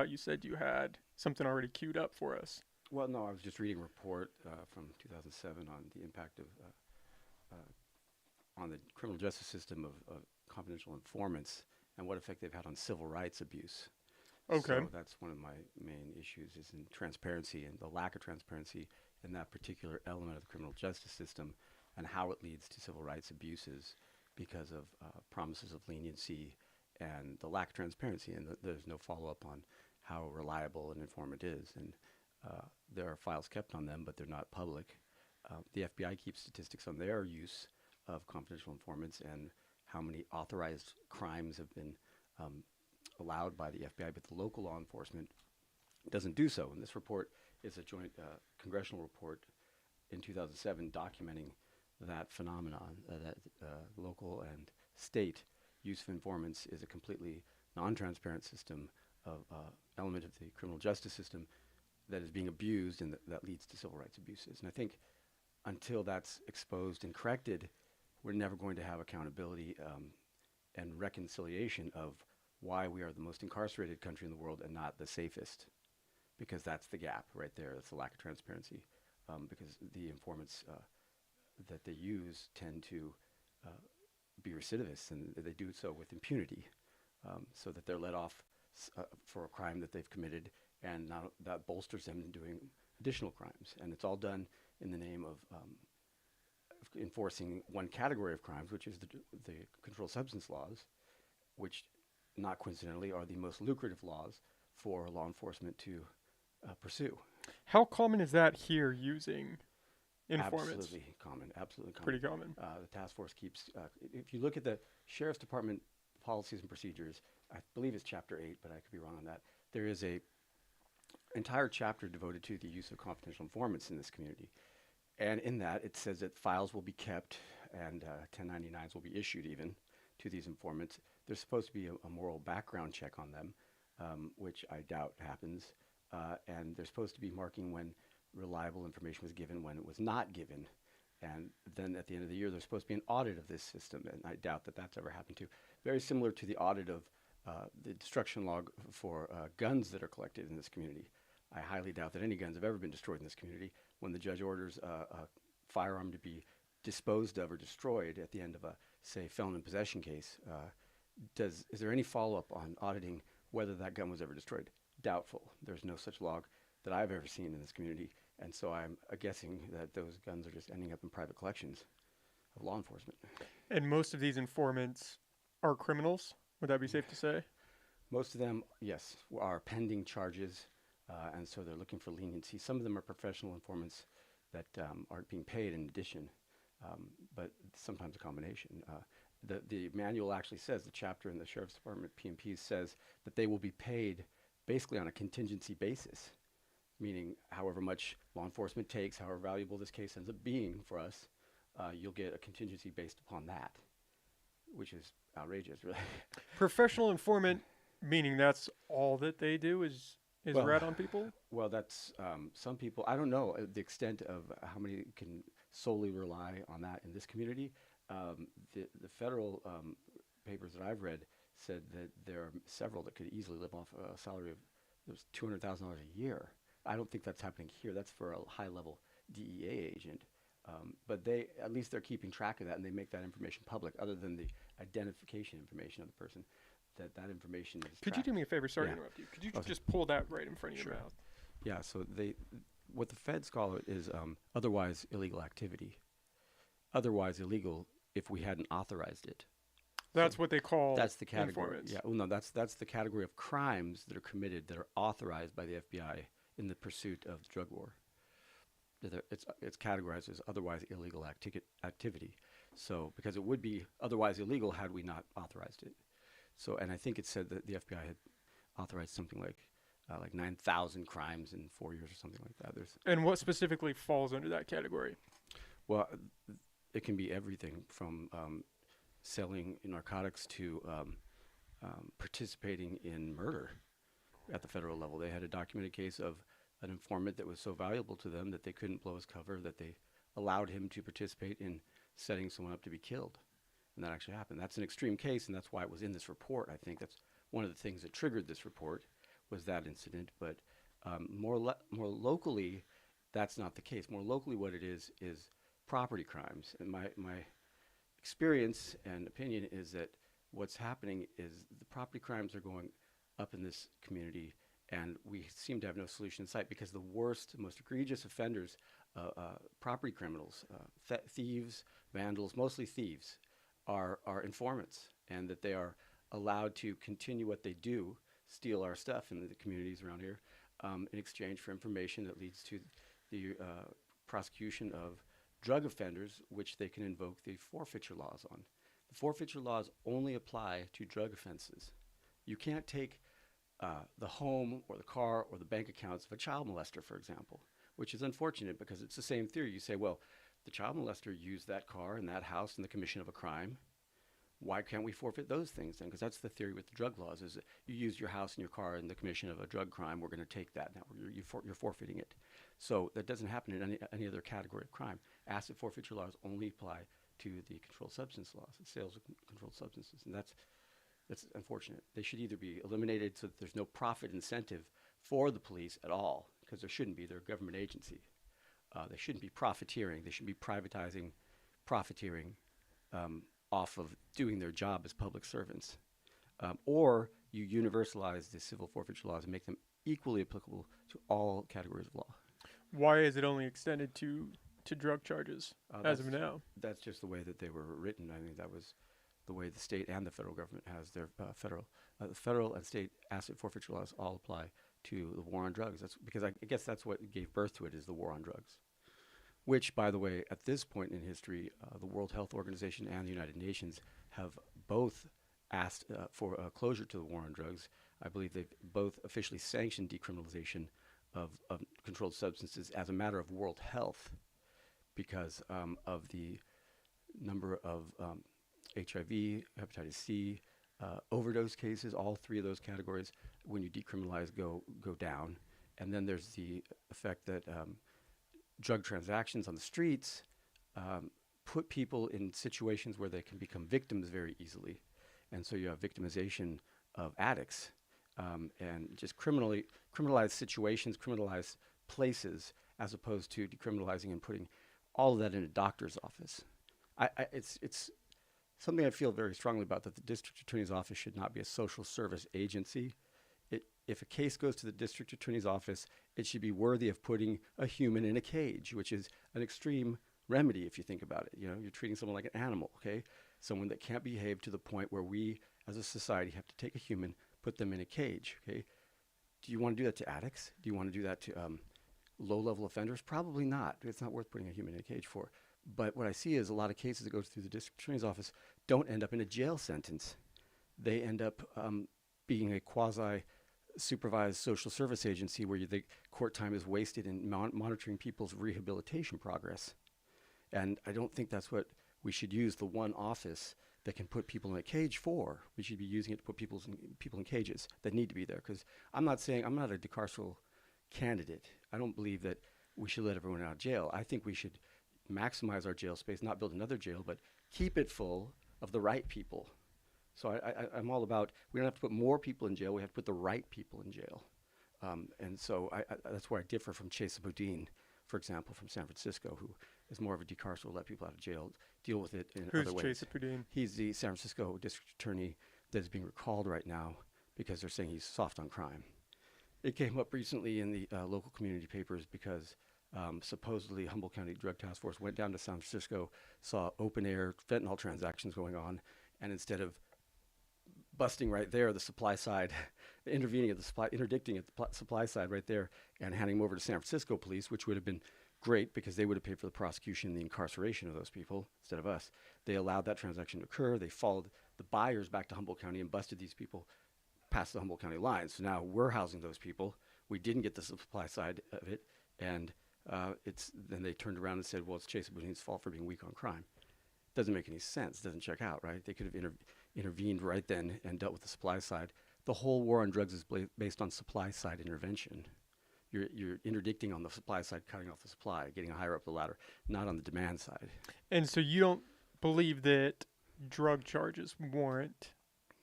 You said you had something already queued up for us. Well, no, I was just reading a report from 2007 on the impact of on the criminal justice system of confidential informants and what effect they've had on civil rights abuse. Okay. So that's one of my main issues is in transparency and the lack of transparency in that particular element of the criminal justice system and how it leads to civil rights abuses because of promises of leniency and the lack of transparency and there's no follow-up on how reliable an informant is. And there are files kept on them, but they're not public. The FBI keeps statistics on their use of confidential informants and how many authorized crimes have been um, allowed by the FBI, but the local law enforcement doesn't do so. And this report is a joint congressional report in 2007 documenting that phenomenon, that local and state use of informants is a completely non-transparent system of element of the criminal justice system that is being abused and that leads to civil rights abuses. And I think until that's exposed and corrected, we're never going to have accountability and reconciliation of why we are the most incarcerated country in the world and not the safest, because that's the gap right there. That's the lack of transparency, because the informants that they use tend to uh, be recidivists, and they do so with impunity, so that they're let off for a crime that they've committed, and now that bolsters them in doing additional crimes. And it's all done in the name of enforcing one category of crimes, which is the controlled substance laws, which not coincidentally are the most lucrative laws for law enforcement to pursue. How common is that here using informants? Absolutely common, absolutely common. Pretty common. The task force keeps, if you look at the Sheriff's Department policies and procedures, I believe it's chapter 8, but I could be wrong on that. There is a entire chapter devoted to the use of confidential informants in this community. And in that, it says that files will be kept and 1099s will be issued even to these informants. There's supposed to be a moral background check on them, which I doubt happens. And there's supposed to be marking when reliable information was given, when it was not given. And then at the end of the year, there's supposed to be an audit of this system, and I doubt that that's ever happened too. Very similar to the audit of the destruction log for guns that are collected in this community. I highly doubt that any guns have ever been destroyed in this community. When the judge orders a firearm to be disposed of or destroyed at the end of a, say, felon in possession case, is there any follow-up on auditing whether that gun was ever destroyed? Doubtful. There's no such log that I've ever seen in this community, and so I'm guessing that those guns are just ending up in private collections of law enforcement. And most of these informants are criminals. Would that be safe to say? Most of them, yes, are pending charges, and so they're looking for leniency. Some of them are professional informants that aren't being paid in addition, but sometimes a combination. The manual actually says, the chapter in the Sheriff's Department PMP says that they will be paid basically on a contingency basis, meaning however much law enforcement takes, however valuable this case ends up being for us, you'll get a contingency based upon that, which is outrageous, really. Professional informant, meaning that's all that they do is Well, rat on people? Well, that's some people. I don't know the extent of how many can solely rely on that in this community. The federal papers that I've read said that there are several that could easily live off a salary of $200,000 a year. I don't think that's happening here. That's for a high-level DEA agent. But they, at least they're keeping track of that, and they make that information public, other than the identification information of the person, that information is Could you tracked. do me a favor? Sorry to Yeah. interrupt you. Could you Okay. just pull that right in front of Sure. your mouth? Yeah, so what the feds call it is otherwise illegal activity. Otherwise illegal if we hadn't authorized it. That's So what they call that's the category. informants. Yeah, well, no, that's the category of crimes that are committed that are authorized by the FBI in the pursuit of the drug war. It's categorized as otherwise illegal activity. So because it would be otherwise illegal had we not authorized it. So, and I think it said that the FBI had authorized something like 9,000 crimes in 4 years or something like that. And what specifically falls under that category? Well, it can be everything from selling narcotics to participating in murder at the federal level. They had a documented case of an informant that was so valuable to them that they couldn't blow his cover, that they allowed him to participate in setting someone up to be killed. And that actually happened. That's an extreme case, and that's why it was in this report. I think that's one of the things that triggered this report, was that incident, but more locally, that's not the case. More locally, what it is property crimes. And my experience and opinion is that what's happening is the property crimes are going up in this community, and we seem to have no solution in sight because the worst, most egregious offenders, property criminals, thieves, vandals, mostly thieves, are informants, and that they are allowed to continue what they do, steal our stuff in the communities around here, in exchange for information that leads to the prosecution of drug offenders, which they can invoke the forfeiture laws on. The forfeiture laws only apply to drug offenses. You can't take the home or the car or the bank accounts of a child molester, for example, which is unfortunate because it's the same theory. You say, well, the child molester used that car and that house in the commission of a crime. Why can't we forfeit those things then? Because that's the theory with the drug laws, is that you used your house and your car in the commission of a drug crime, we're going to take that now. You're forfeiting it. So that doesn't happen in any other category of crime. Asset forfeiture laws only apply to the controlled substance laws, the sales of controlled substances, and that's unfortunate. They should either be eliminated so that there's no profit incentive for the police at all, because there shouldn't be. They're a government agency. They shouldn't be profiteering. They should be privatizing, profiteering off of doing their job as public servants. Or you universalize the civil forfeiture laws and make them equally applicable to all categories of law. Why is it only extended to drug charges as of now? That's just the way that they were written. I think that was the way the state and the federal government has their federal and state asset forfeiture laws all apply to the war on drugs. That's because I guess that's what gave birth to it, is the war on drugs. Which, by the way, at this point in history, the World Health Organization and the United Nations have both asked for a closure to the war on drugs. I believe they've both officially sanctioned decriminalization of controlled substances as a matter of world health because of the number of HIV, hepatitis C, overdose cases. All three of those categories, when you decriminalize, go down. And then there's the effect that drug transactions on the streets put people in situations where they can become victims very easily. And so you have victimization of addicts and just criminalized situations, criminalized places, as opposed to decriminalizing and putting all of that in a doctor's office. It's something I feel very strongly about, that the district attorney's office should not be a social service agency. If a case goes to the district attorney's office, it should be worthy of putting a human in a cage, which is an extreme remedy if you think about it. You know, you're treating someone like an animal, okay? Someone that can't behave to the point where we as a society have to take a human, put them in a cage, okay? Do you want to do that to addicts? Do you want to do that to low-level offenders? Probably not. It's not worth putting a human in a cage for. But what I see is a lot of cases that go through the district attorney's office don't end up in a jail sentence. They end up being a quasi-supervised social service agency where the court time is wasted in monitoring people's rehabilitation progress. And I don't think that's what we should use the one office that can put people in a cage for. We should be using it to put people in cages that need to be there. Because I'm not a decarceral candidate. I don't believe that we should let everyone out of jail. I think we should maximize our jail space, not build another jail, but keep it full of the right people. So I'm all about, we don't have to put more people in jail, we have to put the right people in jail. And so that's where I differ from Chesa Boudin, for example, from San Francisco, who is more of a decarceral, let people out of jail, deal with it in other ways. Who's Chesa Boudin? He's the San Francisco district attorney that is being recalled right now because they're saying he's soft on crime. It came up recently in the local community papers because supposedly Humboldt County Drug Task Force went down to San Francisco, saw open-air fentanyl transactions going on, and instead of busting right there, the supply side, interdicting at the supply side right there, and handing them over to San Francisco police, which would have been great because they would have paid for the prosecution and the incarceration of those people instead of us. They allowed that transaction to occur. They followed the buyers back to Humboldt County and busted these people past the Humboldt County line. So now we're housing those people. We didn't get the supply side of it, and then they turned around and said, well, it's Chesa Boudin's fault for being weak on crime. Doesn't make any sense. Doesn't check out, right? They could have intervened right then and dealt with the supply side. The whole war on drugs is based on supply side intervention. You're interdicting on the supply side, cutting off the supply, getting higher up the ladder, not on the demand side. And so you don't believe that drug charges warrant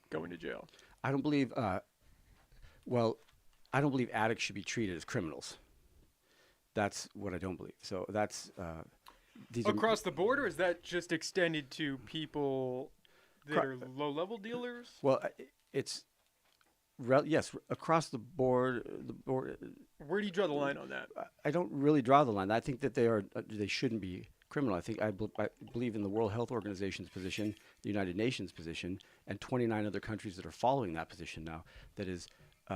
going to jail? I don't believe, well, I don't believe addicts should be treated as criminals. That's what I don't believe. So that's these are Across the board, or is that just extended to people that are low-level dealers? well, it's yes, across the board. The board. Where do you draw the line on that? I don't really draw the line. I think that they shouldn't be criminal. I believe in the World Health Organization's position, the United Nations position, and 29 other countries that are following that position now. That is,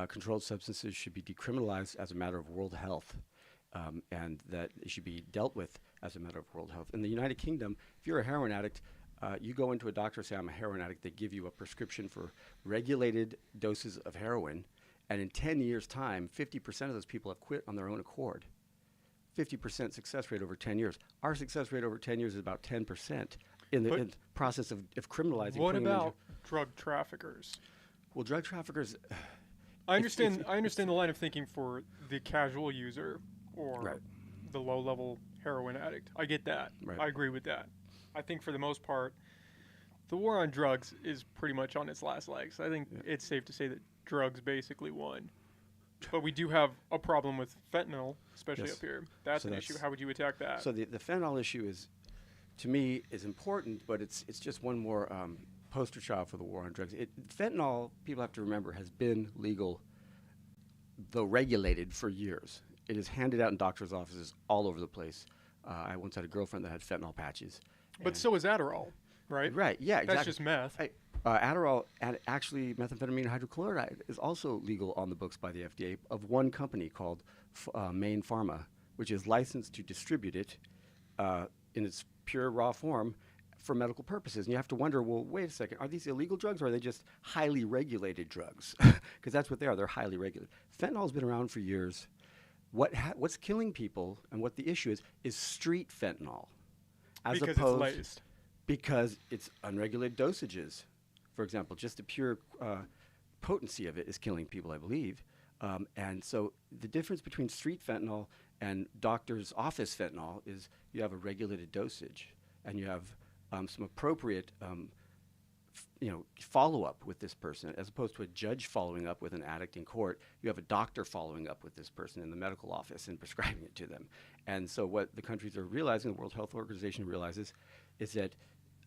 controlled substances should be decriminalized as a matter of world health, and that it should be dealt with as a matter of world health. In the United Kingdom, if you're a heroin addict, you go into a doctor and say, I'm a heroin addict. They give you a prescription for regulated doses of heroin. And in 10 years' time, 50% of those people have quit on their own accord. 50% success rate over 10 years. Our success rate over 10 years is about 10% in the process of criminalizing. What about drug traffickers? Well, drug traffickers... I understand the line of thinking for the casual user or the low-level heroin addict. I get that. Right. I agree with that. I think for the most part, the war on drugs is pretty much on its last legs. I think it's safe to say that drugs basically won. But we do have a problem with fentanyl, especially up here. That's an issue. How would you attack that? So the fentanyl issue is, to me, is important, but it's just one more poster child for the war on drugs. Fentanyl, people have to remember, has been legal, though regulated, for years. It is handed out in doctors' offices all over the place. I once had a girlfriend that had fentanyl patches. But so is Adderall, right? Right, yeah, exactly. That's just meth. Adderall, and actually methamphetamine hydrochloride, is also legal on the books by the FDA of one company called Maine Pharma, which is licensed to distribute it in its pure raw form for medical purposes. And you have to wonder, well, wait a second, are these illegal drugs or are they just highly regulated drugs? Because that's what they are. They're highly regulated. Fentanyl's been around for years. What's killing people and what the issue is street fentanyl. Because it's laced. Because it's unregulated dosages. For example, just the pure potency of it is killing people, I believe. And so the difference between street fentanyl and doctor's office fentanyl is you have a regulated dosage and you have some appropriate follow-up with this person, as opposed to a judge following up with an addict in court. You have a doctor following up with this person in the medical office and prescribing it to them. And so what the countries are realizing, the World Health Organization realizes, is that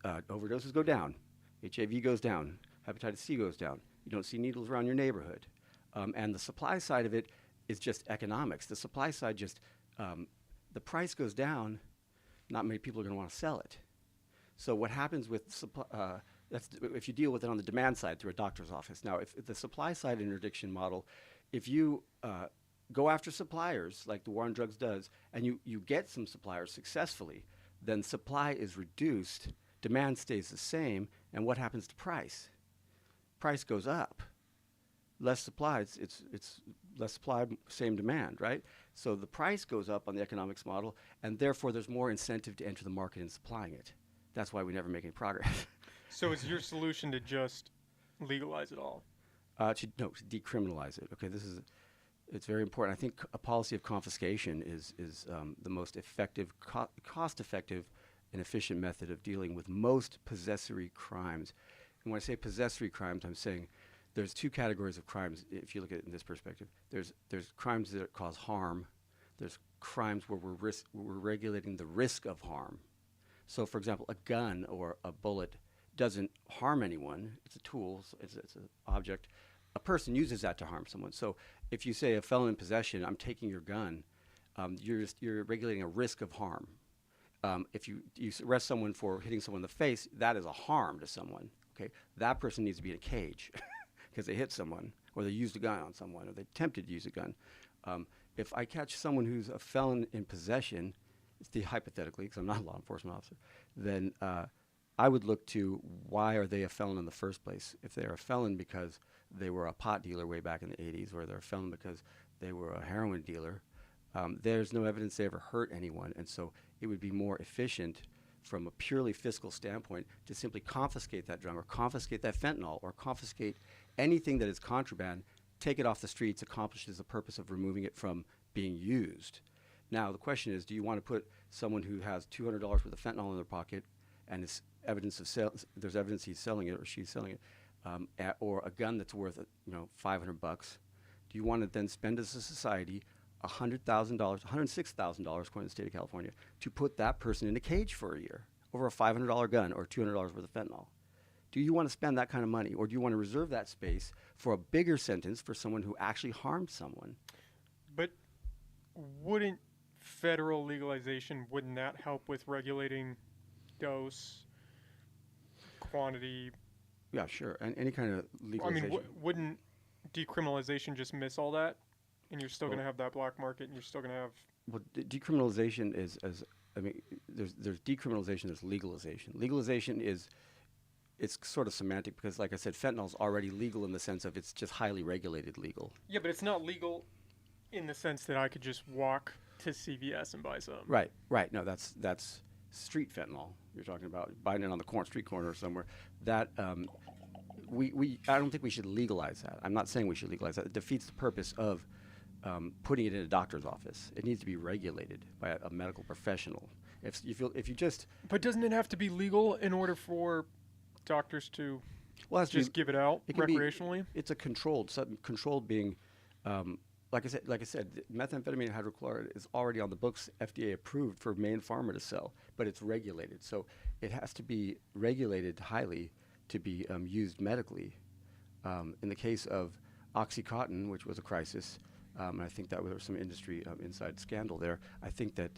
overdoses go down, HIV goes down, hepatitis C goes down. You don't see needles around your neighborhood. And the supply side of it is just economics. The supply side just, the price goes down, not many people are going to want to sell it. So what happens with supply, that's if you deal with it on the demand side through a doctor's office. Now, if the supply side interdiction model, if you go after suppliers like the war on drugs does, and you get some suppliers successfully, then supply is reduced, demand stays the same, and what happens to price? Price goes up. Less supply, it's less supply, same demand, right? So the price goes up on the economics model, and therefore there's more incentive to enter the market in supplying it. That's why we never make any progress. So is your solution to just legalize it all? To decriminalize it. Okay, it's very important. I think a policy of confiscation is the most effective, cost-effective, and efficient method of dealing with most possessory crimes. And when I say possessory crimes, I'm saying there's two categories of crimes. If you look at it in this perspective, there's crimes that cause harm. There's crimes where we're regulating the risk of harm. So, for example, a gun or a bullet doesn't harm anyone. It's a tool. It's an object. A person uses that to harm someone. So, if you say a felon in possession, I'm taking your gun, you're regulating a risk of harm. If you arrest someone for hitting someone in the face, that is a harm to someone. Okay, that person needs to be in a cage because they hit someone, or they used a gun on someone, or they attempted to use a gun. If I catch someone who's a felon in possession, hypothetically, because I'm not a law enforcement officer, then I would look to why are they a felon in the first place. If they're a felon because they were a pot dealer way back in the 80s, or they're a felon because they were a heroin dealer, there's no evidence they ever hurt anyone, and so it would be more efficient from a purely fiscal standpoint to simply confiscate that drug or confiscate that fentanyl or confiscate anything that is contraband, take it off the streets, accomplishes the purpose of removing it from being used. Now, the question is, do you want to put someone who has $200 worth of fentanyl in their pocket and is evidence of there's evidence he's selling it or she's selling it, or a gun that's worth $500? Do you want to then spend as a society $100,000, $106,000 according to the state of California, to put that person in a cage for a year over a $500 gun or $200 worth of fentanyl? Do you want to spend that kind of money, or do you want to reserve that space for a bigger sentence for someone who actually harmed someone? But wouldn't federal legalization, wouldn't that help with regulating dose, quantity? Yeah, sure. And any kind of I legalization. mean, wouldn't decriminalization just miss all that? And you're still going to have that black market, and you're still going to have... Well, decriminalization is, I mean, there's decriminalization, there's legalization. Legalization is, it's sort of semantic because, like I said, fentanyl is already legal in the sense of it's just highly regulated legal. Yeah, but it's not legal in the sense that I could just walk to CVS and buy some. Right. No, that's street fentanyl. You're talking about buying it on the street corner or somewhere. That I don't think we should legalize that. I'm not saying we should legalize that. It defeats the purpose of putting it in a doctor's office. It needs to be regulated by a medical professional. If you just... But doesn't it have to be legal in order for doctors to just give it out recreationally? It's a controlled being, like I said, methamphetamine hydrochloride is already on the books, FDA approved for Maine Pharma to sell, but it's regulated. So it has to be regulated highly to be used medically. In the case of OxyContin, which was a crisis, and I think that was some industry inside scandal there, I think that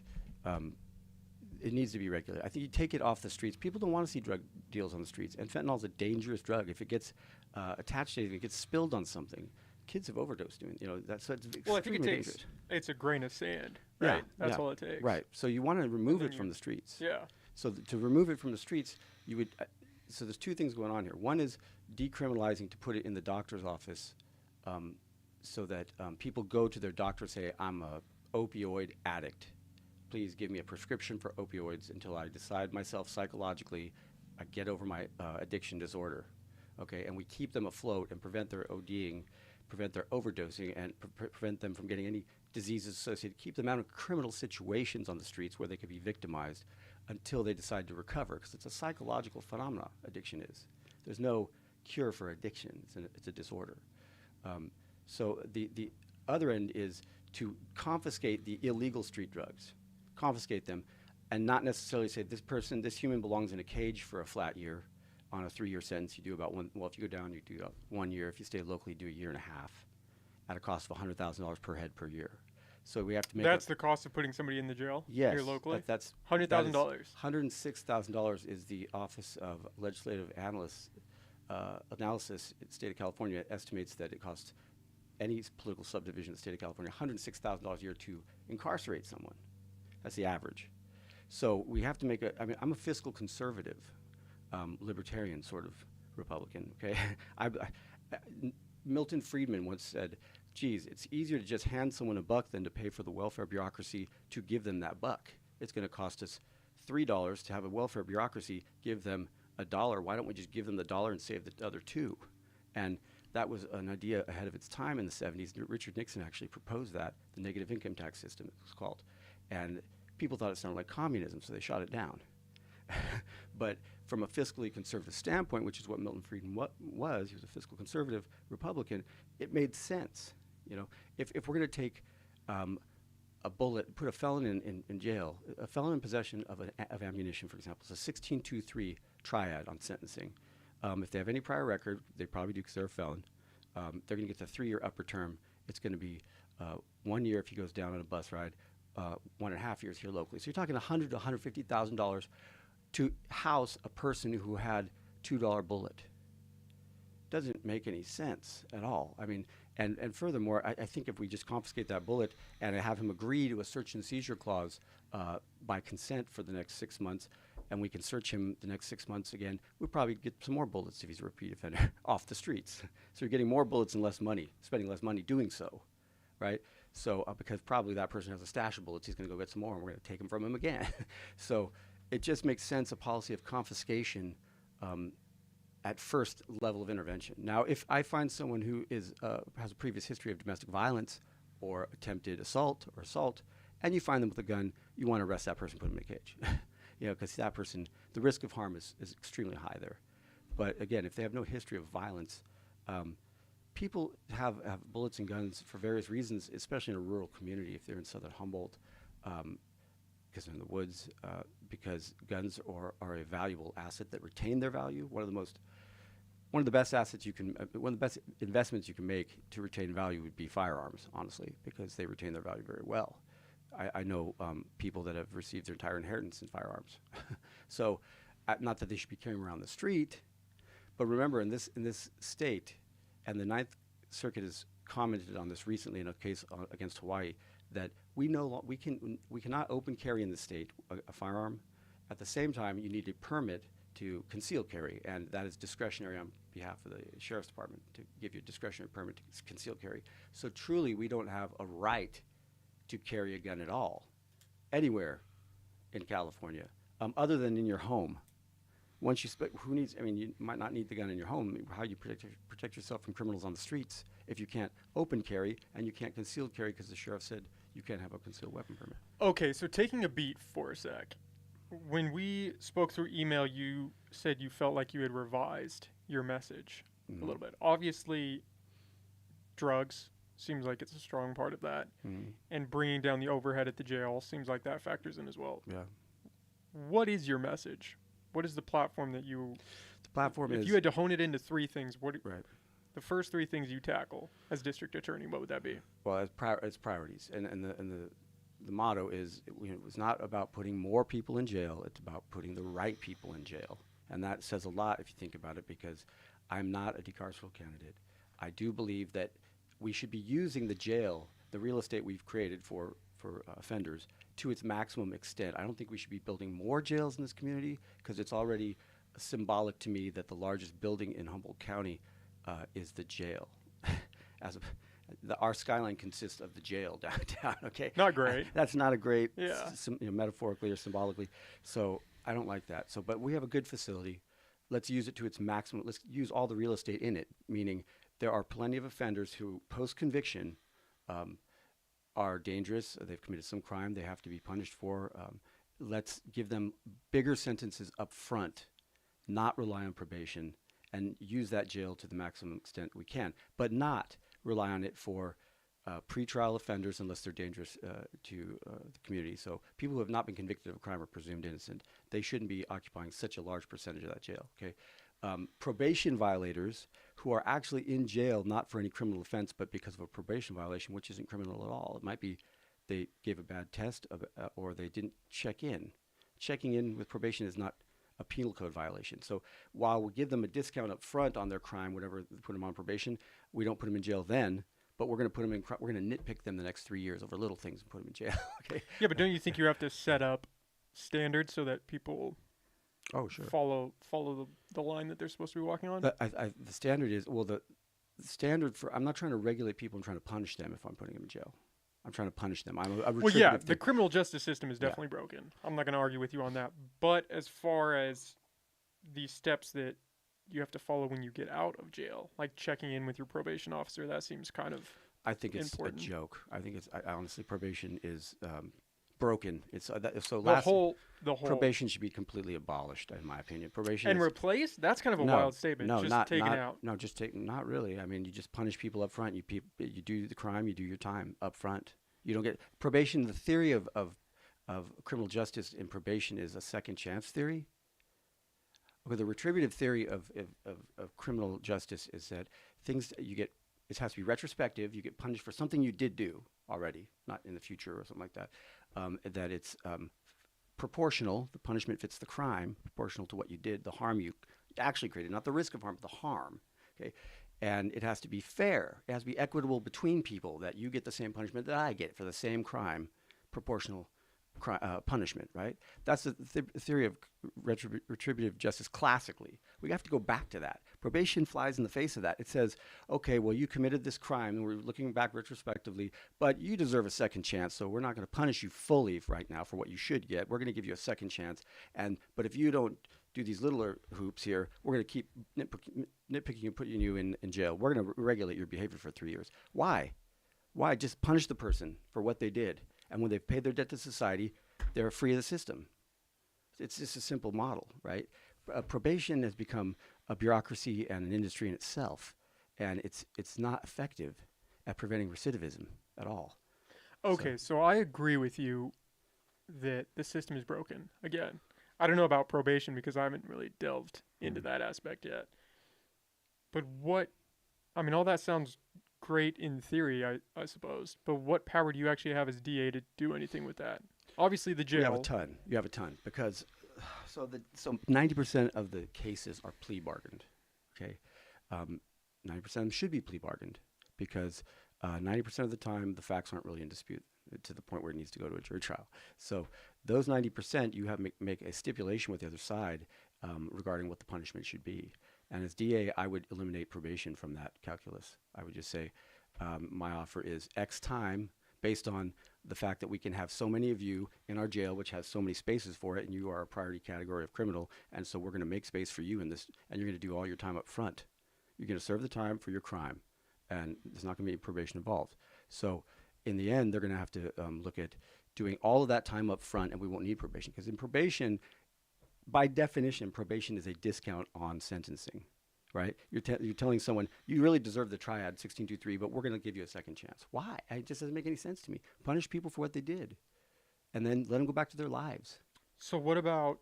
it needs to be regulated. I think you take it off the streets. People don't want to see drug deals on the streets, and fentanyl is a dangerous drug. If it gets attached to anything, it gets spilled on something. Kids have overdosed doing, that's extremely well, I think dangerous. It's a grain of sand, right? Yeah, That's all it takes. Right. So you want to remove it from the streets. Yeah. So to remove it from the streets, you would. So there's two things going on here. One is decriminalizing to put it in the doctor's office, so that people go to their doctor and say, "I'm a opioid addict. Please give me a prescription for opioids until I decide myself psychologically, I get over my addiction disorder." Okay, and we keep them afloat and prevent their ODing, prevent their overdosing, and prevent them from getting any diseases associated. Keep them out of criminal situations on the streets where they could be victimized until they decide to recover, because it's a psychological phenomenon. Addiction is. There's no cure for addiction. It's a disorder. So the other end is to confiscate the illegal street drugs, confiscate them, and not necessarily say this human belongs in a cage for a flat year. On a 3-year sentence, you do about one. Well, if you go down, you do 1 year. If you stay locally, you do 1.5 years, at a cost of $100,000 per head per year. So we have to make. That's the cost of putting somebody in the jail. Yes, here locally. That's $100,000. $106,000 is the Office of Legislative Analysis in the state of California estimates that it costs any political subdivision in the state of California $106,000 a year to incarcerate someone. That's the average. So we have to make I'm a fiscal conservative. Libertarian sort of Republican, okay? Milton Friedman once said, geez, it's easier to just hand someone a buck than to pay for the welfare bureaucracy to give them that buck. It's going to cost us $3 to have a welfare bureaucracy give them $1. Why don't we just give them the $1 and save the other $2? And that was an idea ahead of its time in the 70s. Richard Nixon actually proposed that, the negative income tax system, it was called. And people thought it sounded like communism, so they shot it down. But from a fiscally conservative standpoint, which is what Milton Friedman was, he was a fiscal conservative Republican, it made sense. If we're going to take a bullet, put a felon in jail, a felon in possession of ammunition, for example, it's a 16-2-3 triad on sentencing. If they have any prior record, they probably do because they're a felon, they're going to get the 3-year upper term. It's going to be 1 year if he goes down on a bus ride, 1.5 years here locally. So you're talking $100,000 to $150,000 to house a person who had $2 bullet. Doesn't make any sense at all. I mean, and furthermore, I think if we just confiscate that bullet and have him agree to a search and seizure clause by consent for the next 6 months, and we can search him the next 6 months again, we'll probably get some more bullets if he's a repeat offender off the streets. So you're getting more bullets and less money, spending less money doing so, right? So because probably that person has a stash of bullets, he's going to go get some more, and we're going to take them from him again. So it just makes sense, a policy of confiscation at first level of intervention. Now, if I find someone who has a previous history of domestic violence or attempted assault, and you find them with a gun, you want to arrest that person, put them in a cage. Because that person, the risk of harm is extremely high there. But again, if they have no history of violence, people have bullets and guns for various reasons, especially in a rural community if they're in southern Humboldt, because they're in the woods, because guns are a valuable asset that retain their value. One of the best assets one of the best investments you can make to retain value would be firearms, honestly, because they retain their value very well. I know people that have received their entire inheritance in firearms. So, not that they should be carrying around the street, but remember, in this state, and the Ninth Circuit has commented on this recently in a case against Hawaii, that we cannot open carry in the state a firearm. At the same time, you need a permit to conceal carry, and that is discretionary on behalf of the Sheriff's Department to give you a discretionary permit to conceal carry. So truly, we don't have a right to carry a gun at all anywhere in California, other than in your home. Once you who needs? I mean, you might not need the gun in your home. How do you protect yourself from criminals on the streets if you can't open carry and you can't conceal carry because the sheriff said you can't have a concealed weapon permit? Okay, so taking a beat for a sec. When we spoke through email, you said you felt like you had revised your message a little bit. Obviously, drugs seems like it's a strong part of that, and bringing down the overhead at the jail seems like that factors in as well. Yeah. What is your message? What is the platform that you? The platform if is. you had to hone it into three things, Right. The first three things you tackle as district attorney, what would that be? Well, it's priorities, and the motto is, it's not about putting more people in jail. It's about putting the right people in jail, and that says a lot if you think about it. Because I'm not a decarceral candidate. I do believe that we should be using the jail, the real estate we've created for offenders, to its maximum extent. I don't think we should be building more jails in this community, because it's already symbolic to me that the largest building in Humboldt County is the jail. Our skyline consists of the jail downtown. Okay, not great. That's not a great, yeah. Metaphorically or symbolically. So I don't like that. So, but we have a good facility. Let's use it to its maximum. Let's use all the real estate in it. Meaning, there are plenty of offenders who, post-conviction, are dangerous. They've committed some crime they have to be punished for. Let's give them bigger sentences up front, not rely on probation, and use that jail to the maximum extent we can, but not rely on it for pretrial offenders unless they're dangerous to the community. So people who have not been convicted of a crime are presumed innocent. They shouldn't be occupying such a large percentage of that jail. Okay, probation violators who are actually in jail not for any criminal offense, but because of a probation violation, which isn't criminal at all. It might be they gave a bad test or they didn't check in. Checking in with probation is not a penal code violation. So while we give them a discount up front on their crime, whatever, put them on probation, we don't put them in jail then, but we're going to put them in. We're going to nitpick them the next 3 years over little things and put them in jail. Okay. Yeah, but don't you think you have to set up standards so that people follow the line that they're supposed to be walking on? The standard is, the standard for, I'm not trying to regulate people. I'm trying to punish them if I'm putting them in jail. I'm trying to punish them. The criminal justice system is definitely broken. I'm not going to argue with you on that. But as far as the steps that you have to follow when you get out of jail, like checking in with your probation officer, that seems kind of I think it's important. A joke. I think honestly, probation is broken. It's the whole probation should be completely abolished, in my opinion. Probation and replaced. That's kind of a wild statement. No, just not taken out. No, not really. I mean, you just punish people up front. You do the crime. You do your time up front. You don't get probation. The theory of criminal justice in probation is a second chance theory. Okay, the retributive theory of criminal justice is that things you get. It has to be retrospective. You get punished for something you did do already, not in the future or something like that. That it's proportional. The punishment fits the crime, proportional to what you did, the harm you actually created, not the risk of harm, but the harm. Okay, and it has to be fair. It has to be equitable between people, that you get the same punishment that I get for the same crime, proportional punishment. Right? That's the theory of retributive justice. Classically, we have to go back to that. Probation flies in the face of that. It says, okay, well, you committed this crime, and we're looking back retrospectively, but you deserve a second chance, so we're not going to punish you fully right now for what you should get. We're going to give you a second chance, but if you don't do these littler hoops here, we're going to keep nitpicking and putting you in jail. We're going to regulate your behavior for 3 years. Why? Just punish the person for what they did, and when they've paid their debt to society, they're free of the system. It's just a simple model, right? Probation has become a bureaucracy and an industry in itself, and it's not effective at preventing recidivism at all. Okay, so I agree with you that the system is broken. Again, I don't know about probation because I haven't really delved into that aspect yet. But I mean, all that sounds great in theory, I suppose. But what power do you actually have as DA to do anything with that? Obviously, the jail. You have a ton. You have a ton because so 90% of the cases are plea bargained. Okay, 90% of them should be plea bargained because 90% of the time the facts aren't really in dispute to the point where it needs to go to a jury trial. So those 90%, you have make a stipulation with the other side regarding what the punishment should be. And as DA, I would eliminate probation from that calculus. I would just say my offer is X time based on the fact that we can have so many of you in our jail, which has so many spaces for it, and you are a priority category of criminal, and so we're going to make space for you in this, and you're going to do all your time up front. You're going to serve the time for your crime, and there's not going to be probation involved. So in the end, they're going to have to look at doing all of that time up front, and we won't need probation. Because in probation, by definition, probation is a discount on sentencing, right? You're telling someone, you really deserve the triad 1623, but we're going to give you a second chance. Why? It just doesn't make any sense to me. Punish people for what they did, and then let them go back to their lives. So what about,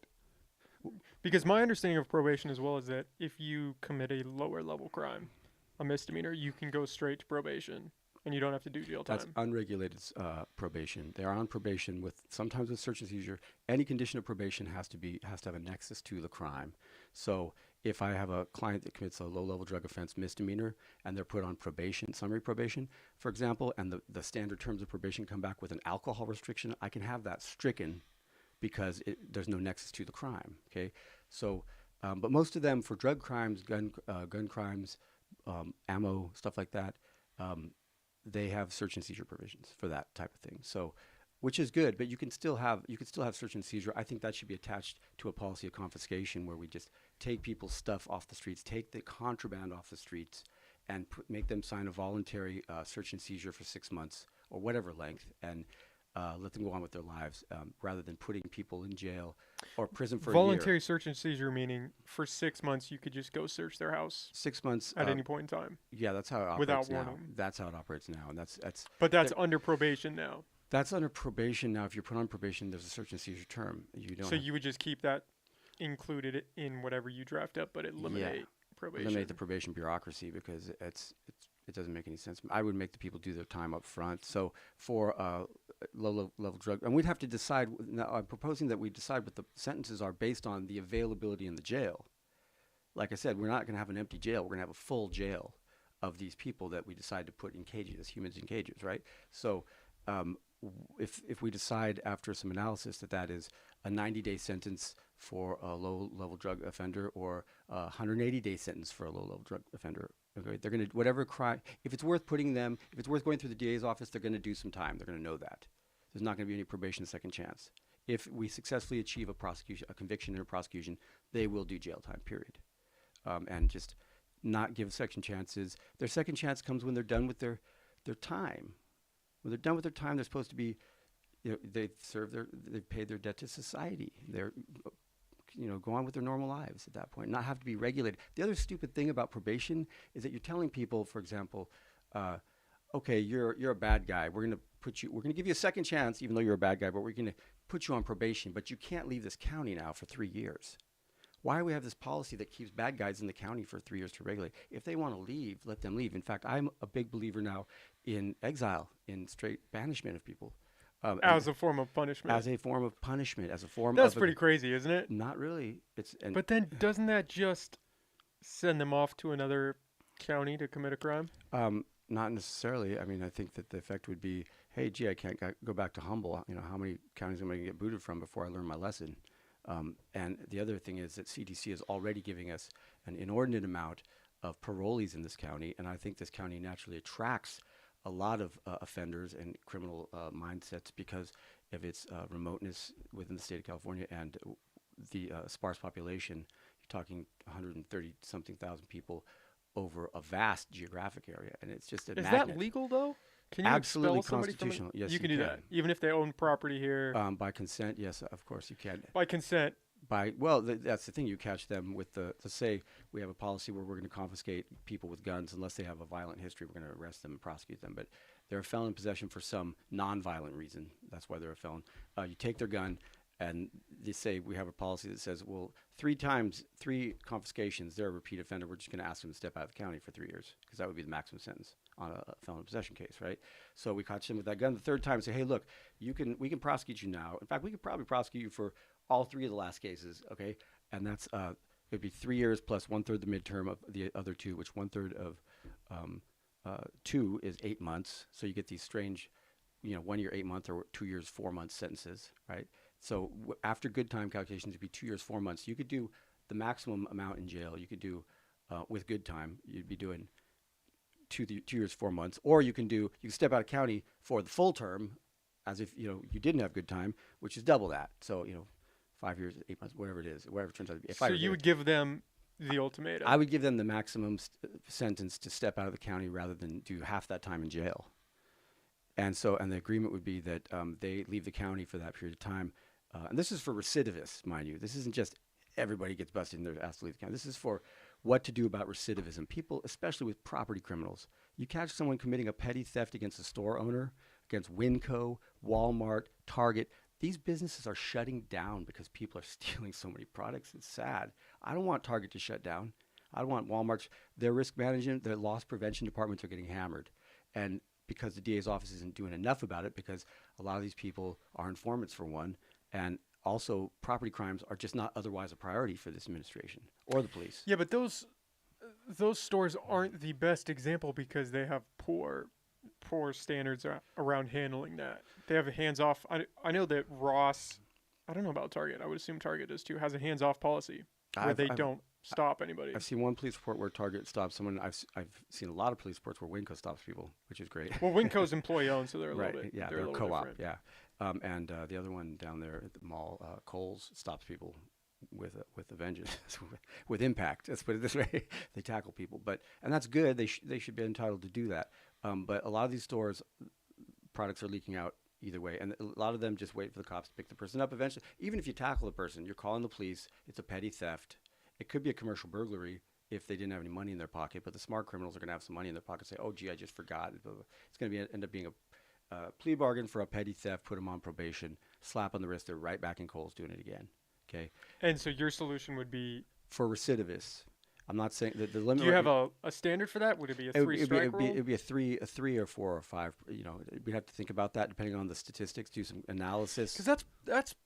because my understanding of probation as well is that if you commit a lower level crime, a misdemeanor, you can go straight to probation and you don't have to do jail time. That's unregulated probation. They are on probation sometimes with search and seizure. Any condition of probation has to have a nexus to the crime. So if I have a client that commits a low-level drug offense misdemeanor and they're put on probation, summary probation, for example, and the standard terms of probation come back with an alcohol restriction, I can have that stricken because there's no nexus to the crime. Okay, so but most of them for drug crimes, gun crimes, ammo, stuff like that, they have search and seizure provisions for that type of thing. So, which is good, but you can still have search and seizure. I think that should be attached to a policy of confiscation where we just take people's stuff off the streets, take the contraband off the streets, and make them sign a voluntary search and seizure for 6 months or whatever length, and let them go on with their lives rather than putting people in jail or prison for voluntary a year. search and seizure meaning for 6 months you could just go search their house 6 months at any point in time. Yeah, that's how it operates without now. warning. That's how it operates now, and that's. But that's under probation now. That's under probation now. If you're put on probation, there's a search and seizure term. So you would just keep that included in whatever you draft up, but eliminate probation. Eliminate the probation bureaucracy because it doesn't make any sense. I would make the people do their time up front. So for low-level drug, and we'd have to decide. Now, I'm proposing that we decide what the sentences are based on the availability in the jail. Like I said, we're not going to have an empty jail. We're going to have a full jail of these people that we decide to put in cages, humans in cages, right? So if we decide after some analysis that is a 90-day sentence for a low-level drug offender or a 180-day sentence for a low-level drug offender, okay, they're going to, whatever crime, if it's worth going through the DA's office, they're going to do some time. They're going to know that. There's not going to be any probation second chance. If we successfully achieve a conviction and a prosecution, they will do jail time, period. And just not give second chances. Their second chance comes when they're done with their time. When they're done with their time, they're supposed to be, they've paid their debt to society. They're, go on with their normal lives at that point, not have to be regulated. The other stupid thing about probation is that you're telling people, for example, okay, you're a bad guy. We're going to give you a second chance, even though you're a bad guy, but we're going to put you on probation, but you can't leave this county now for 3 years. Why do we have this policy that keeps bad guys in the county for 3 years to regulate? If they want to leave, let them leave. In fact, I'm a big believer now in exile, in straight banishment of people. As a form of punishment. As a form of punishment, as a form That's pretty crazy, isn't it? Not really. But then doesn't that just send them off to another county to commit a crime? Not necessarily. I mean, I think that the effect would be, hey, gee, I can't go back to Humble. How many counties am I going to get booted from before I learn my lesson? And the other thing is that CDC is already giving us an inordinate amount of parolees in this county, and I think this county naturally attracts a lot of offenders and criminal mindsets because of its remoteness within the state of California and the sparse population. You're talking 130-something thousand people over a vast geographic area, and it's just a magnet. Is that legal, though? Can you absolutely expel somebody constitutional? Yes, you can do that, even if they own property here. By consent, yes, of course you can. By consent, That's the thing. You catch them with let's say we have a policy where we're going to confiscate people with guns unless they have a violent history. We're going to arrest them and prosecute them. But they're a felon in possession for some non-violent reason. That's why they're a felon. You take their gun, and they say we have a policy that says, well, 3 confiscations, they're a repeat offender. We're just going to ask them to step out of the county for 3 years because that would be the maximum sentence on a felon in possession case, right? So we catch them with that gun the 3rd time and say, hey, look, we can prosecute you now. In fact, we could probably prosecute you for all 3 of the last cases, okay? And that's it'd be 3 years plus 1/3 the midterm of the other 2, which 1/3 of 2 is 8 months. So you get these strange, 1 year 8 month or 2 years 4 month sentences, right? So after good time calculations, it'd be 2 years 4 months. You could do the maximum amount in jail. You could do with good time, you'd be doing 2 years 4 months, or you can step out of county for the full term, as if you didn't have good time, which is double that. So 5 years, 8 months, whatever it is, whatever it turns out to be. So you would give them the ultimatum. I would give them the maximum sentence to step out of the county rather than do half that time in jail. And the agreement would be that they leave the county for that period of time. And this is for recidivists, mind you. This isn't just everybody gets busted and they're asked to leave the county. This is for what to do about recidivism. People, especially with property criminals. You catch someone committing a petty theft against a store owner, against Winco, Walmart, Target. These businesses are shutting down because people are stealing so many products. It's sad. I don't want Target to shut down. I don't want Walmart's. Their risk management, their loss prevention departments are getting hammered. And because the DA's office isn't doing enough about it, because a lot of these people are informants for one, and also property crimes are just not otherwise a priority for this administration or the police. Yeah, but those stores aren't the best example because they have poor standards around handling that. They have a hands-off. I know that Ross, I don't know about Target. I would assume Target does too. Has a hands-off policy where they don't stop anybody. I've seen one police report where Target stops someone. I've seen a lot of police reports where Winco stops people, which is great. Well, Winco's employee-owned, so they're a right. little bit. Yeah, they're a co-op. Different. Yeah, and the other one down there at the mall, Kohl's, stops people with a vengeance, with impact. Let's put it this way. They tackle people, and that's good. They should be entitled to do that. But a lot of these stores, products are leaking out either way, and a lot of them just wait for the cops to pick the person up. Eventually, even if you tackle the person, you're calling the police. It's a petty theft. It could be a commercial burglary if they didn't have any money in their pocket, but the smart criminals are going to have some money in their pocket. Say, "Oh, gee, I just forgot." It's going to end up being a plea bargain for a petty theft. Put them on probation. Slap on the wrist. They're right back in Kohl's doing it again. Okay. And so your solution would be for recidivists. I'm not saying that the limit. Do you have a standard for that? Would it be a 3-strike rule? It'd be a 3 or 4 or 5. We'd have to think about that depending on the statistics. Do some analysis. Because that's.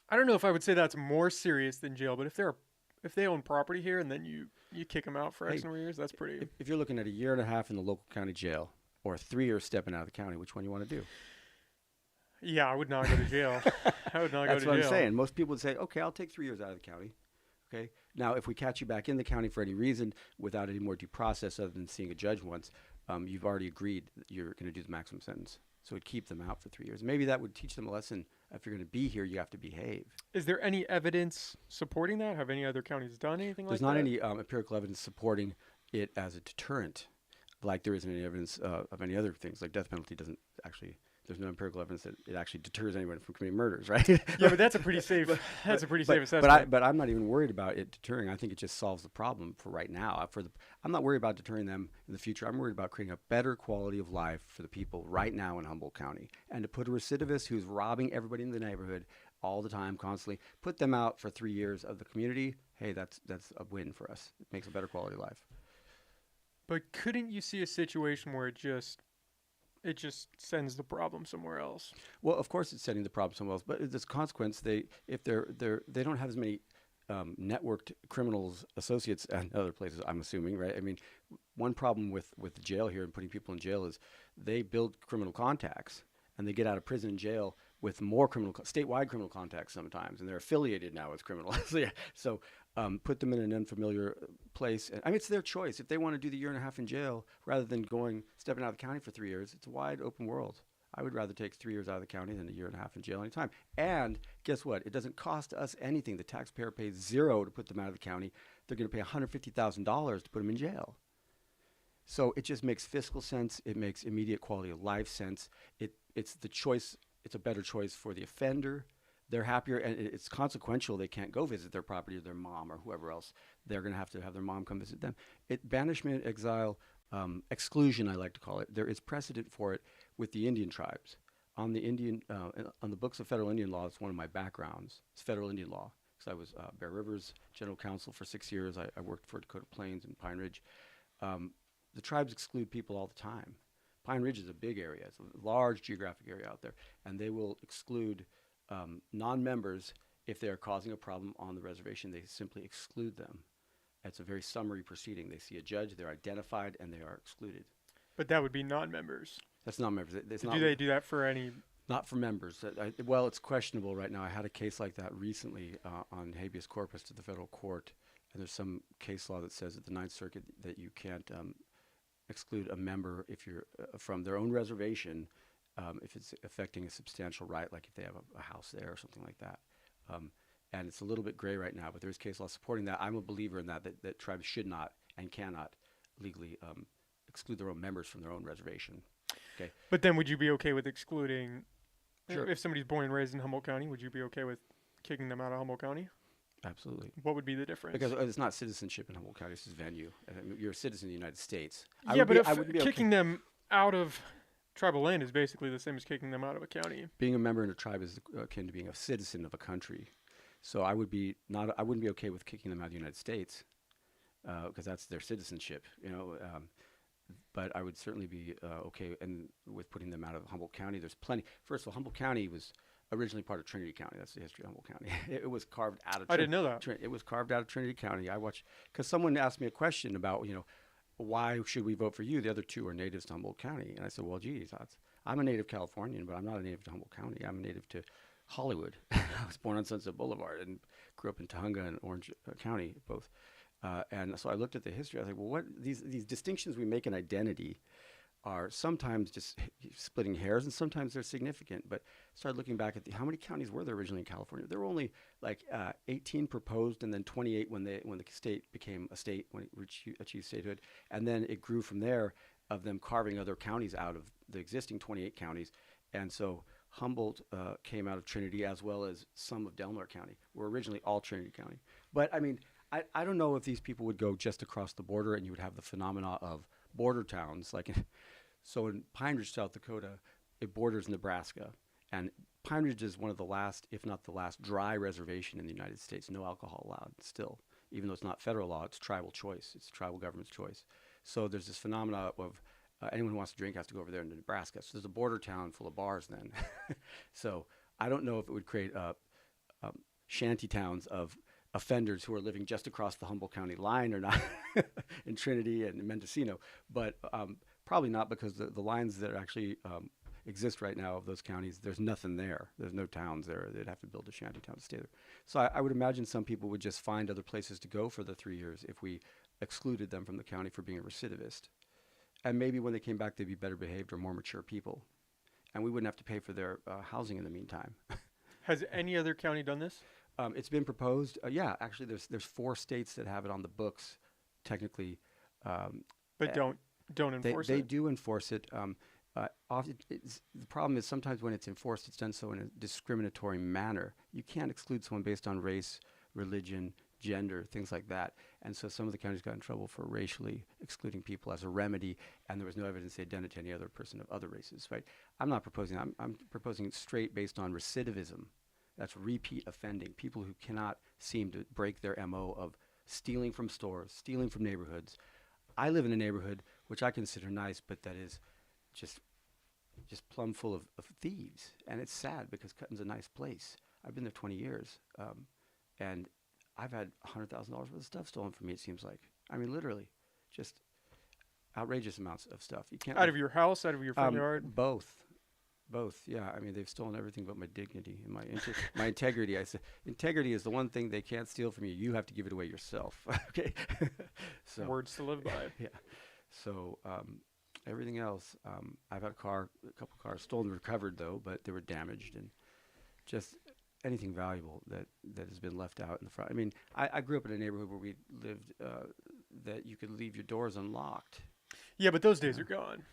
I don't know if I would say that's more serious than jail, but if they own property here and then you kick them out for X number of years, that's pretty. If you're looking at 1.5 years in the local county jail or 3 years stepping out of the county, which one you want to do? Yeah, I would not go to jail. I would not go to jail. That's what I'm saying. Most people would say, okay, I'll take 3 years out of the county. Okay. Now, if we catch you back in the county for any reason without any more due process other than seeing a judge once, you've already agreed that you're going to do the maximum sentence. So it'd keep them out for 3 years. Maybe that would teach them a lesson. If you're going to be here, you have to behave. Is there any evidence supporting that? Have any other counties done anything like that? There's not any empirical evidence supporting it as a deterrent, like there isn't any evidence of any other things. Like death penalty doesn't actually. There's no empirical evidence that it actually deters anyone from committing murders, right? Yeah, but that's a pretty safe. Safe assessment. But I'm not even worried about it deterring. I think it just solves the problem for right now. I'm not worried about deterring them in the future. I'm worried about creating a better quality of life for the people right now in Humboldt County, and to put a recidivist who's robbing everybody in the neighborhood all the time, constantly, put them out for 3 years of the community. Hey, that's a win for us. It makes a better quality of life. But couldn't you see a situation where it just sends the problem somewhere else? Well, of course it's sending the problem somewhere else, but as a consequence, they don't have as many networked criminals associates and other places, I'm assuming, right? I mean, one problem with the jail here and putting people in jail is they build criminal contacts and they get out of prison and jail with more statewide criminal contacts sometimes, and they're affiliated now with criminals. So put them in an unfamiliar place. And, I mean, it's their choice. If they want to do the 1.5 years in jail rather than stepping out of the county for 3 years, it's a wide open world. I would rather take 3 years out of the county than 1.5 years in jail anytime. And guess what? It doesn't cost us anything. The taxpayer pays $0 to put them out of the county. They're going to pay $150,000 to put them in jail. So it just makes fiscal sense. It makes immediate quality of life sense. It's the choice. It's a better choice for the offender they're happier, and it's consequential. They can't go visit their property or their mom or whoever else. They're going to have their mom come visit them. Banishment, exile, exclusion, I like to call it. There is precedent for it with the Indian tribes. On the books of federal Indian law, it's one of my backgrounds. It's federal Indian law. Because I was Bear River's general counsel for 6 years. I worked for Dakota Plains and Pine Ridge. The tribes exclude people all the time. Pine Ridge is a big area. It's a large geographic area out there. And they will exclude non-members if they are causing a problem on the reservation. They simply exclude them. It's a very summary proceeding. They see a judge, they're identified, and they are excluded. But that would be non-members. That's non-members. Do they do that for any? Not for members. Well, it's questionable right now. I had a case like that recently on habeas corpus to the federal court, and there's some case law that says at the Ninth Circuit that you can't exclude a member if you're from their own reservation if it's affecting a substantial right, like if they have a house there or something like that. And it's a little bit gray right now, but there's case law supporting that. I'm a believer in that tribes should not and cannot legally exclude their own members from their own reservation. Okay. But then would you be okay with excluding, Sure. if somebody's born and raised in Humboldt County, would you be okay with kicking them out of Humboldt County? Absolutely. What would be the difference? Because it's not citizenship in Humboldt County, this is venue. I mean, you're a citizen of the United States. Yeah, but kicking them out of tribal land is basically the same as kicking them out of a county. Being a member in a tribe is akin to being a citizen of a country. So I wouldn't be okay with kicking them out of the United States because that's their citizenship, but I would certainly be okay with putting them out of Humboldt County. There's plenty. First of all, Humboldt County was originally part of Trinity County. That's the history of Humboldt County. It was carved out of. I didn't know that. It was carved out of Trinity County. I watched because someone asked me a question about why should we vote for you? The other two are natives to Humboldt County, and I said, well, geez, I'm a native Californian, but I'm not a native to Humboldt County. I'm a native to Hollywood. I was born on Sunset Boulevard and grew up in Tujunga and Orange County, both. And so I looked at the history. I was like, well, what these distinctions we make in identity are sometimes just splitting hairs, and sometimes they're significant. But started looking back at how many counties were there originally in California? There were only like 18 proposed, and then 28 when the state became a state, when it achieved statehood, and then it grew from there of them carving other counties out of the existing 28 counties, and so Humboldt came out of Trinity, as well as some of Delaware County. Were originally all Trinity County. But I mean, I don't know if these people would go just across the border and you would have the phenomena of border towns. So in Pine Ridge, South Dakota, it borders Nebraska. And Pine Ridge is one of the last, if not the last, dry reservation in the United States. No alcohol allowed still. Even though it's not federal law, it's tribal choice. It's tribal government's choice. So there's this phenomena of anyone who wants to drink has to go over there into Nebraska. So there's a border town full of bars then. So I don't know if it would create shanty towns of offenders who are living just across the Humboldt County line or not in Trinity and Mendocino, but probably not, because the lines that actually exist right now of those counties, there's nothing there. There's no towns there. They'd have to build a shanty town to stay there. So I would imagine some people would just find other places to go for the 3 years if we excluded them from the county for being a recidivist. And maybe when they came back, they'd be better behaved or more mature people. And we wouldn't have to pay for their housing in the meantime. Has any other county done this? It's been proposed. Yeah, actually, there's 4 states that have it on the books, technically. But don't enforce it? They do enforce it. Often the problem is sometimes when it's enforced, it's done so in a discriminatory manner. You can't exclude someone based on race, religion, gender, things like that. And so some of the counties got in trouble for racially excluding people as a remedy, and there was no evidence they'd done it to any other person of other races, right? I'm not proposing that. I'm proposing straight based on recidivism. That's repeat offending, people who cannot seem to break their MO of stealing from stores, stealing from neighborhoods. I live in a neighborhood which I consider nice, but that is just plumb full of thieves. And it's sad because Cutton's a nice place. I've been there 20 years. And I've had $100,000 worth of stuff stolen from me, it seems like. I mean, literally, just outrageous amounts of stuff. You can't out of your house, out of your front yard? Both, yeah. I mean, they've stolen everything but my dignity and my integrity. I said, integrity is the one thing they can't steal from you. You have to give it away yourself. Okay. So words to live by. Yeah. So everything else, I've had a couple cars stolen and recovered though, but they were damaged, and just anything valuable that has been left out in the front. I mean, I grew up in a neighborhood where we lived that you could leave your doors unlocked. Yeah, but those days are gone.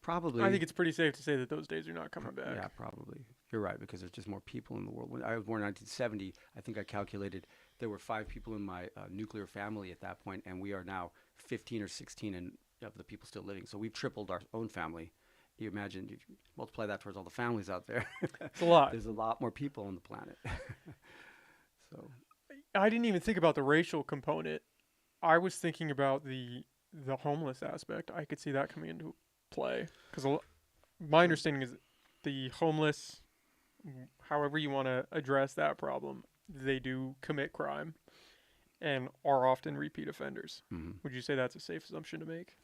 Probably. I think it's pretty safe to say that those days are not coming back. Yeah, probably. You're right, because there's just more people in the world. When I was born in 1970, I think I calculated there were 5 people in my nuclear family at that point, and we are now 15 or 16 of the people still living. So we've tripled our own family. You imagine, you multiply that towards all the families out there. It's a lot. There's a lot more people on the planet. So I didn't even think about the racial component. I was thinking about the homeless aspect. I could see that coming into play because my understanding is the homeless, however you want to address that problem, they do commit crime and are often repeat offenders. mm-hmm. Would you say that's a safe assumption to make?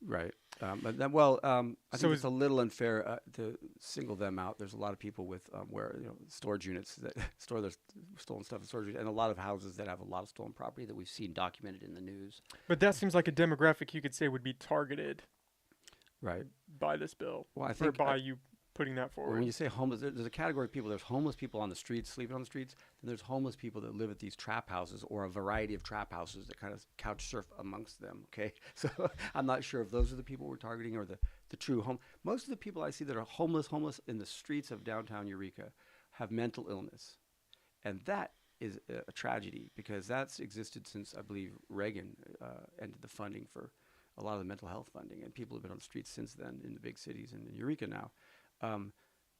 Right. But then, well, I So think it's a little unfair to single them out. There's a lot of people with where storage units that store their stolen stuff in storage units, and a lot of houses that have a lot of stolen property that we've seen documented in the news. But that seems like a demographic you could say would be targeted Right. by this bill, Well, I or think by you putting that forward. when you say homeless, there's a category of people. There's homeless people on the streets, sleeping on the streets. Then there's homeless people that live at these trap houses or a variety of trap houses that kind of couch surf amongst them. Okay, so I'm not sure if those are the people we're targeting or the true home. Most of the people I see that are homeless in the streets of downtown Eureka have mental illness, and that is a tragedy because that's existed since I believe Reagan ended the funding for a lot of the mental health funding, and people have been on the streets since then in the big cities and in Eureka now.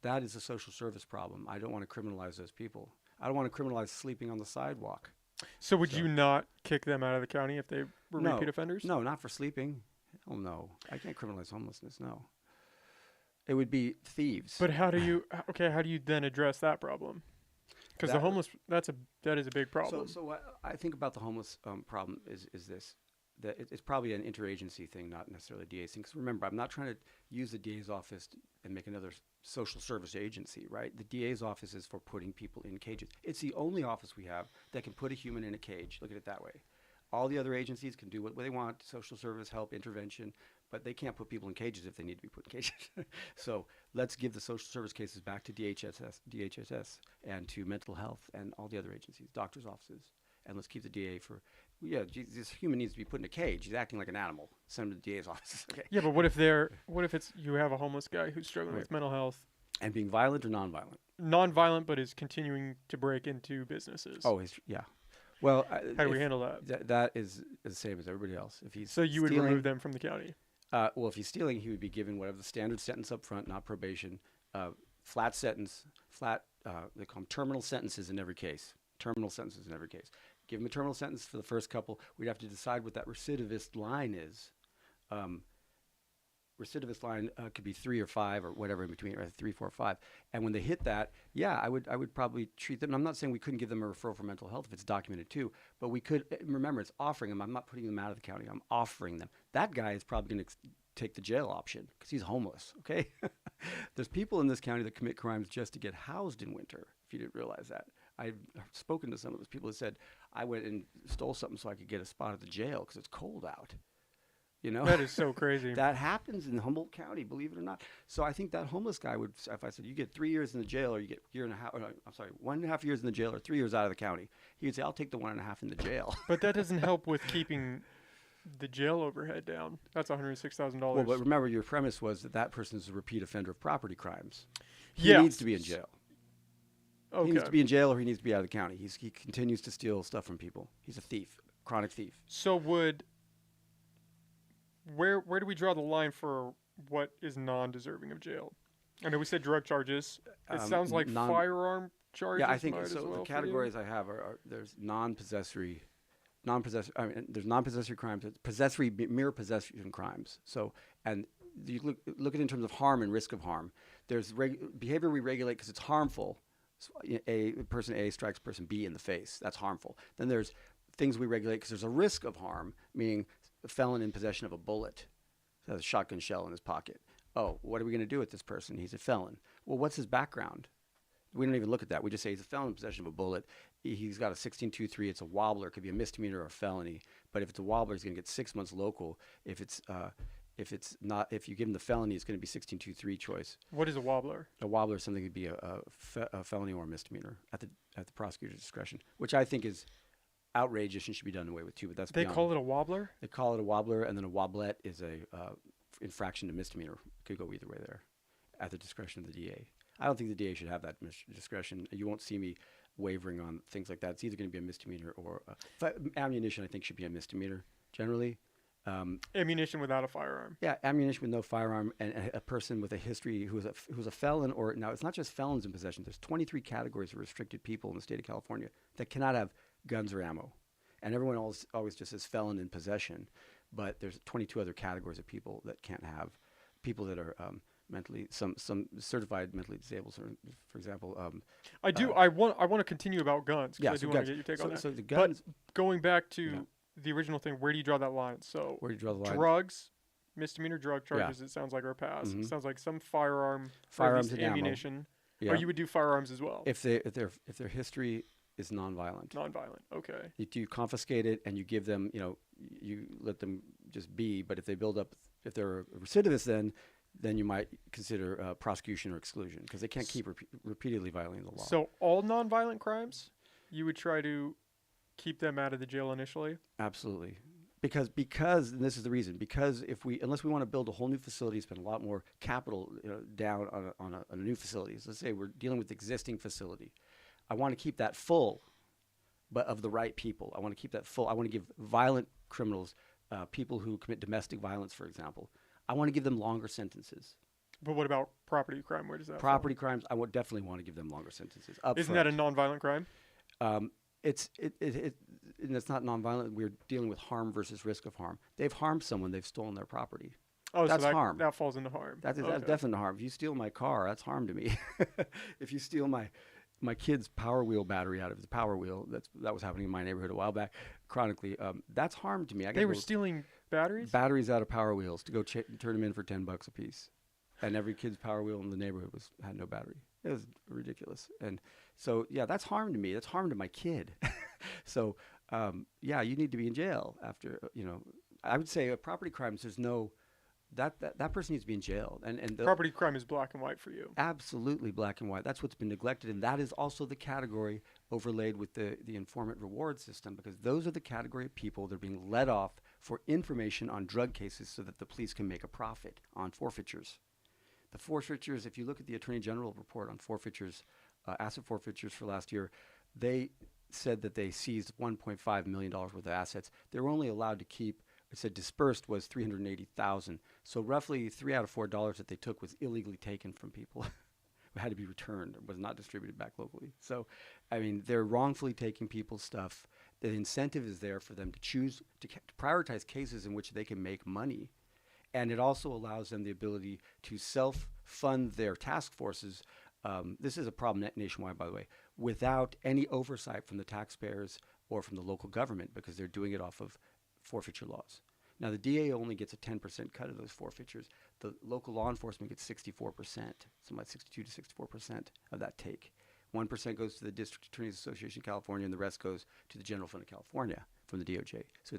That is a social service problem. I don't want to criminalize those people. I don't want to criminalize sleeping on the sidewalk. So would you not kick them out of the county if they were No. repeat offenders? No, not for sleeping. Hell no. I can't criminalize homelessness, no. It would be thieves. But how do you then address that problem? Because the homeless, that is a big problem. So what I think about the homeless problem is this. That it's probably an interagency thing, not necessarily a DA's thing. Because remember, I'm not trying to use the DA's office and make another social service agency, right? The DA's office is for putting people in cages. It's the only office we have that can put a human in a cage. Look at it that way. All the other agencies can do what they want, social service, help, intervention, but they can't put people in cages if they need to be put in cages. So let's give the social service cases back to DHSS and to mental health and all the other agencies, doctors' offices. And let's keep the DA for, this human needs to be put in a cage. He's acting like an animal. Send him to the DA's office. Okay. Yeah, but what if it's you have a homeless guy who's struggling with mental health, and being violent or nonviolent? Nonviolent, but is continuing to break into businesses. Oh, yeah. Well, how do we handle that? That is the same as everybody else. If he's so you would remove them from the county. Well, if he's stealing, he would be given whatever the standard sentence up front, not probation. Flat sentence, they call them terminal sentences in every case. Terminal sentences in every case. Give him a terminal sentence for the first couple. We'd have to decide what that recidivist line is. Recidivist line could be 3 or 5 or whatever in between, or 3, 4, 5. And when they hit that, I would probably treat them. And I'm not saying we couldn't give them a referral for mental health if it's documented too, but we could. Remember, it's offering them. I'm not putting them out of the county. I'm offering them. That guy is probably going to take the jail option because he's homeless. Okay, there's people in this county that commit crimes just to get housed in winter. If you didn't realize that. I've spoken to some of those people that said, I went and stole something so I could get a spot at the jail because it's cold out. That is so crazy. That happens in Humboldt County, believe it or not. So I think that homeless guy would, if I said, you get 3 years in the jail or you get 1.5 years in the jail or 3 years out of the county, he would say, I'll take the 1.5 in the jail. But that doesn't help with keeping the jail overhead down. That's $106,000. Well, but remember, your premise was that person is a repeat offender of property crimes. He Yeah. needs to be in jail. Okay. He needs to be in jail or he needs to be out of the county. He continues to steal stuff from people. He's a thief, chronic thief. So where do we draw the line for what is non-deserving of jail? I know we said drug charges. It sounds like firearm charges. Yeah, I think might so. as well The categories I have are there's non-possessory. There's non-possessory crimes, mere possession crimes. So, and you look at it in terms of harm and risk of harm. There's behavior we regulate because it's harmful. So person A strikes person B in the face. That's harmful. Then there's things we regulate because there's a risk of harm, meaning a felon in possession of a bullet, has a shotgun shell in his pocket. Oh, what are we going to do with this person? He's a felon. Well, what's his background? We don't even look at that. We just say he's a felon in possession of a bullet. He's got a 1623. It's a wobbler. It could be a misdemeanor or a felony. But if it's a wobbler, he's going to get 6 months local. If you give him the felony, it's going to be 1623 choice. What is a wobbler? A wobbler is something that could be a felony or a misdemeanor at the prosecutor's discretion, which I think is outrageous and should be done away with too. But that's they call it a wobbler. They call it a wobbler, and then a wobblet is a infraction to misdemeanor. It could go either way there, at the discretion of the DA. I don't think the DA should have that discretion. You won't see me wavering on things like that. It's either going to be a misdemeanor or ammunition. I think should be a misdemeanor generally. Ammunition without a firearm. Yeah, ammunition with no firearm, and a person with a history who's a felon, or now it's not just felons in possession. There's 23 categories of restricted people in the state of California that cannot have guns or ammo, and everyone always just says felon in possession, but there's 22 other categories of people that can't have. People that are mentally some certified mentally disabled, for example. I want to continue about guns. Yeah, I do want to get your take on that. So the guns. But going back to the original thing, where do you draw that line? So Where do you draw the line? Drugs, misdemeanor drug charges. It sounds like are passed. It sounds like some firearms and ammunition. Yeah. Or you would do firearms as well. If their history is nonviolent. Nonviolent. Okay. You confiscate it and you give them, you let them just be. But if they build up, if they're a recidivist, then you might consider prosecution or exclusion because they can't keep repeatedly violating the law. So all nonviolent crimes, you would try to keep them out of the jail initially? Absolutely. Because and this is the reason, because unless we want to build a whole new facility, spend a lot more capital down on a new facility. So let's say we're dealing with existing facility. I want to keep that full, but of the right people. I want to keep that full. I want to give violent criminals, people who commit domestic violence, for example, I want to give them longer sentences. But what about property crime? Where does that Property crimes, I would definitely want to give them longer sentences. Isn't that a nonviolent crime? It's not nonviolent. We're dealing with harm versus risk of harm. They've harmed someone. They've stolen their property. Oh, that's so harm. That falls into harm. That's definitely harm. If you steal my car, that's harm to me. If you steal my kid's Power Wheel battery out of the Power Wheel, that was happening in my neighborhood a while back, chronically. That's harm to me. They were stealing batteries? Batteries out of Power Wheels to go turn them in for $10 a piece, and every kid's Power Wheel in the neighborhood had no battery. It was ridiculous. And so, yeah, that's harm to me. That's harm to my kid. So, you need to be in jail after, I would say property crimes, there's no, that person needs to be in jail. And property crime is black and white for you. Absolutely black and white. That's what's been neglected. And that is also the category overlaid with the informant reward system, because those are the category of people that are being let off for information on drug cases so that the police can make a profit on forfeitures. The forfeitures, if you look at the Attorney General report on forfeitures, asset forfeitures for last year, they said that they seized $1.5 million worth of assets. They were only allowed to keep, it said dispersed was $380,000. So roughly $3 out of $4 that they took was illegally taken from people. It had to be returned. It was not distributed back locally. So, I mean, they're wrongfully taking people's stuff. The incentive is there for them to choose to prioritize cases in which they can make money. And it also allows them the ability to self-fund their task forces. This is a problem nationwide, by the way, without any oversight from the taxpayers or from the local government, because they're doing it off of forfeiture laws. Now, the DA only gets a 10% cut of those forfeitures. The local law enforcement gets 64%, something like 62 to 64% of that take. 1% goes to the District Attorneys Association of California, and the rest goes to the General Fund of California from the DOJ. So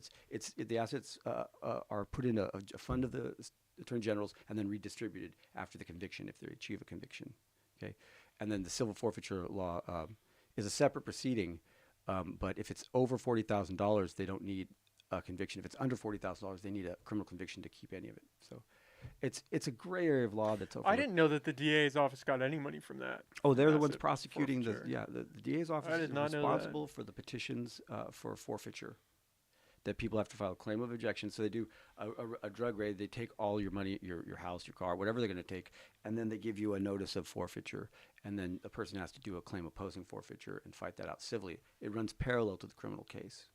the assets are put in a fund of the Attorney Generals and then redistributed after the conviction if they achieve a conviction. Okay, and then the civil forfeiture law is a separate proceeding, but if it's over $40,000, they don't need a conviction. If it's under $40,000, they need a criminal conviction to keep any of it. So it's a gray area of law that's over. I didn't know that the DA's office got any money from that. Oh, they're the ones prosecuting the DA's office is not responsible for the petitions for forfeiture that people have to file a claim of objection. So they do a drug raid. They take all your money, your house, your car, whatever they're going to take, and then they give you a notice of forfeiture. And then the person has to do a claim opposing forfeiture and fight that out civilly. It runs parallel to the criminal case.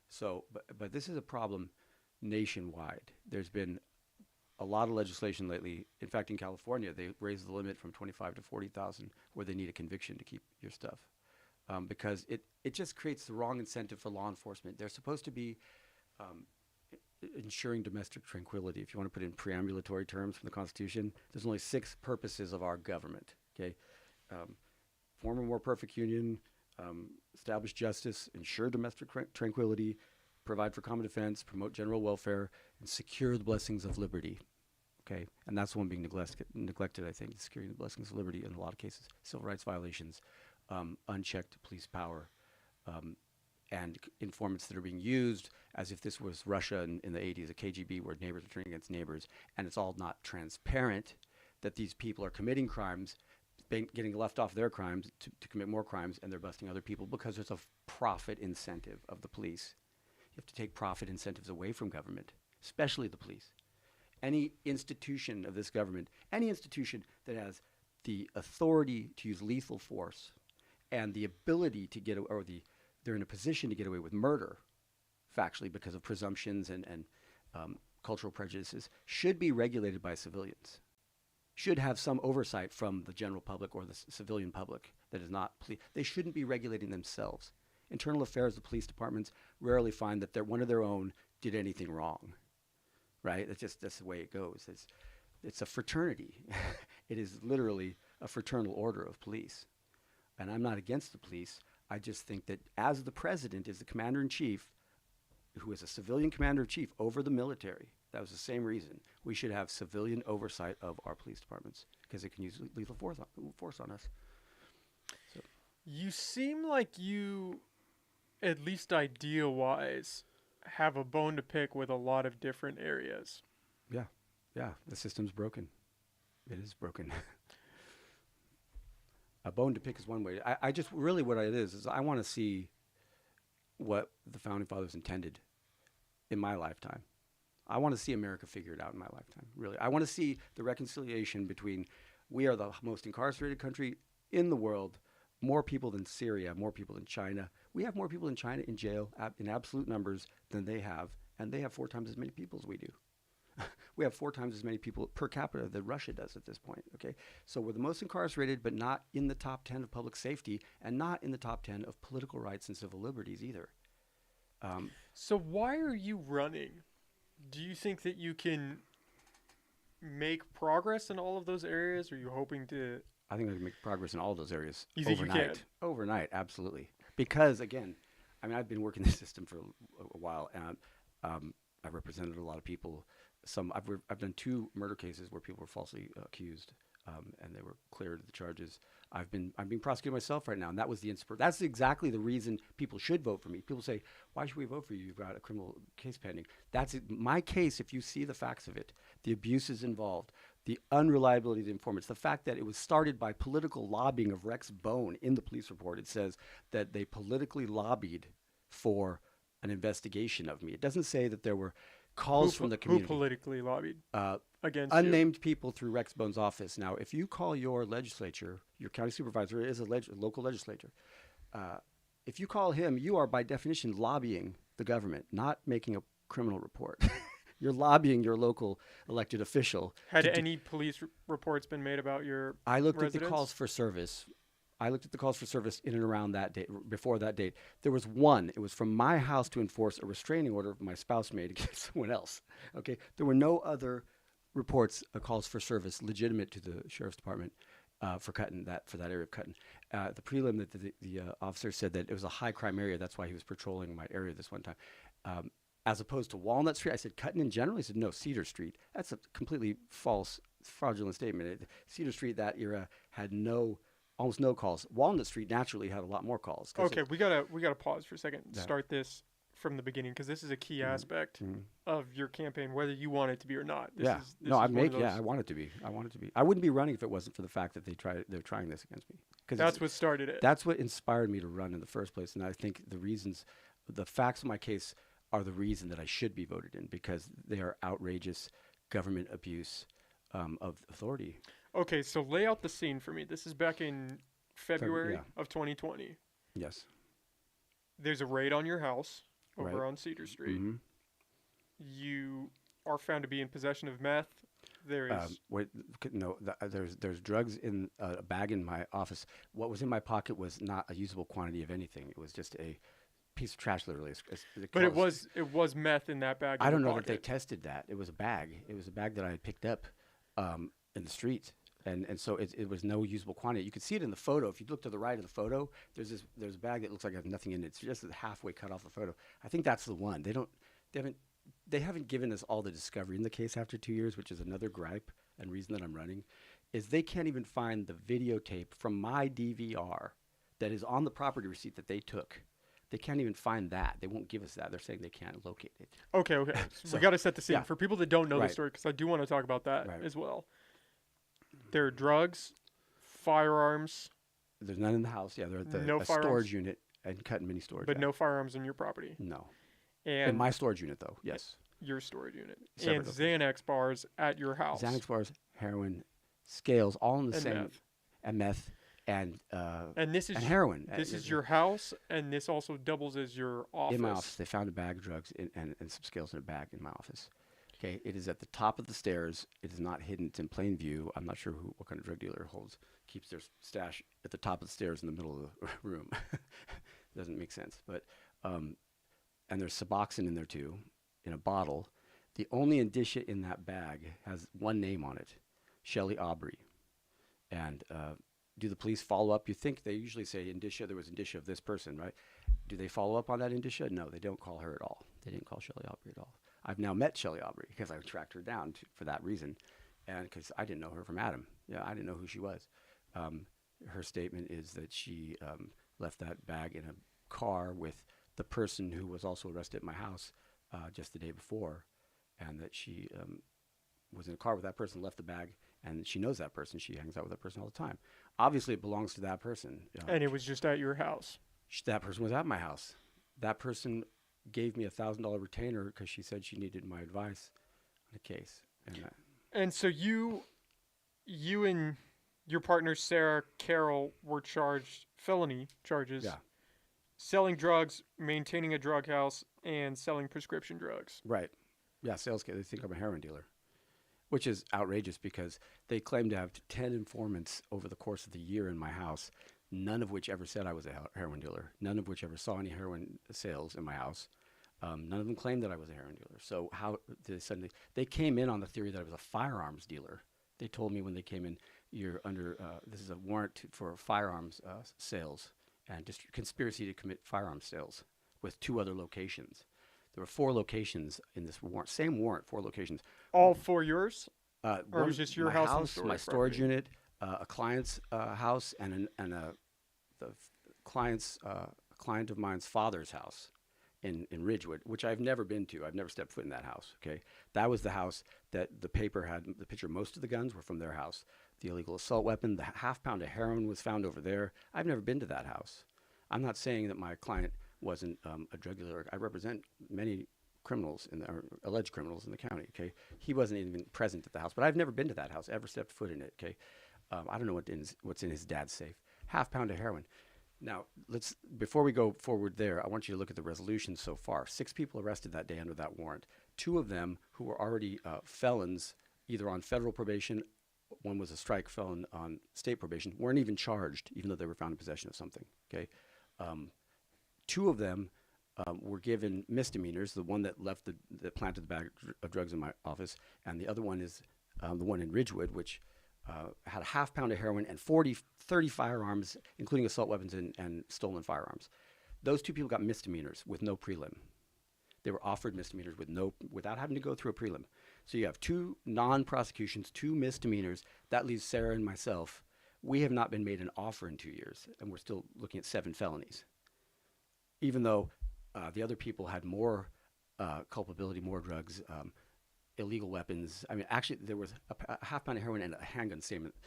So, but this is a problem nationwide. There's been a lot of legislation lately. In fact, in California, they raised the limit from 25 to 40,000, where they need a conviction to keep your stuff. Because it just creates the wrong incentive for law enforcement. They're supposed to be ensuring domestic tranquility. If you want to put it in preambulatory terms from the Constitution, there's only 6 purposes of our government. Okay, form a more perfect union, establish justice, ensure domestic tranquility, provide for common defense, promote general welfare, and secure the blessings of liberty. Okay, and that's the one being neglected, I think, securing the blessings of liberty in a lot of cases. Civil rights violations. Unchecked police power, and informants that are being used as if this was Russia in the 80s, a KGB where neighbors are turning against neighbors, and it's all not transparent that these people are committing crimes, getting left off their crimes to commit more crimes, and they're busting other people because there's a profit incentive of the police. You have to take profit incentives away from government, especially the police. Any institution of this government, any institution that has the authority to use lethal force and the ability to get, or they're in a position to get away with murder, factually, because of presumptions and cultural prejudices, should be regulated by civilians. Should have some oversight from the general public or the civilian public that is not police. They shouldn't be regulating themselves. Internal affairs of police departments rarely find that one of their own did anything wrong, right? That's the way it goes. It's a fraternity. It is literally a fraternal order of police. And I'm not against the police. I just think that as the president is the commander-in-chief, who is a civilian commander-in-chief over the military, that was the same reason. We should have civilian oversight of our police departments because it can use lethal force on us. So. You seem like you, at least idea-wise, have a bone to pick with a lot of different areas. Yeah, the system's broken. It is broken. A bone to pick is one way. I just really what it is I want to see what the Founding Fathers intended in my lifetime. I want to see America figured out in my lifetime, really. I want to see the reconciliation between we are the most incarcerated country in the world, more people than Syria, more people than China. We have more people in China in jail in absolute numbers than they have, and they have 4 times as many people as we do. We have 4 times as many people per capita than Russia does at this point, okay? So we're the most incarcerated, but not in the top 10 of public safety and not in the top 10 of political rights and civil liberties either. So why are you running? Do you think that you can make progress in all of those areas? Or are you hoping to... I think I can make progress in all those areas you think overnight. You can? Overnight, absolutely. Because, again, I mean, I've been working the system for a while, and I've represented a lot of people. I've done 2 murder cases where people were falsely accused, and they were cleared of the charges. I'm being prosecuted myself right now, and that was the inspiration. That's exactly the reason people should vote for me. People say, "Why should we vote for you? You've got a criminal case pending." That's my case. If you see the facts of it, the abuses involved, the unreliability of the informants, the fact that it was started by political lobbying of Rex Bone in the police report. It says that they politically lobbied for an investigation of me. It doesn't say that there were calls from the community. Who politically lobbied against unnamed you? People through Rex Bone's office. Now, if you call your legislature, your county supervisor is a local legislature. If you call him, you are by definition lobbying the government, not making a criminal report. You're lobbying your local elected official. Had any police reports been made about your I looked residence? at the calls for service. I looked at the calls for service in and around that date, before that date. There was one. It was from my house to enforce a restraining order my spouse made against someone else. Okay, there were no other reports, calls for service legitimate to the sheriff's department for that area of Cutton. The prelim that the officer said that it was a high crime area. That's why he was patrolling my area this one time. As opposed to Walnut Street, I said Cutton in general. He said no, Cedar Street. That's a completely false, fraudulent statement. Cedar Street that era had almost no calls. Walnut Street naturally had a lot more calls. Okay, we gotta pause for a second and start this from the beginning because this is a key aspect of your campaign, whether you want it to be or not. I want it to be. I want it to be. I wouldn't be running if it wasn't for the fact that they're trying this against me. That's what started it. That's what inspired me to run in the first place, and I think the facts of my case are the reason that I should be voted in because they are outrageous government abuse of authority. Okay, so lay out the scene for me. This is back in February of 2020. Yes. There's a raid on your house over on Cedar Street. Mm-hmm. You are found to be in possession of meth. There is... there's drugs in a bag in my office. What was in my pocket was not a usable quantity of anything. It was just a piece of trash, literally. But it was meth in that bag. I don't know that they tested that. It was a bag. It was a bag that I had picked up in the street. And so it was no usable quantity. You could see it in the photo. If you look to the right of the photo, there's a bag that looks like it has nothing in it. It's just halfway cut off the photo. I think that's the one. They haven't given us all the discovery in the case after 2 years, which is another gripe and reason that I'm running, is they can't even find the videotape from my DVR that is on the property receipt that they took They can't even find that. They won't give us that. They're saying they can't locate it. Okay. So we got to set the scene yeah. for people that don't know the Right. story, because I do want to talk about that Right. as well. There are drugs, firearms, There's none in the house. Yeah, they're at the No a firearms? storage unit and cut and mini storage. but yeah. no firearms in your property. No. And In my storage unit, though, yes. your storage unit. Separate And location. Xanax bars at your house. Xanax bars, heroin, scales, all in the And same. meth. And meth. And And heroin. This is your house, and this also doubles as your office. In my office. They found a bag of drugs and some scales in a bag in my office. Okay, it is at the top of the stairs. It is not hidden. It's in plain view. I'm not sure what kind of drug dealer keeps their stash at the top of the stairs in the middle of the room. Doesn't make sense. But and there's Suboxone in there too, in a bottle. The only indicia in that bag has one name on it, Shelley Aubrey. And do the police follow up? You think they usually say indicia, there was indicia of this person, right? Do they follow up on that indicia? No, they don't call her at all. They didn't call Shelley Aubrey at all. I've now met Shelley Aubrey because I tracked her down for that reason, and because I didn't know her from Adam. Yeah, I didn't know who she was. Her statement is that she left that bag in a car with the person who was also arrested at my house just the day before, and that she was in a car with that person, left the bag, and she knows that person. She hangs out with that person all the time. Obviously, it belongs to that person. And it was just at your house. That person was at my house. That person gave me $1,000 retainer because she said she needed my advice on the case. And so you and your partner, Sarah Carroll, were charged felony charges. Yeah. Selling drugs, maintaining a drug house, and selling prescription drugs. Right. Yeah, sales case. They think I'm a heroin dealer, which is outrageous because they claim to have 10 informants over the course of the year in my house, none of which ever said I was a heroin dealer, none of which ever saw any heroin sales in my house. None of them claimed that I was a heroin dealer. So how did they suddenly... They came in on the theory that I was a firearms dealer. They told me when they came in, you're under... this is a warrant for firearms sales and conspiracy to commit firearms sales with 2 other locations. There were 4 locations in this warrant. Same warrant, 4 locations. All 4 yours? Or Or was just your my house and house, storage my storage property? unit, a client's house, and the client's client of mine's father's house in Ridgewood, which I've never been to. I've never stepped foot in that house. Okay, that was the house that the paper had the picture. Most of the guns were from their house. The illegal assault weapon, the half-pound of heroin was found over there. I've never been to that house. I'm not saying that my client wasn't a drug dealer. I represent many criminals or alleged criminals in the county. Okay, he wasn't even present at the house, but I've never been to that house, ever stepped foot in it. Okay, I don't know what's in his dad's safe. Half-pound of heroin. Now, before we go forward there, I want you to look at the resolution so far. 6 people arrested that day under that warrant. 2 of them who were already felons, either on federal probation, one was a strike felon on state probation, weren't even charged, even though they were found in possession of something. Okay, 2 of them were given misdemeanors. The one that that planted the bag of drugs in my office, and the other one is the one in Ridgewood, which had a half-pound of heroin and 30 firearms, including assault weapons and stolen firearms. Those 2 people got misdemeanors with no prelim. They were offered misdemeanors without having to go through a prelim. So you have 2 non-prosecutions, 2 misdemeanors. That leaves Sarah and myself. We have not been made an offer in 2 years, and we're still looking at 7 felonies. Even though the other people had more culpability, more drugs, illegal weapons. I mean, actually, there was a half-pound of heroin and a handgun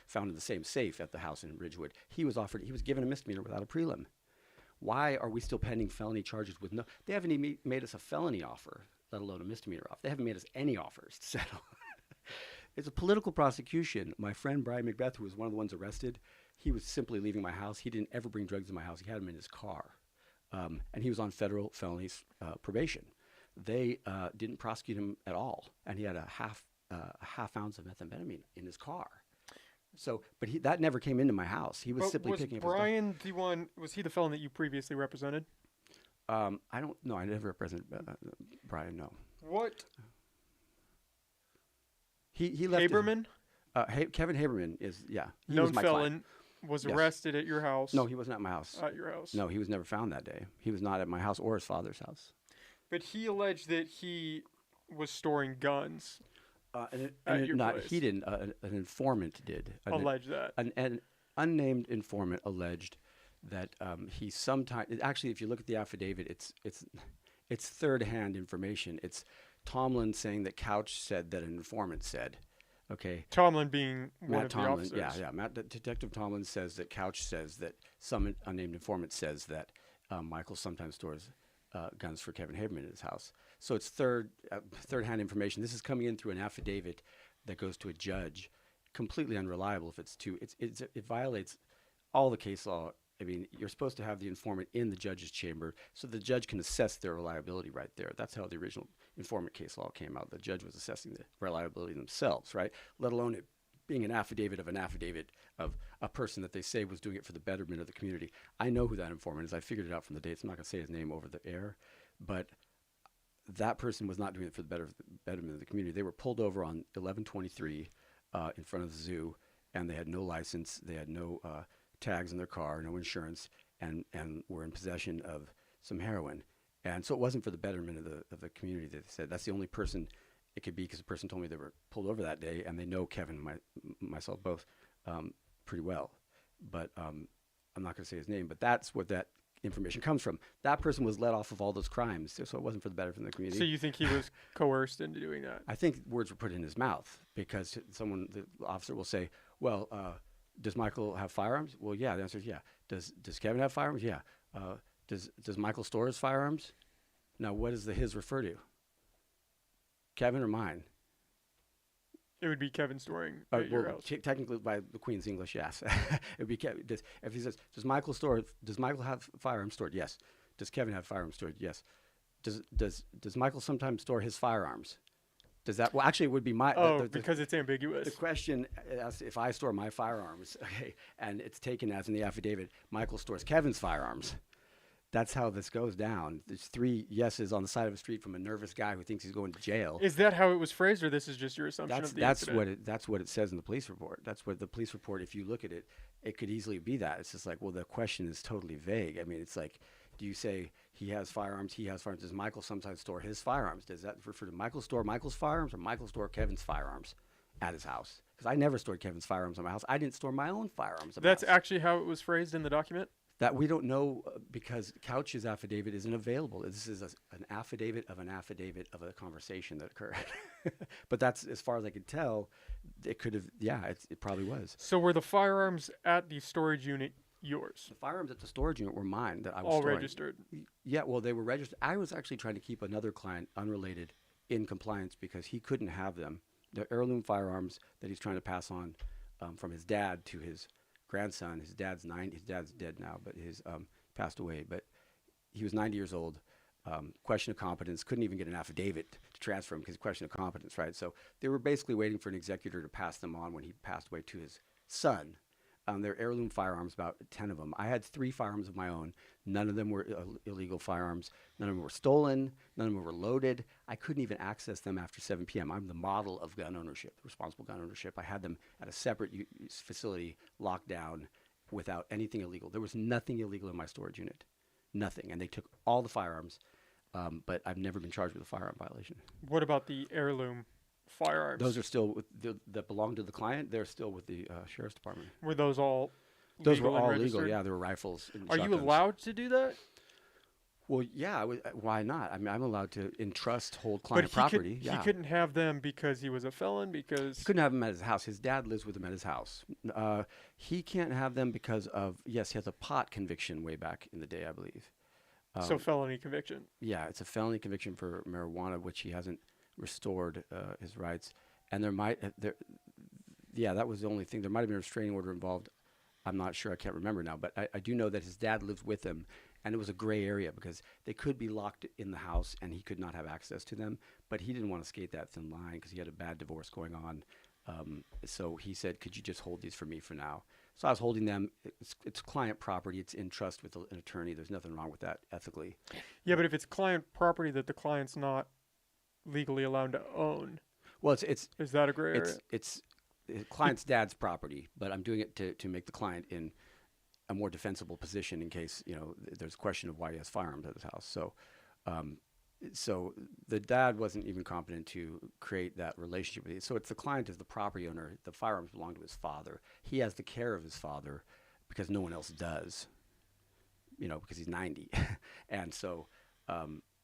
found in the same safe at the house in Ridgewood. He was given a misdemeanor without a prelim. Why are we still pending felony charges with no? They haven't even made us a felony offer, let alone a misdemeanor offer. They haven't made us any offers to settle. It's a political prosecution. My friend Brian Macbeth, who was one of the ones arrested, he was simply leaving my house. He didn't ever bring drugs in my house. He had them in his car. And he was on federal felonies probation. They didn't prosecute him at all, and he had a half ounce of methamphetamine in his car. So, but that never came into my house. He was simply picking up. Was Brian the one? Was he the felon that you previously represented? I don't know. I never represented Brian. No. What? He left. Haberman? Kevin Haberman is He known was my felon. client. Was Yes. arrested at your house. No, he wasn't at my house. At your house. No, he was never found that day. He was not at my house or his father's house. But he alleged that he was storing guns. At your place. He didn't. An informant did. Allege that. An unnamed informant alleged that he sometimes actually, if you look at the affidavit, it's third-hand information. It's Tomlin saying that Couch said that an informant said. Okay. Tomlin being one Matt of Tomlin, the officers. Detective Tomlin says that Couch says that some unnamed informant says that Michael sometimes stores guns for Kevin Haberman in his house. So it's third-hand information. This is coming in through an affidavit that goes to a judge, completely unreliable. If it's too, it violates all the case law. I mean, you're supposed to have the informant in the judge's chamber so the judge can assess their reliability right there. That's how the original informant case law came out. The judge was assessing the reliability themselves, right? Let alone it being an affidavit of a person that they say was doing it for the betterment of the community. I know who that informant is. I figured it out from the dates. I'm not going to say his name over the air, but that person was not doing it for the betterment of the community. They were pulled over on 11/23 in front of the zoo, and they had no license. They had no tags in their car, no insurance, and were in possession of some heroin. And so it wasn't for the betterment of the community. They said that's the only person it could be, because the person told me they were pulled over that day, and they know Kevin and myself both pretty well. But I'm not going to say his name, but that's what that information comes from. That person was let off of all those crimes, so it wasn't for the betterment of the community. So you think he was coerced into doing that? I think words were put in his mouth, because the officer will say, well, does Michael have firearms? Well, yeah. The answer is yeah. Does Kevin have firearms? Yeah. Does Michael store his firearms? Now, what does the his refer to? Kevin or mine? It would be Kevin storing at your house. Technically, by the Queen's English, yes. It would be Kevin. If he says, does Michael have firearms stored? Yes. Does Kevin have firearms stored? Yes. Does Michael sometimes store his firearms? Does that? Well, actually, it would be my. Because it's ambiguous. The question asks if I store my firearms, okay, and it's taken as in the affidavit, Michael stores Kevin's firearms. That's how this goes down. There's 3 yeses on the side of the street from a nervous guy who thinks he's going to jail. Is that how it was phrased, or this is just your assumption of the incident? That's what it says in the police report. That's what the police report. If you look at it, it could easily be that. It's just like, well, the question is totally vague. I mean, it's like, do you say he has firearms? He has firearms. Does Michael sometimes store his firearms? Does that refer to Michael store Michael's firearms, or Michael store Kevin's firearms at his house? Because I never stored Kevin's firearms at my house. I didn't store my own firearms at my house. That's actually how it was phrased in the document? That we don't know, because Couch's affidavit isn't available. This is an affidavit of a conversation that occurred. But that's, as far as I could tell, it could have, it probably was. So were the firearms at the storage unit yours? The firearms at the storage unit were mine that I was all storing. Registered? Yeah, well, they were registered. I was actually trying to keep another client, unrelated, in compliance, because he couldn't have them. The heirloom firearms that he's trying to pass on from his dad to his grandson. His dad's 90. His dad's dead now, but his passed away. But he was 90 years old. Question of competence. Couldn't even get an affidavit to transfer him because question of competence, right? So they were basically waiting for an executor to pass them on when he passed away to his son. They're heirloom firearms, about 10 of them. I had 3 firearms of my own. None of them were illegal firearms. None of them were stolen. None of them were loaded. I couldn't even access them after 7 p.m. I'm the model of gun ownership, responsible gun ownership. I had them at a separate facility, locked down, without anything illegal. There was nothing illegal in my storage unit. Nothing. And they took all the firearms, but I've never been charged with a firearm violation. What about the heirloom firearms? Those are still that belong to the client. They're still with the sheriff's department. Were those all Those were legal and all registered? legal. Yeah, there were rifles. And Are you shotguns. allowed to do that? Well, yeah. Why not? I mean, I'm allowed to hold client property. He couldn't have them because he was a felon. Because he couldn't have them at his house. His dad lives with him at his house. He can't have them because of he has a pot conviction way back in the day, I believe. So felony conviction. Yeah, it's a felony conviction for marijuana, which he hasn't restored his rights. And that was the only thing. There might have been a restraining order involved. I'm not sure. I can't remember now. But I do know that his dad lives with him, and it was a gray area because they could be locked in the house, and he could not have access to them. But he didn't want to skate that thin line because he had a bad divorce going on. So he said, "Could you just hold these for me for now?" So I was holding them. It's client property. It's in trust with an attorney. There's nothing wrong with that ethically. Yeah, but if it's client property that the client's not legally allowed to own, well, is that a gray area? It's client's dad's property, but I'm doing it to make the client in a more defensible position in case there's a question of why he has firearms at his house. So the dad wasn't even competent to create that relationship with you. So it's the client is the property owner. The firearms belong to his father. He has the care of his father because no one else does. because he's 90. And so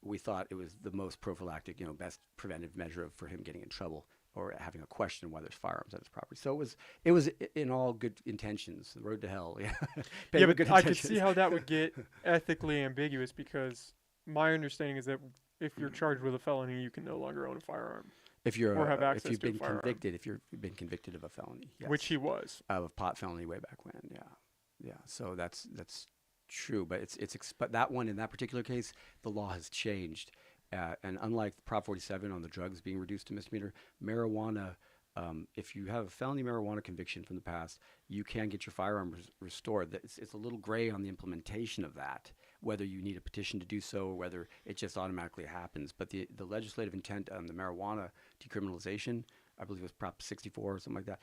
we thought it was the most prophylactic, best preventive measure for him getting in trouble or having a question why there's firearms at his property. So it was in all good intentions, the road to hell. Yeah, yeah, but I could see how that would get ethically ambiguous, because my understanding is that if you're charged with a felony, you can no longer own a firearm. If you're or have access if you've to a been firearm. convicted, if you've been convicted of a felony, yes. Which he was. Of a pot felony way back when, yeah. So that's true, but but that one in that particular case, the law has changed, and unlike Prop 47 on the drugs being reduced to misdemeanor, marijuana. If you have a felony marijuana conviction from the past, you can get your firearm restored. It's a little gray on the implementation of that, whether you need a petition to do so or whether it just automatically happens. But the legislative intent on the marijuana decriminalization, I believe it was Prop 64 or something like that,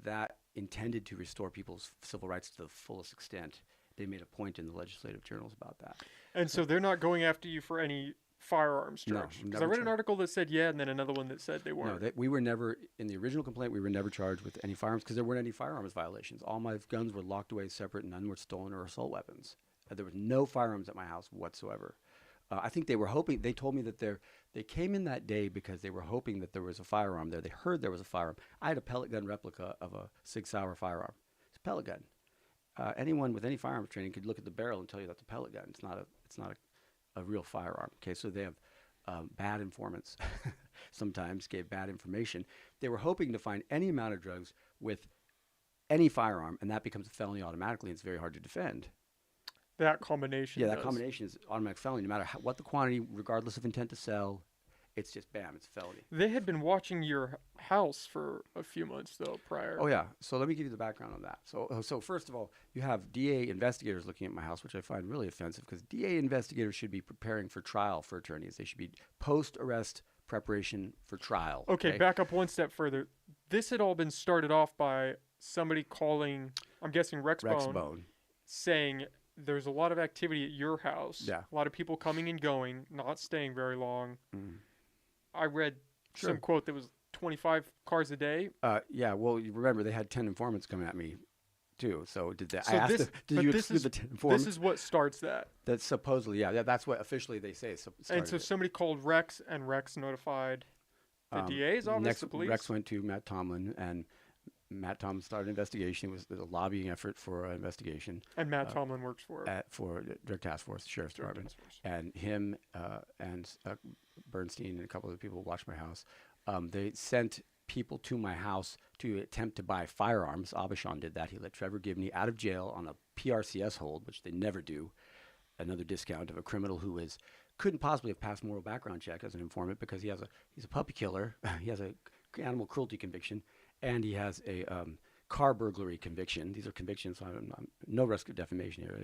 that intended to restore people's civil rights to the fullest extent. They made a point in the legislative journals about that. And so they're not going after you for any firearms charge? Because I read an article that said yeah, and then another one that said they weren't. No, we were never, in the original complaint, we were never charged with any firearms because there weren't any firearms violations. All my guns were locked away separate, and none were stolen or assault weapons. There was no firearms at my house whatsoever. I think they were hoping, they told me that they came in that day because they were hoping that there was a firearm there. They heard there was a firearm. I had a pellet gun replica of a Sig Sauer firearm. It's a pellet gun. Anyone with any firearms training could look at the barrel and tell you that's a pellet gun. It's not a real firearm. Okay, so they have bad informants. Sometimes gave bad information. They were hoping to find any amount of drugs with any firearm, and that becomes a felony automatically. And it's very hard to defend. That combination. Yeah, that combination is automatic felony, no matter what the quantity, regardless of intent to sell. It's just bam, it's a felony. They had been watching your house for a few months though prior. Oh yeah. So let me give you the background on that. So first of all, you have DA investigators looking at my house, which I find really offensive because DA investigators should be preparing for trial for attorneys. They should be post-arrest preparation for trial. Okay, back up one step further. This had all been started off by somebody calling, I'm guessing Rex Bone, saying there's a lot of activity at your house. Yeah. A lot of people coming and going, not staying very long. Mm. I read some quote that was 25 cars a day. Yeah, well, you remember they had 10 informants coming at me, too. So did that? So I asked them, did you exclude the 10 informants? This is what starts that. That's supposedly, yeah, that's what officially they say. And so somebody called Rex, and Rex notified the DA's office, the police? Rex went to Matt Tomlin, and Matt Tomlin started an investigation. It was a lobbying effort for an investigation. And Matt Tomlin works for Drug Task Force, Sheriff's Department. And him and Bernstein and a couple of people watched my house. They sent people to my house to attempt to buy firearms. Abishan did that. He let Trevor Gibney out of jail on a PRCS hold, which they never do. Another discount of a criminal who couldn't possibly have passed moral background check as an informant because he's a puppy killer. He has a animal cruelty conviction, and he has a car burglary conviction. These are convictions, so I'm no risk of defamation here.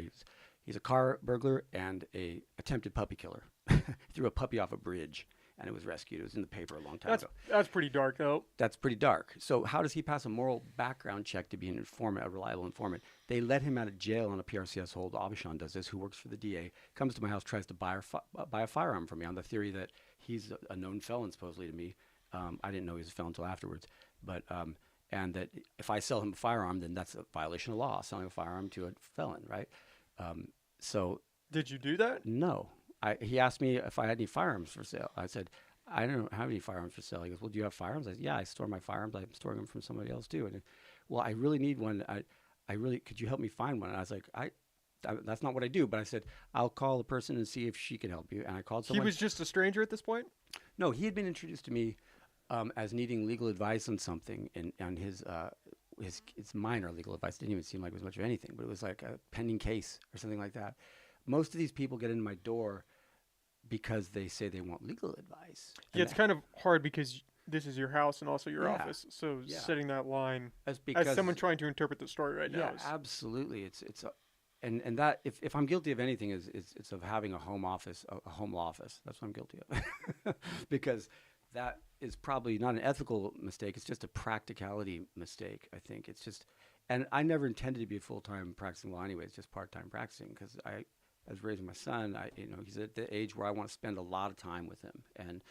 He's a car burglar and a attempted puppy killer. Threw a puppy off a bridge, and it was rescued. It was in the paper a long time ago. That's pretty dark, though. That's pretty dark. So how does he pass a moral background check to be an informant, a reliable informant? They let him out of jail on a PRCS hold. Abishan does this, who works for the DA, comes to my house, tries to buy a firearm from me on the theory that he's a known felon, supposedly, to me. I didn't know he was a felon until afterwards. But and that if I sell him a firearm, then that's a violation of law, selling a firearm to a felon, right? So did you do that? No. He asked me if I had any firearms for sale. I said, I don't have any firearms for sale. He goes, well, do you have firearms? I said, yeah, I store my firearms. I'm storing them from somebody else too. And well, I really need one. Could you help me find one? And I was like, that's not what I do. But I said, I'll call the person and see if she can help you. And I called someone. He was just a stranger at this point? No, he had been introduced to me as needing legal advice on something, and his minor legal advice didn't even seem like it was much of anything, but it was like a pending case or something like that. Most of these people get into my door because they say they want legal advice. Yeah, it's kind of hard because this is your house and also your office. So setting that line as someone trying to interpret the story right now. Yeah, absolutely. And that if I'm guilty of anything it's of having a home office, a home law office. That's what I'm guilty of. Because that is probably not an ethical mistake. It's just a practicality mistake, I think. It's just, and I never intended to be a full-time practicing law anyway. It's just part-time practicing because I was raising my son. He's at the age where I want to spend a lot of time with him. And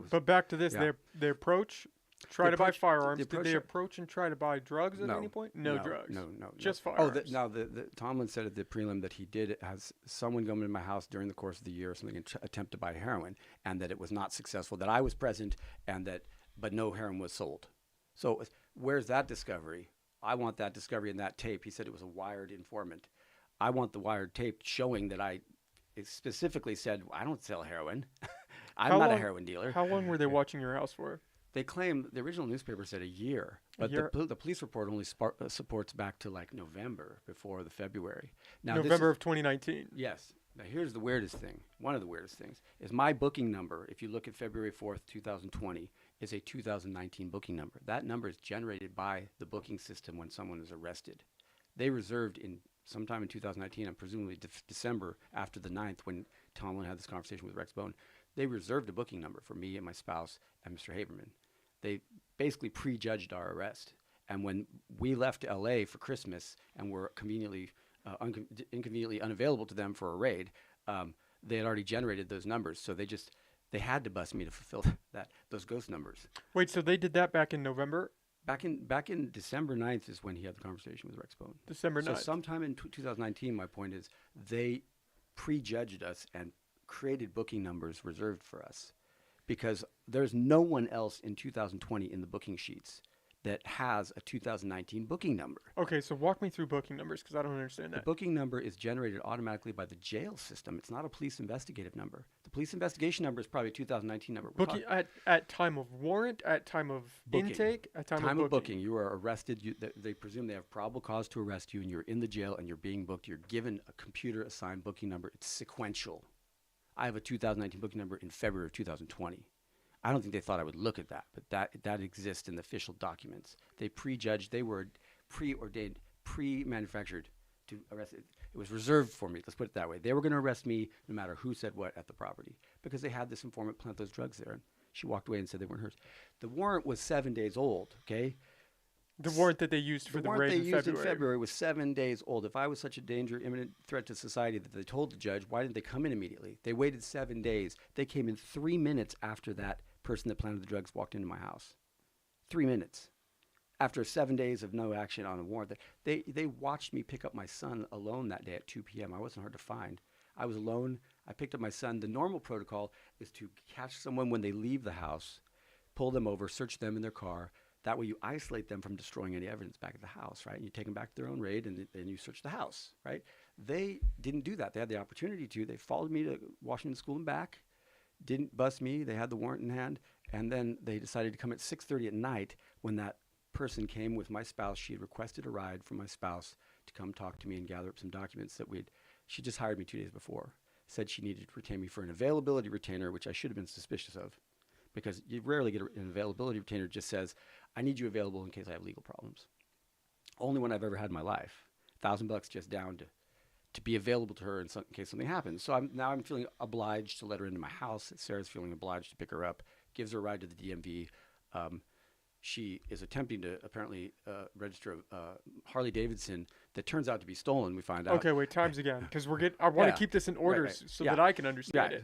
but back to this, their approach Try to buy approach- firearms. the Did they approach- approach and try to buy drugs at No. any point? No, drugs. No. Just Oh, firearms. the Tomlin said at the prelim that he did has someone come into my house during the course of the year or something and attempt to buy heroin, and that it was not successful. That I was present, but no heroin was sold. So where's that discovery? I want that discovery in that tape. He said it was a wired informant. I want the wired tape showing that I specifically said I don't sell heroin. I'm not a heroin dealer. How long were they watching your house for? They claim the original newspaper said a year, but the police report only supports back to like November before the February. Now November of 2019. Yes. Now here's the weirdest thing. One of the weirdest things is my booking number. If you look at February 4th, 2020, is a 2019 booking number. That number is generated by the booking system when someone is arrested. They reserved sometime in 2019, and presumably December after the 9th, when Tomlin had this conversation with Rex Bone, they reserved a booking number for me and my spouse and Mr. Haberman. They basically prejudged our arrest. And when we left LA for Christmas and were conveniently, inconveniently unavailable to them for a raid, they had already generated those numbers. So they had to bust me to fulfill those ghost numbers. Wait, so they did that back in November? Back in December 9th is when he had the conversation with Rex Bone. December 9th. So sometime in 2019, my point is, they prejudged us and created booking numbers reserved for us, because there's no one else in 2020 in the booking sheets that has a 2019 booking number. Okay, so walk me through booking numbers, because I don't understand The that. booking number is generated automatically by the jail system. It's not a police investigative number. The police investigation number is probably a 2019 number. Booking at time of warrant, at time of Booking. intake, at time of of booking. You are arrested. They presume they have probable cause to arrest you, and you're in the jail, and you're being booked. You're given a computer-assigned booking number. It's sequential. I have a 2019 booking number in February of 2020. I don't think they thought I would look at that, but that exists in the official documents. They prejudged. They were preordained, pre-manufactured to arrest. It was reserved for me. Let's put it that way. They were going to arrest me no matter who said what at the property, because they had this informant plant those drugs there. And she walked away and said they weren't hers. The warrant was 7 days old. Okay. The warrant that they used for the raid in February. in February was 7 days old. If I was such a danger, imminent threat to society that they told the judge, why didn't they come in immediately? They waited 7 days. They came in 3 minutes after that person that planted the drugs walked into my house. 3 minutes. After 7 days of no action on a warrant. They watched me pick up my son alone that day at 2 p.m. I wasn't hard to find. I was alone. I picked up my son. The normal protocol is to catch someone when they leave the house, pull them over, search them in their car. That way you isolate them from destroying any evidence back at the house, right? And you take them back to their own raid, and then you search the house, right? They didn't do that. They had the opportunity to. They followed me to Washington School and back, didn't bust me. They had the warrant in hand, and then they decided to come at 6:30 at night when that person came with my spouse. She had requested a ride from my spouse to come talk to me and gather up some documents that she just hired me 2 days before. Said she needed to retain me for an availability retainer, which I should have been suspicious of, because you rarely get an availability retainer that just says, I need you available in case I have legal problems. Only one I've ever had in my life. $1,000 just down to be available to her in case something happens. So I'm feeling obliged to let her into my house. Sarah's feeling obliged to pick her up, gives her a ride to the DMV. She is attempting to apparently register a Harley Davidson that turns out to be stolen, we find out. Okay, wait, times again, because I want to keep this in order so that I can understand it.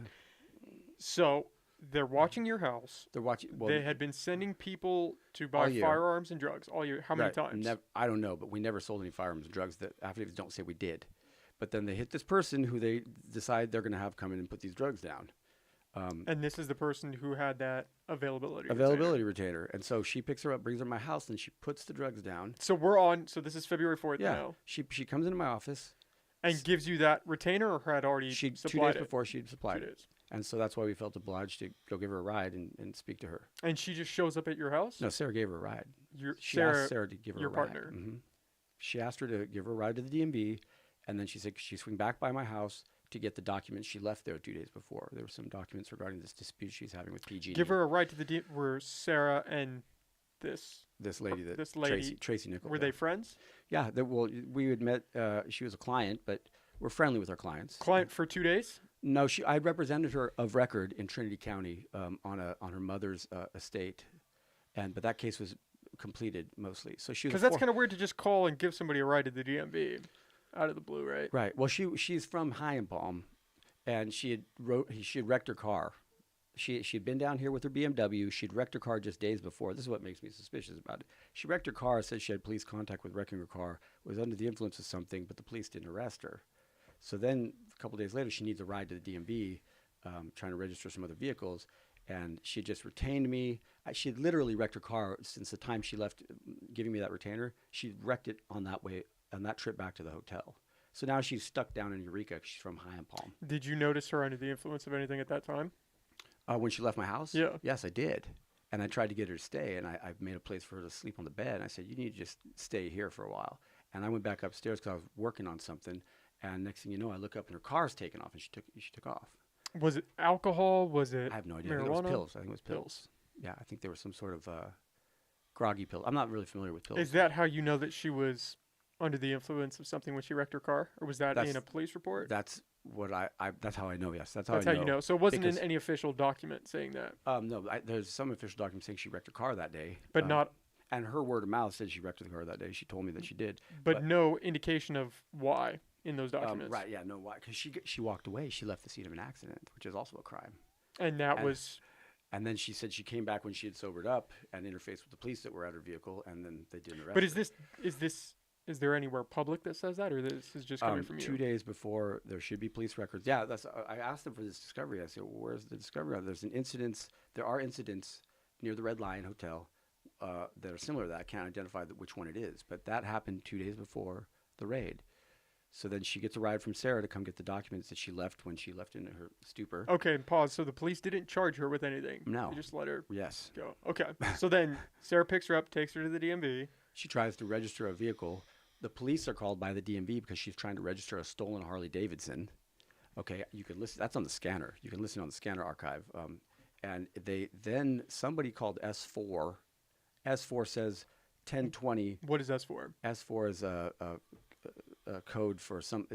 So they're watching your house. They're watching. Well, they had been sending people to buy firearms and drugs all year. How many times? I don't know, but we never sold any firearms and drugs. That affidavits don't say we did. But then they hit this person who they decide they're going to have come in and put these drugs down. And this is the person who had that availability retainer. And so she picks her up, brings her to my house, and she puts the drugs down. So so this is February 4th now. She comes into my office. And gives you that retainer, or had already supplied 2 days before she'd supplied it. And so that's why we felt obliged to go give her a ride and speak to her. And she just shows up at your house? No, Sarah gave her a ride. She Sarah, asked Sarah to give her a ride. Your partner? Mm-hmm. She asked her to give her a ride to the DMV, and then she said she'd swing back by my house to get the documents she left there 2 days before. There were some documents regarding this dispute she's having with PG. Give her a ride to the DMV where Sarah and this lady, Tracy Nichols. Were they friends? Yeah. We had met. She was a client, but we're friendly with our clients. Client for 2 days? No, I represented her of record in Trinity County on her mother's estate, but that case was completed mostly. So she was, because that's kind of weird to just call and give somebody a ride to the DMV out of the blue, right? Right. Well, she's from High and Palm, and she had wrecked her car She'd been down here with her BMW. She'd wrecked her car just days before. This is what makes me suspicious about it. She wrecked her car, said she had police contact with wrecking her car, was under the influence of something, but the police didn't arrest her. So then a couple days later, she needs a ride to the DMV, trying to register some other vehicles, and she just retained me. She had literally wrecked her car since the time she left, giving me that retainer. She wrecked it on that trip back to the hotel. So now she's stuck down in Eureka 'cause she's from High and Palm. Did you notice her under the influence of anything at that time? When she left my house? Yeah. Yes, I did. And I tried to get her to stay, and I made a place for her to sleep on the bed. And I said, you need to just stay here for a while. And I went back upstairs because I was working on something. And next thing you know, I look up and her car's taken off, and she took off. Was it alcohol? Was it I have no idea. marijuana? I think it was pills. I think it was pills. Yeah, I think there was some sort of groggy pill. I'm not really familiar with pills. Is that how you know that she was under the influence of something when she wrecked her car? Or was that in a police report? That's what that's how I know, yes. That's how you know. So it wasn't in any official document saying that? No, there's some official document saying she wrecked her car that day. But not... And her word of mouth said she wrecked the car that day. She told me that she did. But no indication of why in those documents. Right, yeah, no, why? Because she walked away. She left the scene of an accident, which is also a crime. And that was... And then she said she came back when she had sobered up and interfaced with the police that were at her vehicle, and then they didn't arrest her. But is there anywhere public that says that, or this is just coming from you? 2 days before, there should be police records. Yeah, I asked them for this discovery. I said, well, where's the discovery? There are incidents near the Red Lion Hotel that are similar to that. I can't identify which one it is, but that happened 2 days before the raid. So then she gets a ride from Sarah to come get the documents that she left when she left in her stupor. Okay, pause. So the police didn't charge her with anything? No. They just let her Yes. go. Okay. So then Sarah picks her up, takes her to the DMV. She tries to register a vehicle. The police are called by the DMV because she's trying to register a stolen Harley Davidson. Okay, you can listen. That's on the scanner. You can listen on the scanner archive. And somebody called S4. S4 says 1020. What is S4? S4 is a code for some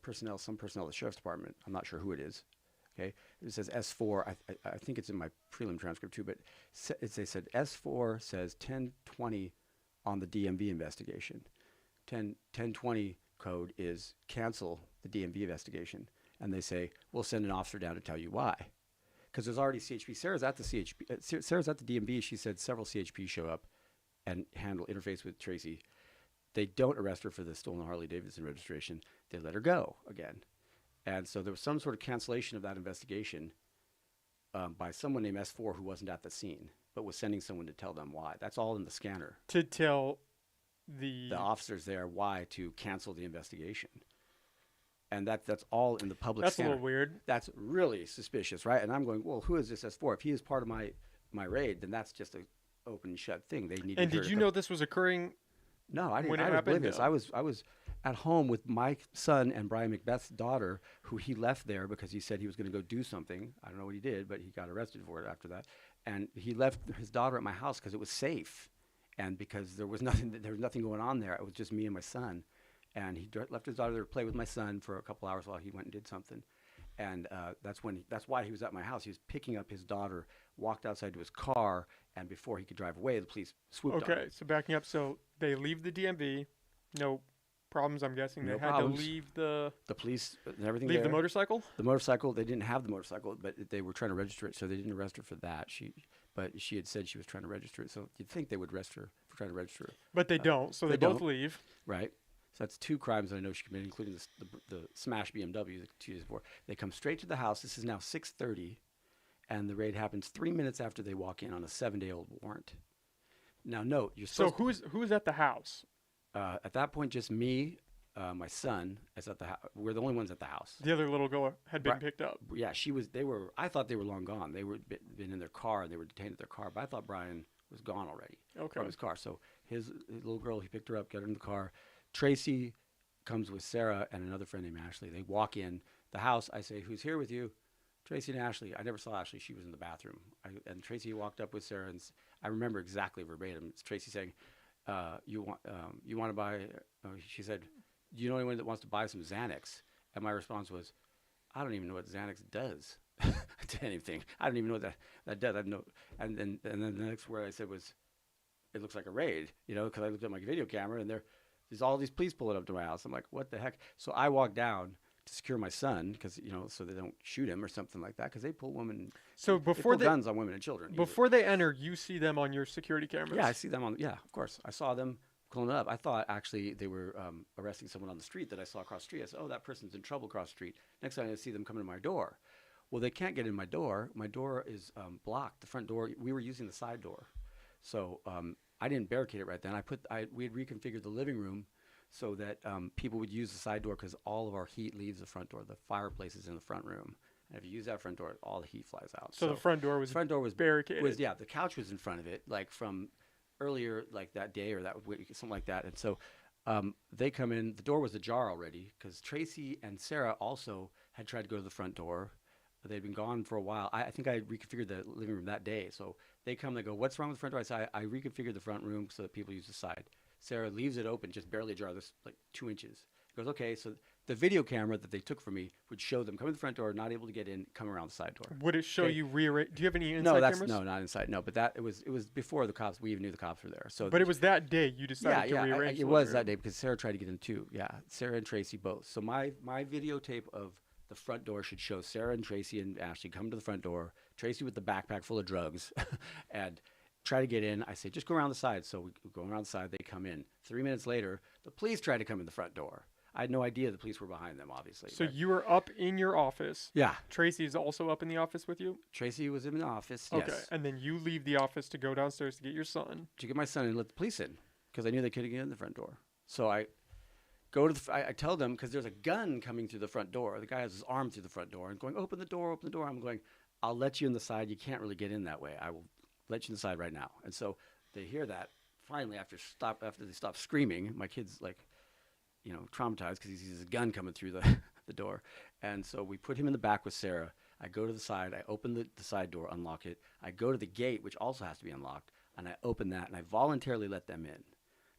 personnel at the sheriff's department. I'm not sure who it is. Okay, it says S4. I think it's in my prelim transcript too, but they said S4 says 1020 on the DMV investigation. 1020 code is cancel the DMV investigation, and they say we'll send an officer down to tell you why, because there's already CHP. Sarah's at the DMV. She said several CHP show up and interface with Tracy. They don't arrest her for the stolen Harley Davidson registration. They let her go again. And so there was some sort of cancellation of that investigation by someone named S4 who wasn't at the scene, but was sending someone to tell them why. That's all in the scanner. To tell the officers there why to cancel the investigation. And that's all in the public scanner. That's a little weird. That's really suspicious, right? And I'm going, well, who is this S4? If he is part of my raid, then that's just an open and shut thing. They need. And did you know this was occurring? No, I didn't. When I it was happened? oblivious. No. I was at home with my son and Brian Macbeth's daughter, who he left there because he said he was going to go do something. I don't know what he did, but he got arrested for it after that. And he left his daughter at my house because it was safe, and because there was nothing going on there. It was just me and my son, and he left his daughter there to play with my son for a couple hours while he went and did something. And that's why he was at my house. He was picking up his daughter, walked outside to his car, and before he could drive away, the police swooped on him. Okay, so backing up, so they leave the DMV, no problems. I'm guessing No they had problems. to leave the police and everything. leave the motorcycle. The motorcycle, they didn't have the motorcycle, but they were trying to register it, so they didn't arrest her for that. But she had said she was trying to register it, so you'd think they would arrest her for trying to register it. But they don't, so they both leave. Right. So that's 2 crimes that I know she committed, including the smashed BMW the 2 days before. They come straight to the house. This is now 6:30, and the raid happens 3 minutes after they walk in on a 7-day-old warrant. Now, note, you're supposed So who's at the house? at that point, just me, my son is at the house. We're the only ones at the house. The other little girl had been Right. picked up. Yeah, I thought they were long gone. They were been in their car, and they were detained at their car, but I thought Brian was gone already from his car. So his little girl, he picked her up, got her in the car. Tracy comes with Sarah and another friend named Ashley. They walk in the house. I say, "Who's here with you?" Tracy and Ashley. I never saw Ashley. She was in the bathroom. And Tracy walked up with Sarah, and I remember exactly verbatim. It's Tracy saying, you want to buy, she said, "Do you know anyone that wants to buy some Xanax?" And my response was, "I don't even know what Xanax does to anything. I don't even know what that does. I don't know." And then the next word I said was, "It looks like a raid," because I looked at my video camera and there's all these police pulling up to my house. I'm like, what the heck? So I walked down secure my son because so they don't shoot him or something like that because they pull women. So They before pull guns on women and children. easily. before they enter, you see them on your security cameras. Yeah, I see them on. Yeah, of course, I saw them pulling up. I thought actually they were arresting someone on the street that I saw across the street. I said, "Oh, that person's in trouble across the street." Next time I see them coming to my door. Well, they can't get in my door. My door is blocked. The front door. We were using the side door, so I didn't barricade it right then. We had reconfigured the living room so that people would use the side door because all of our heat leaves the front door. The fireplace is in the front room. And if you use that front door, all the heat flies out. So the front door was barricaded. The couch was in front of it, like from earlier, like that day or that week, something like that. And so they come in. The door was ajar already because Tracy and Sarah also had tried to go to the front door. They'd been gone for a while. I think I reconfigured the living room that day. So they come, they go, "What's wrong with the front door?" I say, I reconfigured the front room so that people use the side. Sarah leaves it open, just barely ajar, this like 2 inches. Goes, "Okay." So the video camera that they took from me would show them coming to the front door, not able to get in, come around the side door. Would it show you rearrange? Do you have any inside cameras? No, not inside. No, but it was before the cops. We even knew the cops were there. So, but it was that day you decided to rearrange. It was that day because Sarah tried to get in too. Yeah, Sarah and Tracy both. So my videotape of the front door should show Sarah and Tracy and Ashley come to the front door. Tracy with the backpack full of drugs, and try to get in. I say, "Just go around the side." So we go around the side. They come in. 3 minutes later, the police try to come in the front door. I had no idea the police were behind them, obviously. So you were up in your office. Yeah. Tracy is also up in the office with you? Tracy was in the office, okay. Yes. And then you leave the office to go downstairs to get your son. To get my son and let the police in because I knew they couldn't get in the front door. So I go to I tell them because there's a gun coming through the front door. The guy has his arm through the front door and going, open the door. I'm going, "I'll let you in the side. You can't really get in that way. I will let you in the side right now." And so they hear that. Finally, after they stop screaming, my kid's like, traumatized because he sees a gun coming through the door. And so we put him in the back with Sarah. I go to the side. I open the side door, unlock it. I go to the gate, which also has to be unlocked, and I open that, and I voluntarily let them in.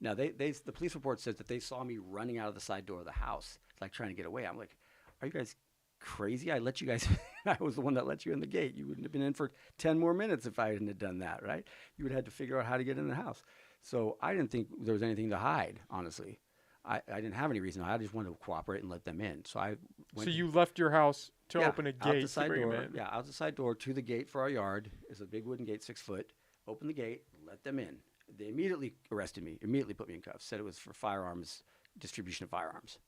Now, the police report says that they saw me running out of the side door of the house, like trying to get away. I'm like, "Are you guys crazy? I let you guys I was the one that let you in the gate. You wouldn't have been in for 10 more minutes if I hadn't have done that, right? You would have had to figure out how to get in the house." So I didn't think there was anything to hide, honestly. I didn't have any reason. I just wanted to cooperate and let them in. So I went. So you left your house to open a out gate the side to bring door. them in. Yeah, out the side door to the gate for our yard. It's a big wooden gate, 6 foot. Open the gate, let them in. They immediately arrested me. Immediately put me in cuffs. Said it was for firearms, distribution of firearms.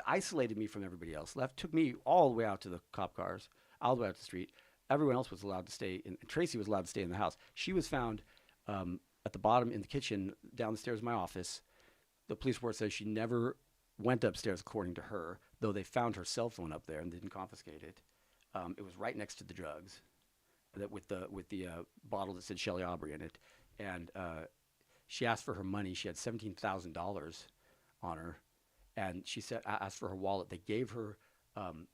Isolated me from everybody else. Took me all the way out to the cop cars, all the way out to the street. Everyone else was allowed to stay. Tracy was allowed to stay in the house. She was found at the bottom in the kitchen, down the stairs of my office. The police report says she never went upstairs, according to her, though they found her cell phone up there and didn't confiscate it. It was right next to the drugs, with the bottle that said Shelley Aubrey in it. And she asked for her money. She had $17,000 on her, and she said, I asked for her wallet. They gave her,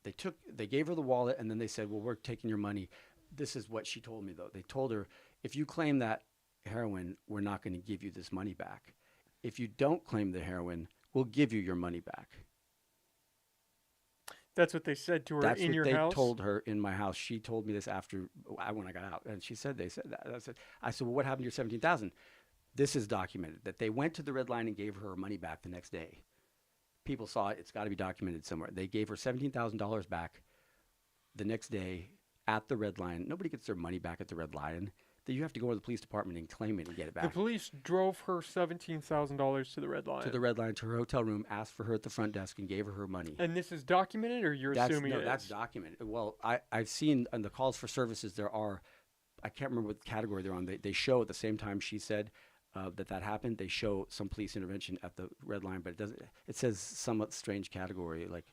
they gave her the wallet, and then they said, "Well, we're taking your money." This is what she told me, though. They told her, "If you claim that heroin, we're not going to give you this money back. If you don't claim the heroin, we'll give you your money back." That's what they said to her in your house? That's what they told her in my house. She told me this when I got out, and they said that. I said, "Well, what happened to your $17,000?" This is documented, that they went to the Red Line and gave her money back the next day. People saw it. It's got to be documented somewhere. They gave her $17,000 back the next day at the Red Line. Nobody gets their money back at the Red Line. You have to go to the police department and claim it and get it back. The police drove her $17,000 to the Red Line. To the Red Line, to her hotel room, asked for her at the front desk, and gave her money. And this is documented, or you're assuming it is? That's documented. Well, I've seen on the calls for services, there are, I can't remember what category they're on. They show at the same time she said that happened, they show some police intervention at the Red Line, but it says somewhat strange category, like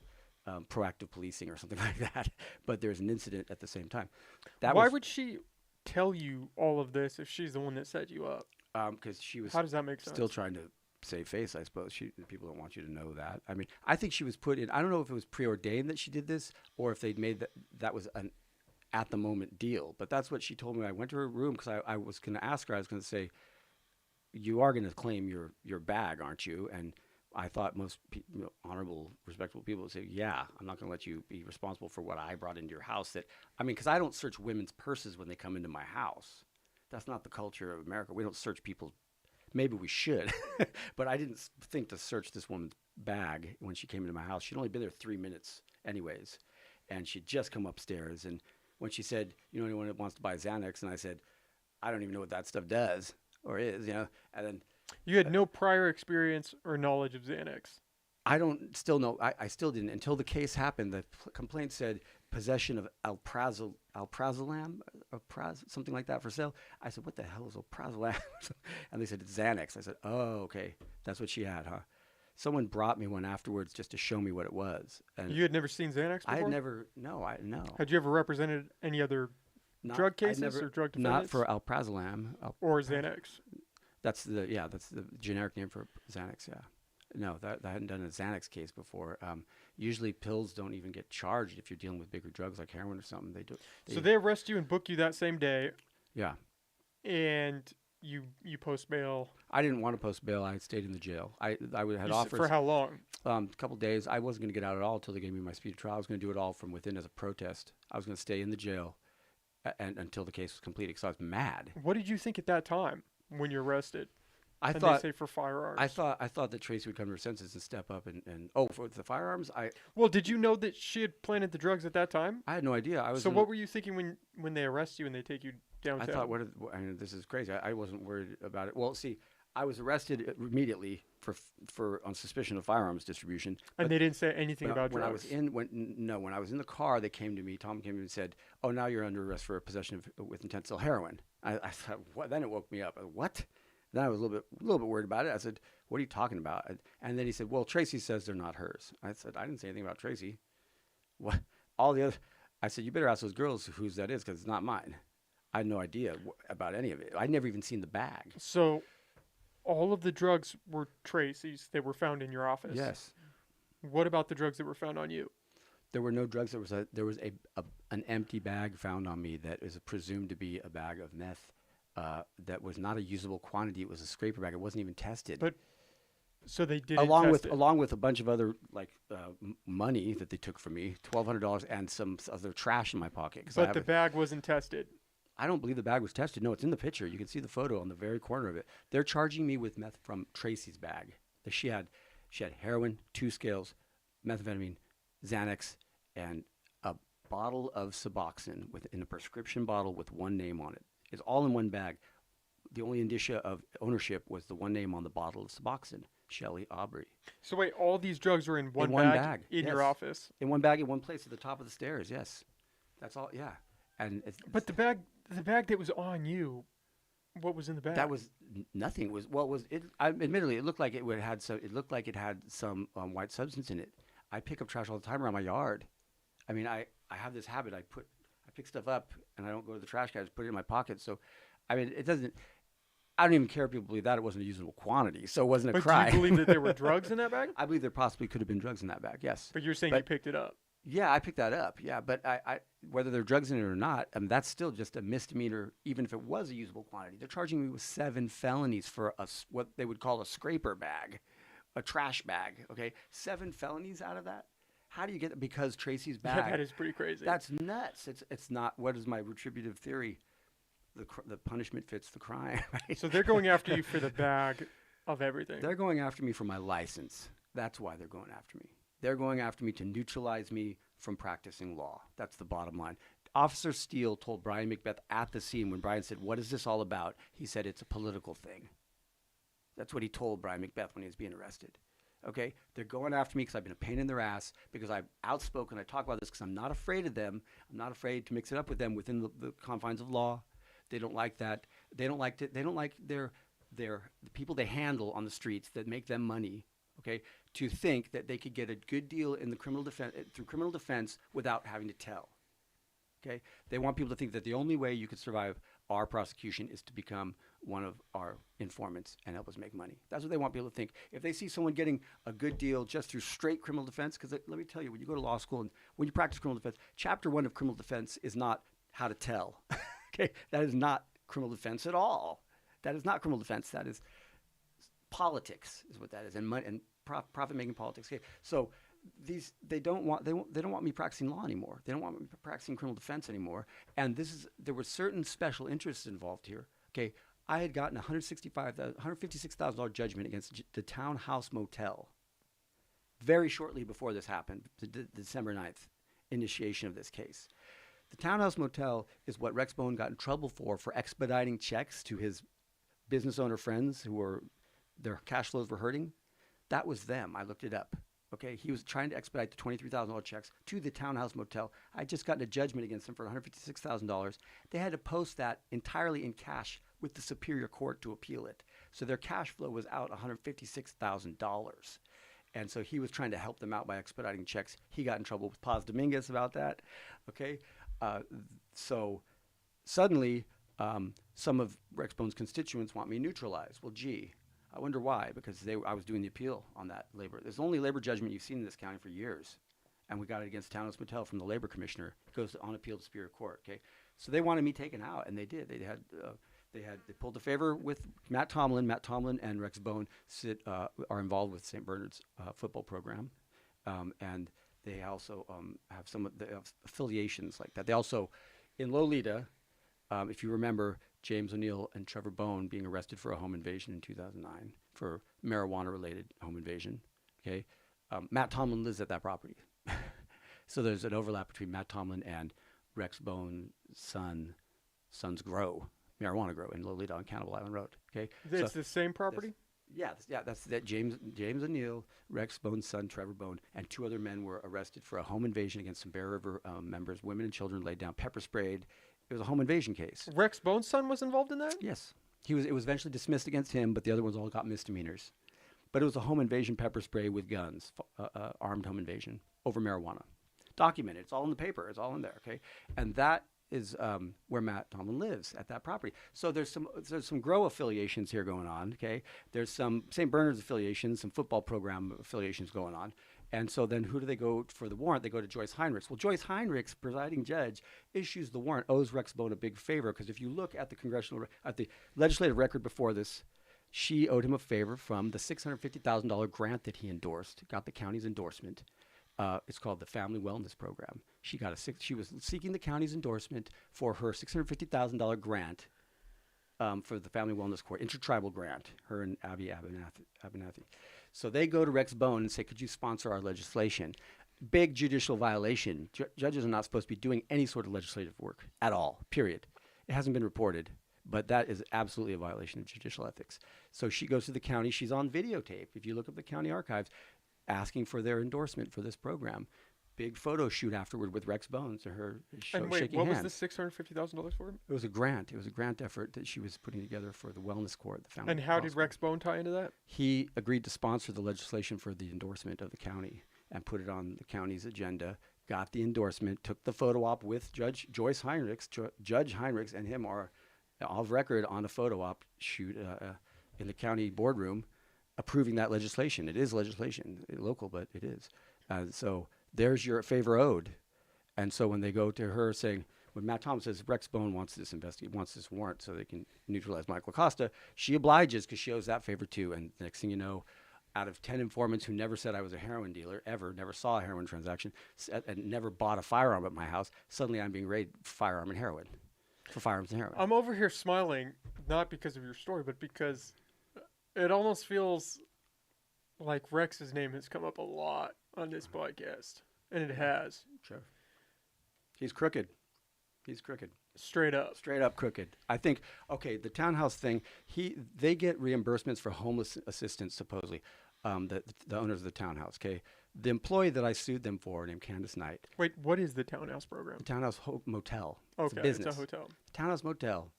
proactive policing or something like that. But there's an incident at the same time. Why would she tell you all of this if she's the one that set you up? Because she was. How does that make sense? Still trying to save face, I suppose. People don't want you to know that. I mean, I think she was put in. I don't know if it was preordained that she did this, or if they'd made that was an at the moment deal. But that's what she told me. I went to her room because I was going to ask her. I was going to say, "You are going to claim your bag, aren't you?" And I thought most honorable, respectable people would say, "Yeah, I'm not going to let you be responsible for what I brought into your house." Because I don't search women's purses when they come into my house. That's not the culture of America. We don't search people's. Maybe we should, but I didn't think to search this woman's bag when she came into my house. She'd only been there 3 minutes anyways. And she'd just come upstairs. And when she said, you know, anyone that wants to buy Xanax? And I said, I don't even know what that stuff does or is, you know. And then You had no prior experience or knowledge of Xanax. I don't still know. I still didn't until the case happened. The complaint said possession of alprazolam, something like that for sale. I said, what the hell is alprazolam? And they said, it's Xanax. I said, oh, okay. That's what she had, huh? Someone brought me one afterwards just to show me what it was. And You had never seen Xanax before? I had never, no. Had you ever represented any other drug cases or drug defendants? Not for alprazolam. Or Xanax? That's the generic name for Xanax, yeah. No, I hadn't done a Xanax case before. Usually pills don't even get charged if you're dealing with bigger drugs like heroin or something. They do. So they arrest you and book you that same day. Yeah. And you post bail. I didn't want to post bail. I stayed in the jail. I had offers. For how long? A couple days. I wasn't going to get out at all until they gave me my speedy trial. I was going to do it all from within as a protest. I was going to stay in the jail and until the case was completed because I was mad. What did you think at that time when you're arrested? I and thought they say for firearms. I thought that Tracy would come to her senses and step up and for the firearms. Well, did you know that she had planted the drugs at that time? I had no idea. What were you thinking when they arrest you and they take you downtown? I thought, this is crazy. I wasn't worried about it. Well, see, I was arrested immediately for on suspicion of firearms distribution. And they didn't say anything about drugs. When I was in the car, they came to me. Tom came to me and said, "Oh, now you're under arrest for possession with intent to sell heroin." I thought, what? Then it woke me up. What? Then I was a little bit worried about it. I said, "What are you talking about?" And then he said, "Well, Tracy says they're not hers." I said, "I didn't say anything about Tracy." What? All the other. I said, "You better ask those girls whose that is, because it's not mine." I had no idea about any of it. I'd never even seen the bag. So, all of the drugs were Tracy's. They were found in your office. Yes. What about the drugs that were found on you? There were no drugs. There was an empty bag found on me that is presumed to be a bag of meth. That was not a usable quantity. It was a scraper bag. It wasn't even tested. But so they did along with a bunch of other money that they took from me, $1,200 and some other trash in my pocket. But the bag wasn't tested. I don't believe the bag was tested. No, it's in the picture. You can see the photo on the very corner of it. They're charging me with meth from Tracy's bag. That she had heroin, 2 scales, methamphetamine, Xanax, and a bottle of Suboxone in a prescription bottle with one name on it. It's all in one bag. The only indicia of ownership was the one name on the bottle of Suboxone, Shelley Aubrey. So wait, all these drugs were in one bag in your office? In one bag, in one place at the top of the stairs, yes. That's all, yeah. But the bag that was on you, what was in the bag? That was nothing. Admittedly, it looked like it had some white substance in it. I pick up trash all the time around my yard. I mean, I have this habit. I pick stuff up and I don't go to the trash can. I just put it in my pocket. So, I mean, I don't even care if people believe that. It wasn't a usable quantity, so it wasn't a crime. But do you believe that there were drugs in that bag? I believe there possibly could have been drugs in that bag, yes. But you're saying you picked it up? Yeah, I picked that up, yeah. But I whether there are drugs in it or not, that's still just a misdemeanor, even if it was a usable quantity. They're charging me with 7 felonies for what they would call a scraper bag, a trash bag, okay? 7 felonies out of that? How do you get it? Because Tracy's bag. Yeah, that is pretty crazy. That's nuts. It's not, what is my retributive theory? The punishment fits the crime, right? So they're going after you for the bag of everything. They're going after me for my license. That's why they're going after me. They're going after me to neutralize me from practicing law. That's the bottom line. Officer Steele told Brian Macbeth at the scene when Brian said, "What is this all about?" He said, "It's a political thing." That's what he told Brian Macbeth when he was being arrested. Okay? They're going after me because I've been a pain in their ass, because I'm outspoken. I talk about this because I'm not afraid of them. I'm not afraid to mix it up with them within the confines of law. They don't like that. They don't like the people they handle on the streets that make them money, okay, to think that they could get a good deal in the criminal defense without having to tell. Okay? They want people to think that the only way you could survive our prosecution is to become one of our informants and help us make money. That's what they want people to think. If they see someone getting a good deal just through straight criminal defense, because let me tell you, when you go to law school and when you practice criminal defense, Chapter 1 of criminal defense is not how to tell. Okay? That is not criminal defense at all. That is not criminal defense. That is politics, is what that is, and money, and profit-making politics. Okay, so they don't want me practicing law anymore. They don't want me practicing criminal defense anymore. And there were certain special interests involved here. Okay, I had gotten $156,000 judgment against the Townhouse Motel. very shortly before this happened, the December 9th initiation of this case. The Townhouse Motel is what Rex Bone got in trouble for expediting checks to his business owner friends who were, their cash flows were hurting. That was them. I looked it up. Okay, he was trying to expedite the $23,000 checks to the Townhouse Motel. I just gotten a judgment against them for $156,000. They had to post that entirely in cash with the Superior Court to appeal it. So their cash flow was out $156,000. And so he was trying to help them out by expediting checks. He got in trouble with Paz Dominguez about that. Okay, so suddenly some of Rex Bone's constituents want me neutralized. Well, gee. I wonder why, because I was doing the appeal on that labor. There's the only labor judgment you've seen in this county for years. And we got it against Townhouse Motel from the labor commissioner. It goes on appeal to Superior Court, okay? So they wanted me taken out, and they did. They pulled a favor with Matt Tomlin. Matt Tomlin and Rex Bone are involved with St. Bernard's football program. And they also have some of the affiliations like that. They also, in Lolita, if you remember, James O'Neill and Trevor Bone being arrested for a home invasion in 2009 for marijuana-related home invasion. Okay, Matt Tomlin lives at that property, so there's an overlap between Matt Tomlin and Rex Bone's son's marijuana grow in Lolita on Cannibal Island Road. Okay, it's the same property. That's that. James O'Neill, Rex Bone's son, Trevor Bone, and two other men were arrested for a home invasion against some Bear River members. Women and children laid down pepper sprayed. It was a home invasion case. Rex Bone's son was involved in that? Yes. It was eventually dismissed against him, but the other ones all got misdemeanors. But it was a home invasion pepper spray with guns, armed home invasion over marijuana. Documented. It's all in the paper. It's all in there, okay? And that is where Matt Tomlin lives, at that property. So there's some grow affiliations here going on, okay? There's some St. Bernard's affiliations, some football program affiliations going on. And so then who do they go for the warrant? They go to Joyce Heinrichs. Well, Joyce Heinrichs, presiding judge, issues the warrant, owes Rex Bone a big favor, because if you look at the legislative record before this, she owed him a favor from the $650,000 grant that he endorsed, got the county's endorsement. It's called the Family Wellness Program. She was seeking the county's endorsement for her $650,000 grant for the Family Wellness Court, intertribal grant, her and Abby Abernathy. So they go to Rex Bone and say, could you sponsor our legislation? Big judicial violation. Judges are not supposed to be doing any sort of legislative work at all, period. It hasn't been reported, but that is absolutely a violation of judicial ethics. So she goes to the county. She's on videotape. If you look up the county archives, asking for their endorsement for this program. Big photo shoot afterward with Rex Bone to her and wait, shaking what hand. was the $650,000 for? It was a grant. It was a grant effort that she was putting together for the wellness court. The family. And how did Rex Bone tie into that? He agreed to sponsor the legislation for the endorsement of the county and put it on the county's agenda. Got the endorsement. Took the photo op with Judge Joyce Heinrichs. Judge Heinrichs and him are off record on a photo op shoot in the county boardroom, approving that legislation. It is legislation, local, but it is. So there's your favor owed. And so when they go to her saying, when Matt Thomas says Rex Bone wants this warrant so they can neutralize Michael Acosta, she obliges because she owes that favor too. And the next thing you know, out of 10 informants who never said I was a heroin dealer, ever, never saw a heroin transaction, and never bought a firearm at my house, suddenly I'm being raided for firearms and heroin. I'm over here smiling, not because of your story, but because it almost feels like Rex's name has come up a lot on this podcast, and it has. Sure. He's crooked. Straight up crooked. I think, okay, the townhouse thing, they get reimbursements for homeless assistance, supposedly, the owners of the townhouse, okay? The employee that I sued them for, named Candace Knight. Wait, what is the townhouse program? The Townhouse Motel. Okay, it's a business. It's a hotel. Townhouse Motel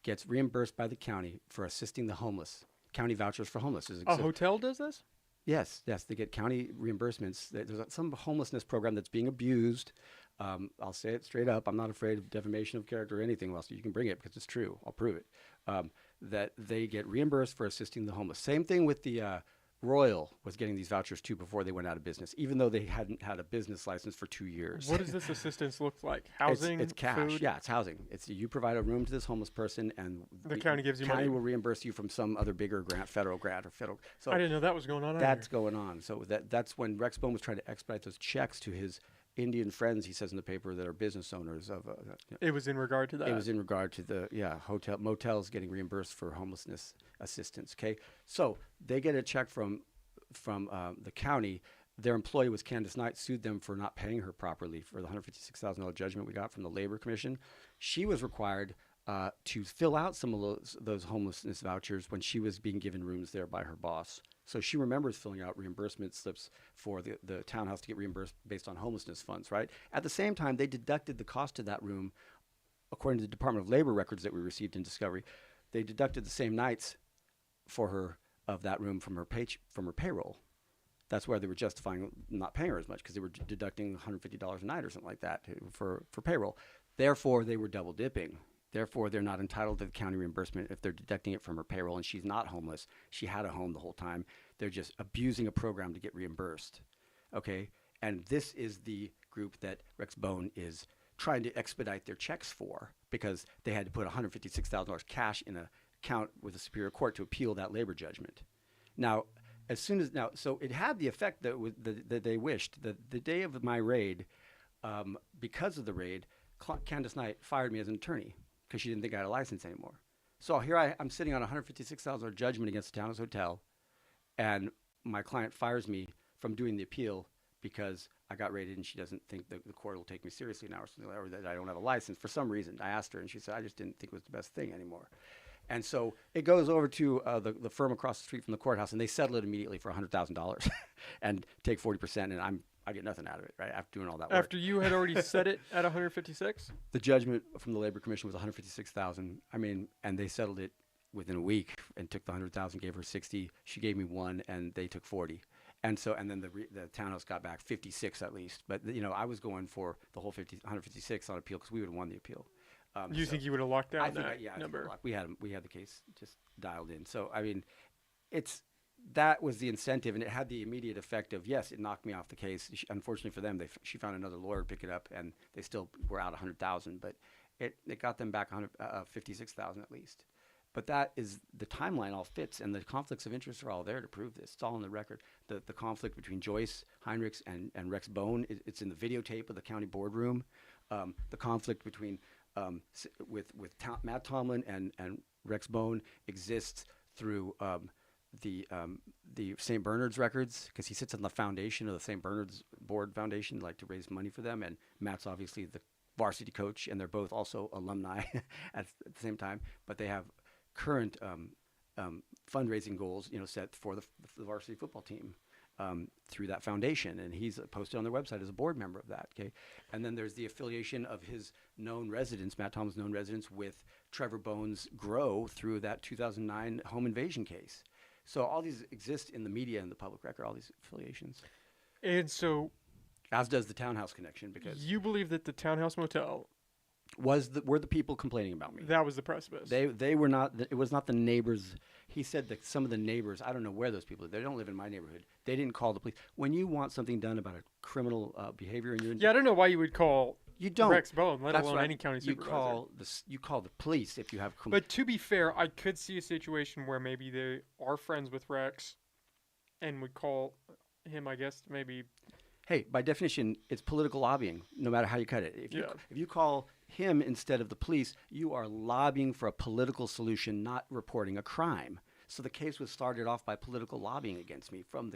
gets reimbursed by the county for assisting the homeless. County vouchers for homeless. A hotel does this? Yes, they get county reimbursements. There's some homelessness program that's being abused. I'll say it straight up. I'm not afraid of defamation of character or anything else. You can bring it because it's true. I'll prove it. That they get reimbursed for assisting the homeless. Same thing with the Royal was getting these vouchers too before they went out of business, even though they hadn't had a business license for 2 years. What does this assistance look like? Housing? It's cash. Food? Yeah, it's housing. It's you provide a room to this homeless person, and the county gives you money. money. Will reimburse you from some other bigger grant, federal grant or federal. So I didn't know that was going on. That's going on. So that's when Rex Bone was trying to expedite those checks to his Indian friends, he says in the paper, that are business owners of. It was in regard to that. It was in regard to the motels getting reimbursed for homelessness assistance. Okay, so they get a check from the county their employee was Candace Knight, sued them for not paying her properly for the $156,000 judgment we got from the Labor Commission. She was required to fill out some of those homelessness vouchers when she was being given rooms there by her boss. So she remembers filling out reimbursement slips for the townhouse to get reimbursed based on homelessness funds, right? At the same time, they deducted the cost of that room, according to the Department of Labor records that we received in discovery. They deducted the same nights for her of that room from her payroll. That's where they were justifying not paying her as much, because they were deducting $150 a night or something like that for payroll. Therefore, they were double dipping. Therefore, they're not entitled to the county reimbursement if they're deducting it from her payroll and she's not homeless. She had a home the whole time. They're just abusing a program to get reimbursed. Okay? And this is the group that Rex Bone is trying to expedite their checks for, because they had to put $156,000 cash in an account with the Superior Court to appeal that labor judgment. Now, so it had the effect that they wished. The day of my raid, because of the raid, Candace Knight fired me as an attorney because she didn't think I had a license anymore. So here I'm sitting on a $156,000 judgment against the Townhouse Hotel, and my client fires me from doing the appeal because I got raided and she doesn't think the court will take me seriously now, or that I don't have a license for some reason. I asked her and she said, I just didn't think it was the best thing anymore. And so it goes over to the firm across the street from the courthouse, and they settle it immediately for $100,000 and take 40%, and I get nothing out of it, right, after doing all that work. After you had already set it at 156? The judgment from the Labor Commission was $156,000. I mean, and they settled it within a week and took the $100,000, gave her 60. She gave me 1, and they took 40. And so, and then the townhouse got back 56 at least. But I was going for the whole 156 on appeal because we would have won the appeal. You think you would have locked down I think that number? We had the case just dialed in. So I mean, that was the incentive, and it had the immediate effect of, yes, it knocked me off the case. Unfortunately for them, she found another lawyer to pick it up, and they still were out $100,000, but it got them back $56,000 at least. But that is the timeline all fits, and the conflicts of interest are all there to prove this. It's all on the record. The conflict between Joyce Heinrichs and Rex Bone, it's in the videotape of the county boardroom. The conflict between with Matt Tomlin and Rex Bone exists through the St. Bernard's records, because he sits on the foundation of the St. Bernard's Board Foundation, like to raise money for them, and Matt's obviously the varsity coach, and they're both also alumni at the same time, but they have current fundraising goals, set for the varsity football team through that foundation, and he's posted on their website as a board member of that. Okay, and then there's the affiliation of his known residents, Matt Tomlin's known residents, with Trevor Bone's Grow through that 2009 home invasion case. So all these exist in the media and the public record, all these affiliations. And so, as does the Townhouse connection, because you believe that the Townhouse Motel were the people complaining about me. That was the precipice. They were not. It was not the neighbors. He said that some of the neighbors, I don't know where those people live. They don't live in my neighborhood. They didn't call the police. When you want something done about a criminal behavior in your I don't know why you would call Rex Bone, let alone any county supervisor. You call the police if you have. But to be fair, I could see a situation where maybe they are friends with Rex, and would call him, I guess, maybe. Hey, by definition, it's political lobbying, no matter how you cut it. If you call him instead of the police, you are lobbying for a political solution, not reporting a crime. So the case was started off by political lobbying against me from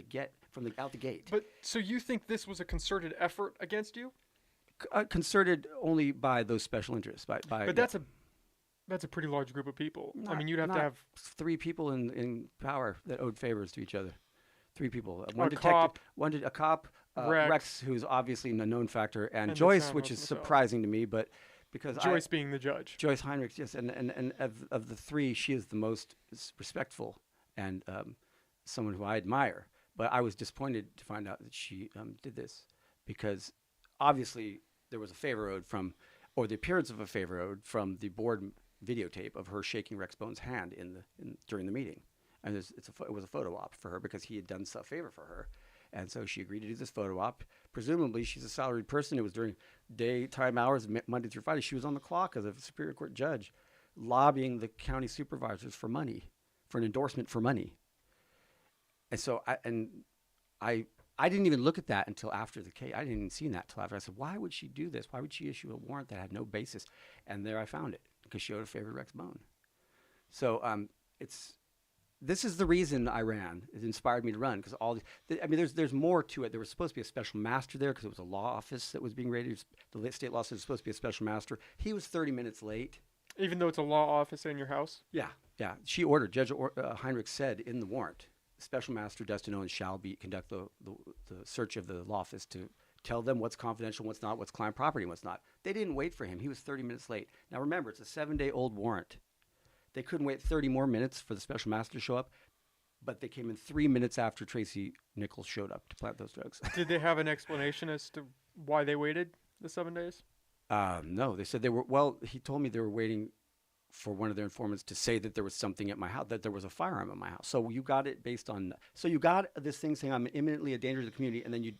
out the gate. But so you think this was a concerted effort against you? Concerted only by those special interests. But that's a pretty large group of people. You'd have to have 3 people in power that owed favors to each other. 3 people. A cop, Rex, who's obviously a known factor, and Joyce, which is surprising to me, but because Joyce being the judge. Joyce Heinrichs, yes, and of the 3, she is the most respectful and someone who I admire. But I was disappointed to find out that she did this, because obviously there was a favor owed or the appearance of a favor owed from the board videotape of her shaking Rex Bone's hand during the meeting. And it was a photo op for her because he had done a favor for her. And so she agreed to do this photo op. Presumably, she's a salaried person. It was during daytime hours, Monday through Friday. She was on the clock as a Superior Court judge, lobbying the county supervisors for money, for an endorsement for money. And so I didn't even look at that until after the case. I didn't even see that until after. I said, why would she do this? Why would she issue a warrant that had no basis? And there I found it, because she owed a favor to Rex Bone. So this is the reason I ran. It inspired me to run because I mean, there's more to it. There was supposed to be a special master there because it was a law office that was being raided. The state law said it was supposed to be a special master. He was 30 minutes late. Even though it's a law office in your house? Yeah, yeah. She ordered, Heinrich said in the warrant, Special Master Dustin Owens shall conduct the search of the law office to tell them what's confidential, what's not, what's client property, and what's not. They didn't wait for him. He was 30 minutes late. Now remember, it's a 7-day-old warrant. They couldn't wait 30 more minutes for the special master to show up, but they came in 3 minutes after Tracy Nichols showed up to plant those drugs. Did they have an explanation as to why they waited the 7 days? No, they said they were, well, he told me they were waiting for one of their informants to say that there was something at my house, that there was a firearm at my house. So you got it based on, so you got this thing saying I'm imminently a danger to the community, and then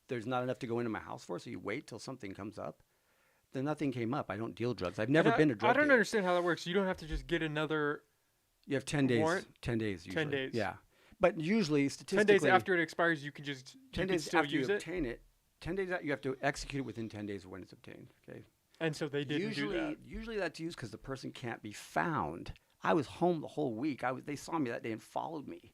there's not enough to go into my house for, so you wait till something comes up. Then nothing came up. I don't deal drugs. I've never been a drug I don't dealer. understand how that works. You don't have to just get another. You have 10 days. Warrant? 10 days usually. 10 days. Yeah. But usually, 10 statistically. days after it expires, you can just 10 you can days still after use you it. obtain it. 10 days out, you have to execute it within 10 days of when it's obtained. Okay. And so they didn't do that. Usually that's used because the person can't be found. I was home the whole week. They saw me that day and followed me.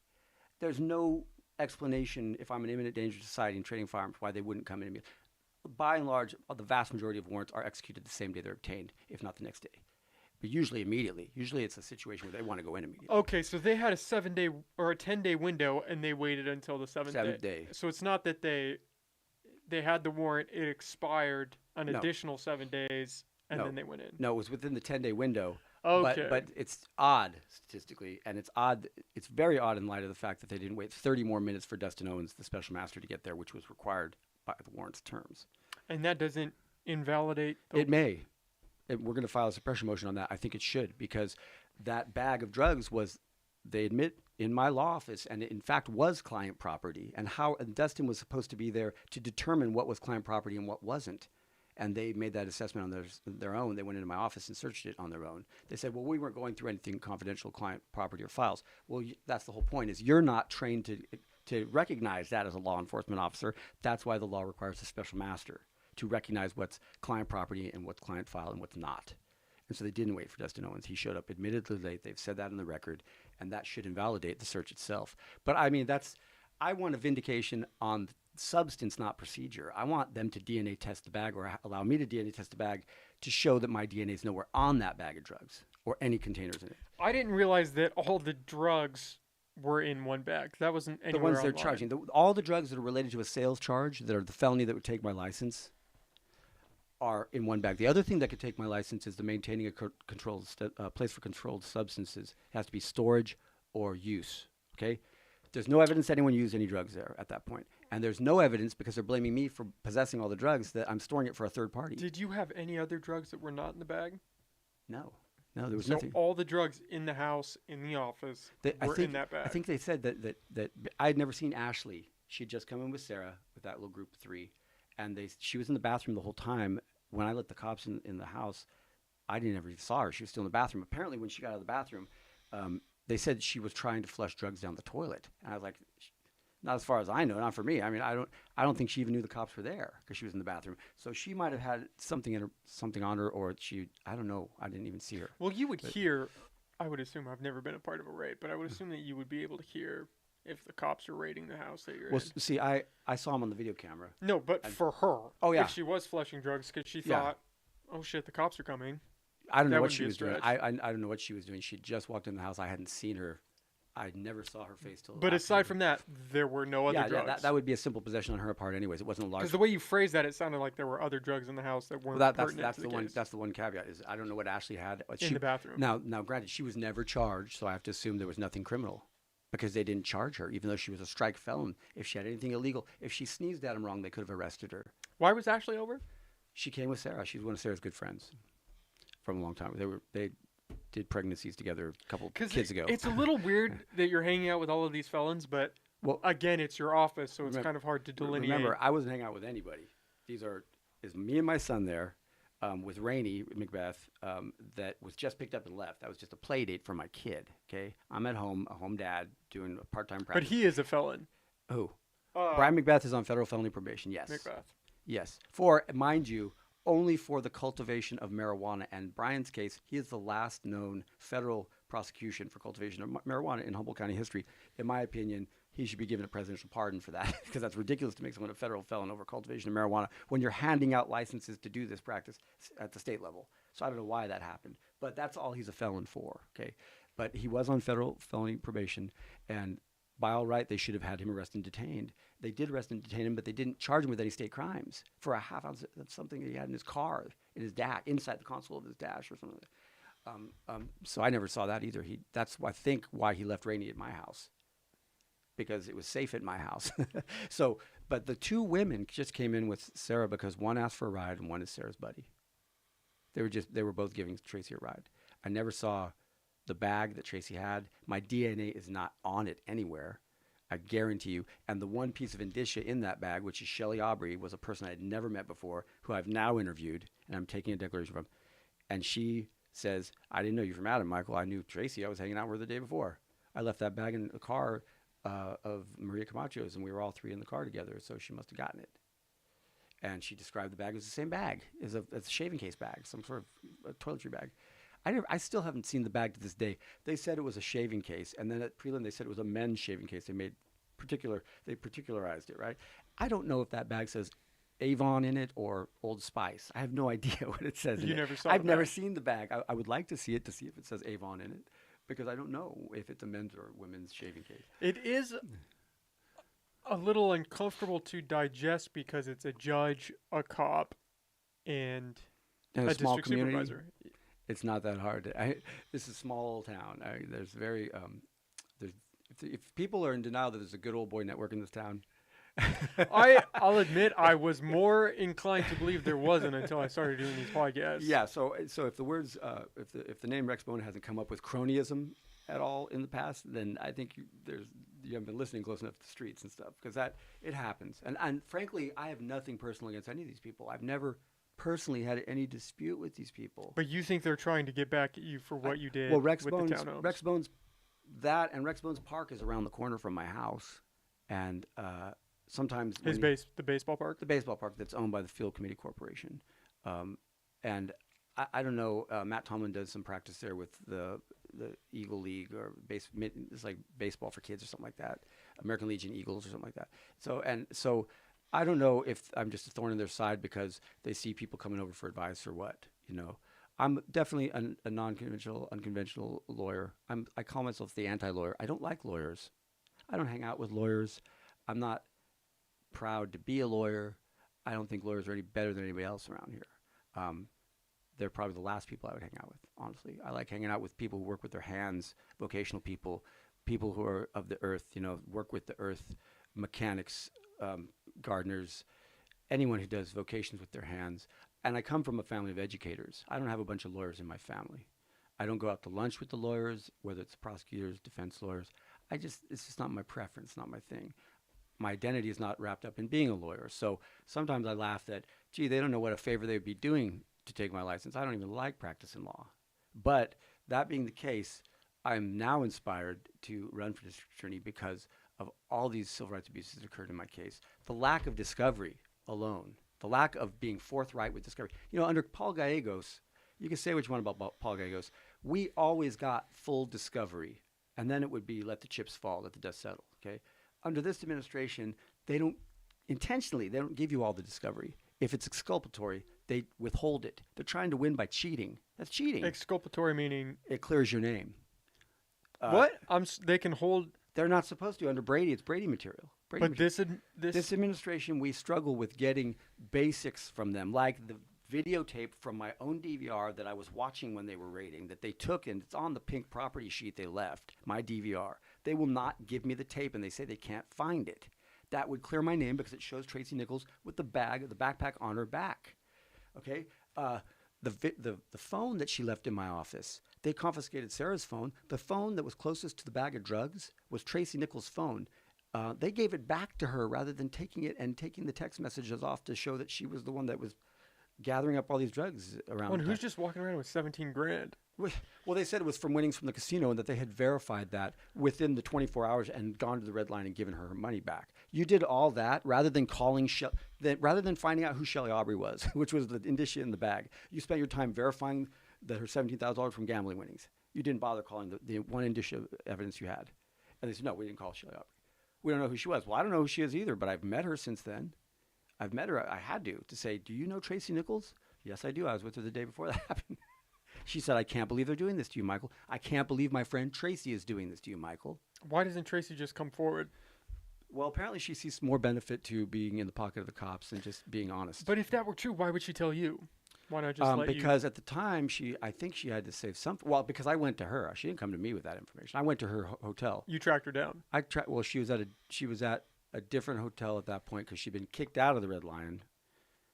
There's no explanation if I'm an imminent danger to society and trading firearms why they wouldn't come in immediately. By and large, the vast majority of warrants are executed the same day they're obtained, if not the next day. But usually immediately. Usually it's a situation where they want to go in immediately. Okay, so they had a 7-day or a 10-day window, and they waited until the seventh day. So it's not that they had the warrant, it expired an additional 7 days, and then they went in. No, it was within the 10-day window. Okay. But it's odd statistically, and it's odd. It's very odd in light of the fact that they didn't wait 30 more minutes for Dustin Owens, the special master, to get there, which was required by the warrant's terms. And that doesn't invalidate the... It may. We're going to file a suppression motion on that. I think it should, because that bag of drugs was, they admit, in my law office, and it in fact was client property. And Dustin was supposed to be there to determine what was client property and what wasn't. And they made that assessment on their own. They went into my office and searched it on their own. They said, well, we weren't going through anything confidential, client property or files. Well, that's the whole point, is you're not trained to recognize that as a law enforcement officer. That's why the law requires a special master to recognize what's client property and what's client file and what's not. And so they didn't wait for Dustin Owens. He showed up admittedly late. They've said that in the record, and that should invalidate the search itself. But I mean, I want a vindication on substance, not procedure. I want them to DNA test the bag, or allow me to DNA test the bag to show that my DNA is nowhere on that bag of drugs or any containers in it. I didn't realize that all the drugs were in one bag. That wasn't anywhere the ones they're online. charging. All the drugs that are related to a sales charge, that are the felony that would take my license, are in one bag. The other thing that could take my license is the maintaining a controlled place for controlled substances. It has to be storage or use. Okay, there's no evidence anyone used any drugs there at that point, and there's no evidence, because they're blaming me for possessing all the drugs, that I'm storing it for a third party. Did you have any other drugs that were not in the bag? No, there was so nothing. All the drugs in the house, in the office, were in that bag. I think they said that I had never seen Ashley. She had just come in with Sarah with that little group of 3. And she was in the bathroom the whole time. When I let the cops in the house, I didn't ever saw her. She was still in the bathroom. Apparently, when she got out of the bathroom, they said she was trying to flush drugs down the toilet. And I was like, not as far as I know, not for me. I mean, I don't think she even knew the cops were there because she was in the bathroom. So she might have had something on her, or I don't know. I didn't even see her. Well, you would hear. I would assume, I've never been a part of a raid, but I would assume that you would be able to hear if the cops are raiding the house that you're in. See, I saw him on the video camera. No, but for her. Oh, yeah. If she was flushing drugs because she thought, oh, shit, the cops are coming. I don't know what she was doing. I don't know what she was doing. She just walked in the house. I hadn't seen her. I never saw her face till. But aside from that, there were no other drugs. Yeah, that would be a simple possession on her part, anyways. It wasn't a large. Because the way you phrased that, it sounded like there were other drugs in the house that weren't pertinent to the case. That's the one caveat, is I don't know what Ashley had in the bathroom. Now, granted, she was never charged, so I have to assume there was nothing criminal, because they didn't charge her, even though she was a strike felon. If she had anything illegal, if she sneezed at him wrong, they could have arrested her. Why was Ashley over? She came with Sarah. She was one of Sarah's good friends from a long time. They did pregnancies together a couple kids ago. It's a little weird that you're hanging out with all of these felons, but again, it's your office, so it's kind of hard to delineate. Remember, I wasn't hanging out with anybody. Is me and my son there, with Rainey, Macbeth, that was just picked up and left. That was just a play date for my kid. Okay, I'm at home, a home dad, doing a part-time practice. But he is a felon. Who? Brian Macbeth is on federal felony probation. Yes. Macbeth. Yes. For, mind you, only for the cultivation of marijuana. And Brian's case, he is the last known federal prosecution for cultivation of marijuana in Humboldt County history. In my opinion, he should be given a presidential pardon for that because that's ridiculous to make someone a federal felon over cultivation of marijuana when you're handing out licenses to do this practice at the state level. So I don't know why that happened, but that's all he's a felon for, okay? But he was on federal felony probation, and by all right, they should have had him arrested and detained. They did arrest and detain him, but they didn't charge him with any state crimes for a half ounce of something that he had in his car, in his dash, inside the console of his dash or something. So I never saw that either. That's I think why he left Rainey at my house, because it was safe at my house. So, but the two women just came in with Sarah because one asked for a ride and one is Sarah's buddy. They were both giving Tracy a ride. I never saw the bag that Tracy had. My DNA is not on it anywhere, I guarantee you. And the one piece of indicia in that bag, which is Shelley Aubrey, was a person I had never met before, who I've now interviewed, and I'm taking a declaration from. And she says, I didn't know you from Adam, Michael. I knew Tracy. I was hanging out with her the day before. I left that bag in the car of Maria Camacho's, and we were all three in the car together, so she must have gotten it. And she described the bag as the same bag, as a shaving case bag, some sort of a toiletry bag. I still haven't seen the bag to this day. They said it was a shaving case, and then at prelim they said it was a men's shaving case. They particularized it, right? I don't know if that bag says Avon in it or Old Spice. I have no idea what it says. You never saw. I've never seen the bag. I would like to see it if it says Avon in it, because I don't know if it's a men's or women's shaving case. It is a little uncomfortable to digest because it's a judge, a cop, and a small district community. Supervisor. It's not that hard. This is a small town. There's very if people are in denial that there's a good old boy network in this town. I'll admit I was more inclined to believe there wasn't until I started doing these podcasts. Yeah. So if the words if the name Rex Bone hasn't come up with cronyism at all in the past, then I think you haven't been listening close enough to the streets and stuff, because it happens. And frankly, I have nothing personal against any of these people. I've never personally had any dispute with these people. But you think they're trying to get back at you for what you did well, with the townhomes? Rex Bones Park is around the corner from my house, and sometimes the baseball park? The baseball park that's owned by the Field Committee Corporation. And I don't know, Matt Tomlin does some practice there with the Eagle League, or it's like baseball for kids or something like that, American Legion Eagles or something like that. So I don't know if I'm just a thorn in their side because they see people coming over for advice or what, I'm definitely a unconventional lawyer. I call myself the anti-lawyer. I don't like lawyers. I don't hang out with lawyers. I'm not proud to be a lawyer. I don't think lawyers are any better than anybody else around here. They're probably the last people I would hang out with, honestly. I like hanging out with people who work with their hands, vocational people who are of the earth, work with the earth, mechanics, gardeners, anyone who does vocations with their hands. And I come from a family of educators. I don't have a bunch of lawyers in my family. I don't go out to lunch with the lawyers, whether it's prosecutors, defense lawyers. It's just not my preference, not my thing. My identity is not wrapped up in being a lawyer. So sometimes I laugh that, gee, they don't know what a favor they would be doing to take my license. I don't even like practicing law. But that being the case, I'm now inspired to run for district attorney because of all these civil rights abuses that occurred in my case. The lack of discovery alone, the lack of being forthright with discovery. Under Paul Gallegos, you can say what you want about Paul Gallegos. We always got full discovery, and then it would be let the chips fall, let the dust settle, okay? Under this administration, they don't give you all the discovery. If it's exculpatory, they withhold it. They're trying to win by cheating. That's cheating. Exculpatory meaning? It clears your name. What? They can hold... They're not supposed to. Under Brady, it's Brady material. This administration, we struggle with getting basics from them, like the videotape from my own DVR that I was watching when they were raiding, that they took, and it's on the pink property sheet they left, my DVR. They will not give me the tape, and they say they can't find it. That would clear my name because it shows Tracy Nichols with the backpack on her back. Okay? The phone that she left in my office, they confiscated Sarah's phone. The phone that was closest to the bag of drugs was Tracy Nichols' phone. They gave it back to her rather than taking it and taking the text messages off to show that she was the one that was gathering up all these drugs around. Well, and who's just walking around with $17,000? Well, they said it was from winnings from the casino and that they had verified that within the 24 hours and gone to the red line and given her money back. You did all that rather than rather than finding out who Shelley Aubrey was, which was the indicia in the bag. You spent your time verifying that her $17,000 from gambling winnings. You didn't bother calling the one indicia of evidence you had. And they said, no, we didn't call Shelley Aubrey. We don't know who she was. Well, I don't know who she is either, but I've met her since then. I've met her. I had to say, do you know Tracy Nichols? Yes, I do. I was with her the day before that happened. She said, I can't believe they're doing this to you, Michael. I can't believe my friend Tracy is doing this to you, Michael. Why doesn't Tracy just come forward? Well, apparently she sees more benefit to being in the pocket of the cops than just being honest. But if that were true, why would she tell you? Why not just let you? Because at the time, I think she had to save something. Well, because I went to her. She didn't come to me with that information. I went to her hotel. You tracked her down. Well, she was at a different hotel at that point because she'd been kicked out of the Red Lion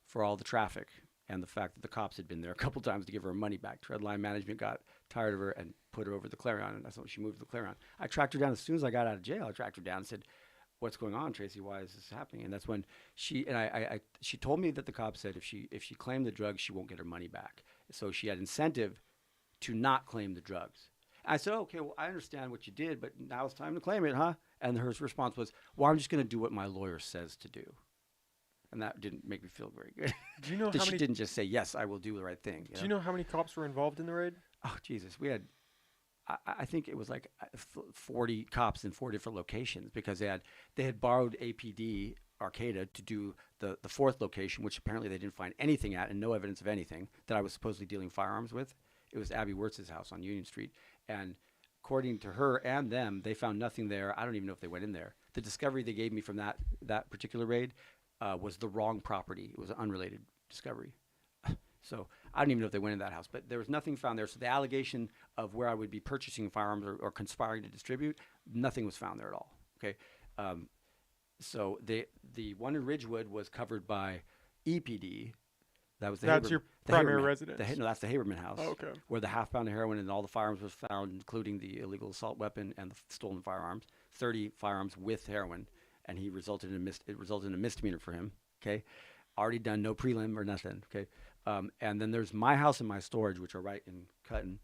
for all the traffic and the fact that the cops had been there a couple times to give her her money back. Red Lion management got tired of her and put her over to the Clarion, and that's when she moved to the Clarion. I tracked her down as soon as I got out of jail. I tracked her down and said, what's going on, Tracy? Why is this happening? And that's when she told me that the cop said if she claimed the drugs, she won't get her money back. So she had incentive to not claim the drugs. I said, okay, well, I understand what you did, but now it's time to claim it, huh? And her response was, well, I'm just going to do what my lawyer says to do. And that didn't make me feel very good. Do you know that how she many? didn't just say, yes, I will do the right thing. Do you know how many cops were involved in the raid? Oh, Jesus. We had, I think it was like 40 cops in 4 different locations because they had borrowed APD Arcata to do the fourth location, which apparently they didn't find anything at and no evidence of anything that I was supposedly dealing firearms with. It was Abby Wirtz's house on Union Street. And according to her and them, they found nothing there. I don't even know if they went in there. The discovery they gave me from that particular raid was the wrong property. It was an unrelated discovery. So I don't even know if they went in that house, but there was nothing found there. So the allegation of where I would be purchasing firearms or conspiring to distribute, nothing was found there at all. Okay. So the one in Ridgewood was covered by EPD. That was That's your primary residence. No, that's the Haberman house. Oh, okay. Where the half-pound of heroin and all the firearms was found, including the illegal assault weapon and the stolen firearms. 30 firearms with heroin, and it resulted in a misdemeanor for him. Okay, already done, no prelim or nothing. Okay, and then there's my house and my storage, which are right in Cutton.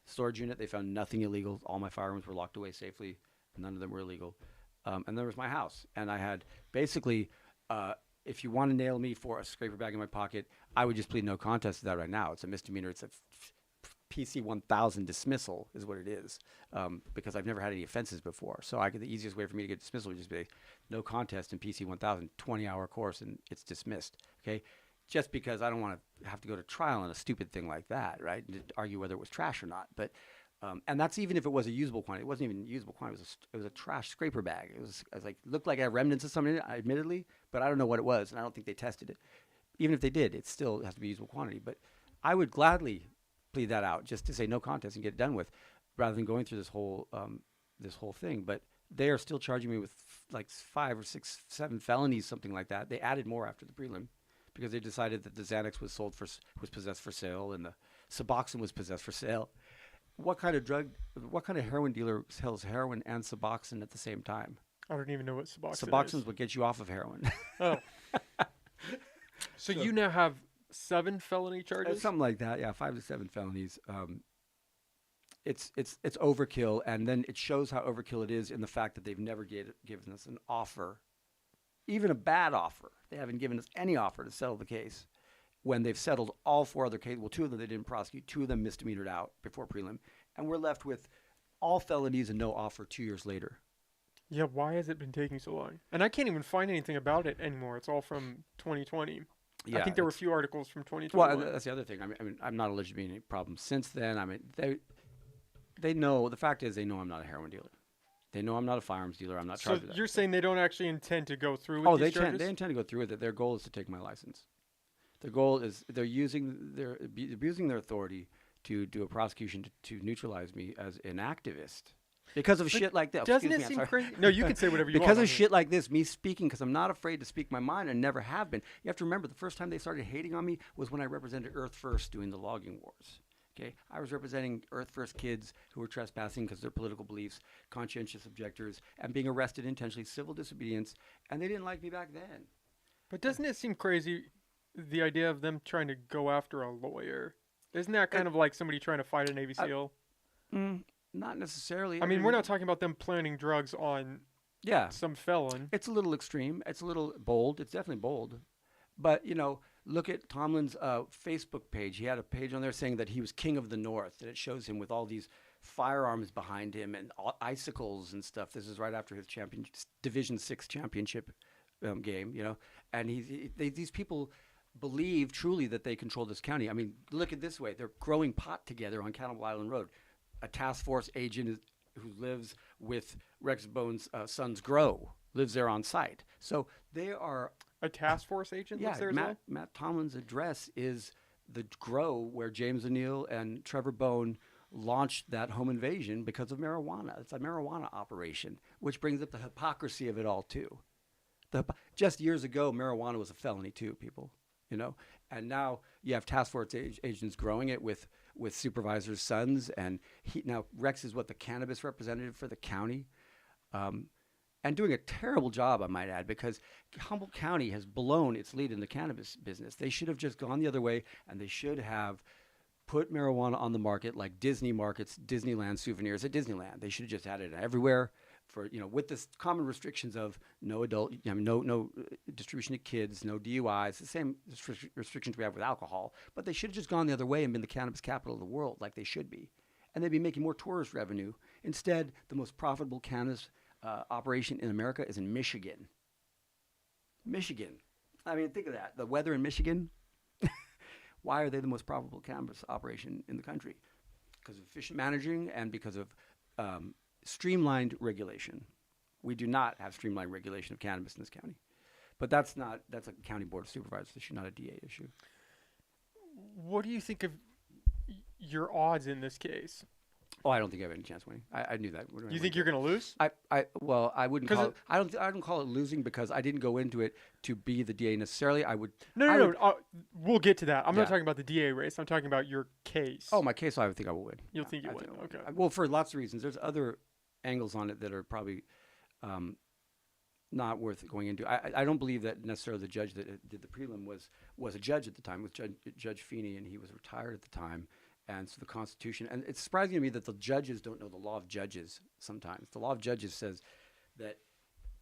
Storage unit, they found nothing illegal. All my firearms were locked away safely. None of them were illegal. And there was my house, and I had basically. If you want to nail me for a scraper bag in my pocket, I would just plead no contest to that right now. It's a misdemeanor. It's a PC 1000 dismissal is what it is, because I've never had any offenses before. So the easiest way for me to get dismissal would just be no contest in PC 1000, 20-hour course, and it's dismissed. Okay, just because I don't want to have to go to trial on a stupid thing like that, right? And to argue whether it was trash or not. But and that's even if it was a usable quantity. It wasn't even usable quantity. It was a trash scraper bag. It was like looked like it had remnants of something in it, admittedly, but I don't know what it was, and I don't think they tested it. Even if they did, it still has to be usable quantity. But I would gladly plead that out just to say no contest and get it done with, rather than going through this whole thing. But they are still charging me with like 5 or 6, 7 felonies, something like that. They added more after the prelim because they decided that the Xanax was possessed for sale and the Suboxone was possessed for sale. What kind of heroin dealer sells heroin and Suboxone at the same time? I don't even know what Suboxone is. Suboxone is what gets you off of heroin. Oh. So you now have 7 felony charges? Something like that, yeah, 5 to 7 felonies. It's overkill, and then it shows how overkill it is in the fact that they've never given us an offer, even a bad offer. They haven't given us any offer to settle the case when they've settled all 4 other cases. Well, 2 of them they didn't prosecute, 2 of them misdemeanored out before prelim, and we're left with all felonies and no offer 2 years later. Yeah, why has it been taking so long? And I can't even find anything about it anymore. It's all from 2020. Yeah, I think there were a few articles from 2021. Well, that's the other thing. I mean, I'm not alleged to be any problem since then. I mean, they know. The fact is, they know I'm not a heroin dealer. They know I'm not a firearms dealer. I'm not charged with that. So you're saying they don't actually intend to go through with these charges? They intend to go through with it. Their goal is to take my license. Their goal is they're abusing their authority to do a prosecution to neutralize me as an activist. Because of shit like that. Doesn't it seem crazy? No, you can say whatever you want. Because of shit like this, me speaking, because I'm not afraid to speak my mind and never have been. You have to remember, the first time they started hating on me was when I represented Earth First doing the logging wars. Okay, I was representing Earth First kids who were trespassing because of their political beliefs, conscientious objectors, and being arrested intentionally, civil disobedience, and they didn't like me back then. But doesn't it seem crazy, the idea of them trying to go after a lawyer? Isn't that kind of like somebody trying to fight a Navy SEAL? Not necessarily. I mean, we're not talking about them planting drugs on some felon. It's a little extreme. It's a little bold. It's definitely bold. But, look at Tomlin's Facebook page. He had a page on there saying that he was king of the North, and it shows him with all these firearms behind him and icicles and stuff. This is right after his Division 6 championship game, you know. And these people believe truly that they control this county. I mean, look at it this way. They're growing pot together on Cannibal Island Road. A task force agent who lives with Rex Bone's son's grow lives there on site. So they are... A task force agent lives there as well? Matt Tomlin's address is the grow where James O'Neill and Trevor Bone launched that home invasion because of marijuana. It's a marijuana operation, which brings up the hypocrisy of it all, too. Just years ago, marijuana was a felony, too, people. You know, and now you have task force agents growing it with supervisors' sons, and now Rex is the cannabis representative for the county, and doing a terrible job, I might add, because Humboldt County has blown its lead in the cannabis business. They should have just gone the other way, and they should have put marijuana on the market like Disney markets, Disneyland souvenirs at Disneyland. They should have just had it everywhere. For, you know, with the common restrictions of no adult, no distribution to kids, no DUIs, the same restrictions we have with alcohol. But they should have just gone the other way and been the cannabis capital of the world, like they should be, and they'd be making more tourist revenue. Instead, the most profitable cannabis operation in America is in Michigan. Michigan. I mean, think of that. The weather in Michigan. Why are they the most profitable cannabis operation in the country? Because of efficient managing and because of streamlined regulation. We do not have streamlined regulation of cannabis in this county. But that's a county board of supervisors issue, not a DA issue. What do you think of your odds in this case? Oh, I don't think I have any chance of winning. I knew that. You think you're going to lose? I wouldn't call it. I don't call it losing because I didn't go into it to be the DA necessarily. No. We'll get to that. I'm not talking about the DA race. I'm talking about your case. Oh, my case. I would think I will win. You'll think you win. Okay. Well, for lots of reasons. There's other angles on it that are probably not worth going into. I don't believe that necessarily the judge that did the prelim was a judge at the time, was Judge Feeney, and he was retired at the time. And so the Constitution, and it's surprising to me that the judges don't know the law of judges sometimes. The law of judges says that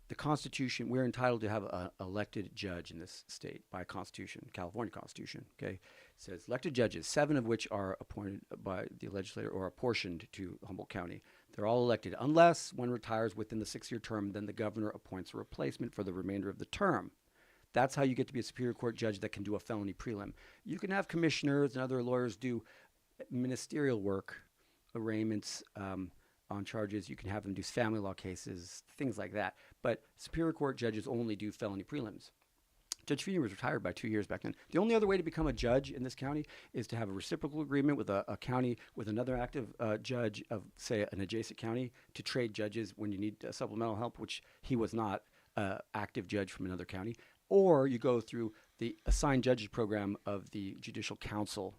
the Constitution, we're entitled to have an elected judge in this state by Constitution, California Constitution, okay? It says elected judges, 7 of which are appointed by the legislature or apportioned to Humboldt County. They're all elected unless one retires within the 6-year term, then the governor appoints a replacement for the remainder of the term. That's how you get to be a Superior Court judge that can do a felony prelim. You can have commissioners and other lawyers do ministerial work, arraignments on charges. You can have them do family law cases, things like that. But Superior Court judges only do felony prelims. Judge Feeney was retired by 2 years back then. The only other way to become a judge in this county is to have a reciprocal agreement with a county with another active judge of, say, an adjacent county to trade judges when you need supplemental help, which he was not an active judge from another county. Or you go through the assigned judges program of the Judicial Council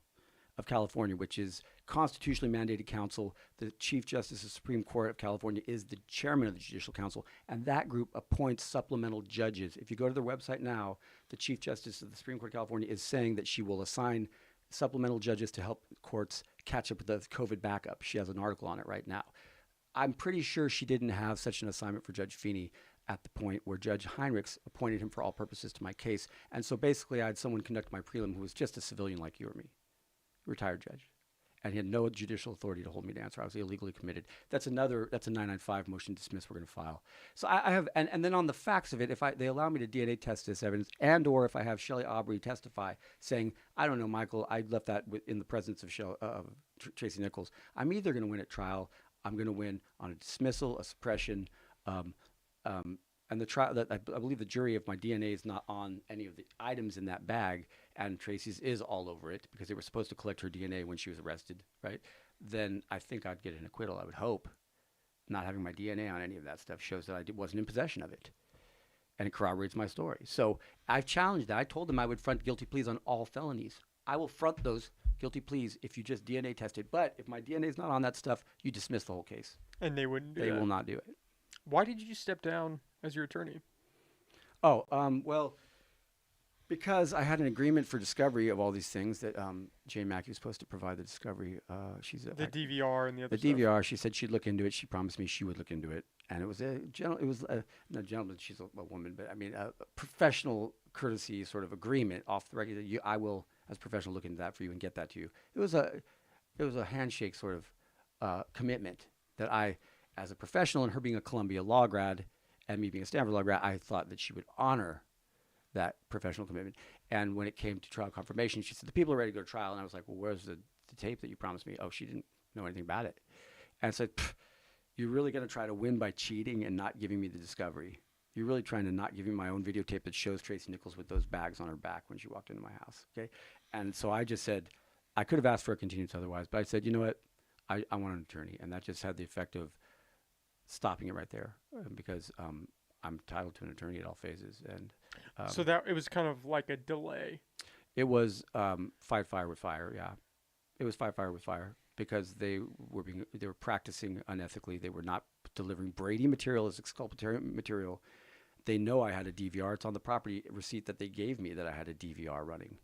of California, which is constitutionally mandated council. The Chief Justice of the Supreme Court of California is the chairman of the Judicial Council, and that group appoints supplemental judges. If you go to their website now, the Chief Justice of the Supreme Court of California is saying that she will assign supplemental judges to help courts catch up with the COVID backup. She has an article on it right now. I'm pretty sure she didn't have such an assignment for Judge Feeney at the point where Judge Heinrichs appointed him for all purposes to my case. And so basically I had someone conduct my prelim who was just a civilian like you or me. Retired judge, and he had no judicial authority to hold me to answer. I was illegally committed. That's a 995 motion to dismiss we're going to file. So I have, and then on the facts of it, if they allow me to DNA test this evidence, and or if I have Shelley Aubrey testify saying, I don't know, Michael, I left that in the presence of Tracy Nichols. I'm either going to win at trial, I'm going to win on a dismissal, a suppression, and the trial. That I believe the jury, if my DNA is not on any of the items in that bag, and Tracy's is all over it because they were supposed to collect her DNA when she was arrested, right? Then I think I'd get an acquittal, I would hope. Not having my DNA on any of that stuff shows that I wasn't in possession of it. And it corroborates my story. So I've challenged that. I told them I would front guilty pleas on all felonies. I will front those guilty pleas if you just DNA test it. But if my DNA is not on that stuff, you dismiss the whole case. And they wouldn't do They that. will not do it. Why did you step down as your attorney? Oh, well, because I had an agreement for discovery of all these things that Jane Mackey was supposed to provide the discovery. She's The DVR and the other the stuff. DVR. She said she'd look into it. She promised me she would look into it, and it was a not a gentleman. She's a woman, but I mean a professional courtesy sort of agreement off the record. I will, as a professional, look into that for you and get that to you. It was a handshake sort of commitment that I, as a professional, and her being a Columbia law grad and me being a Stanford law grad, I thought that she would honor that professional commitment. And when it came to trial confirmation, she said, the people are ready to go to trial. And I was like, well, where's the tape that you promised me? Oh, she didn't know anything about it. And I said, you're really going to try to win by cheating and not giving me the discovery? You're really trying to not give me my own videotape that shows Tracy Nichols with those bags on her back when she walked into my house, okay? And so I just said, I could have asked for a continuance otherwise, but I said, you know what? I want an attorney. And that just had the effect of stopping it right there because I'm entitled to an attorney at all phases. And so that it was kind of like a delay. It was fight fire with fire, yeah. It was fight fire with fire because they were practicing unethically. They were not delivering Brady material as exculpatory material. They know I had a DVR. It's on the property receipt that they gave me that I had a DVR running.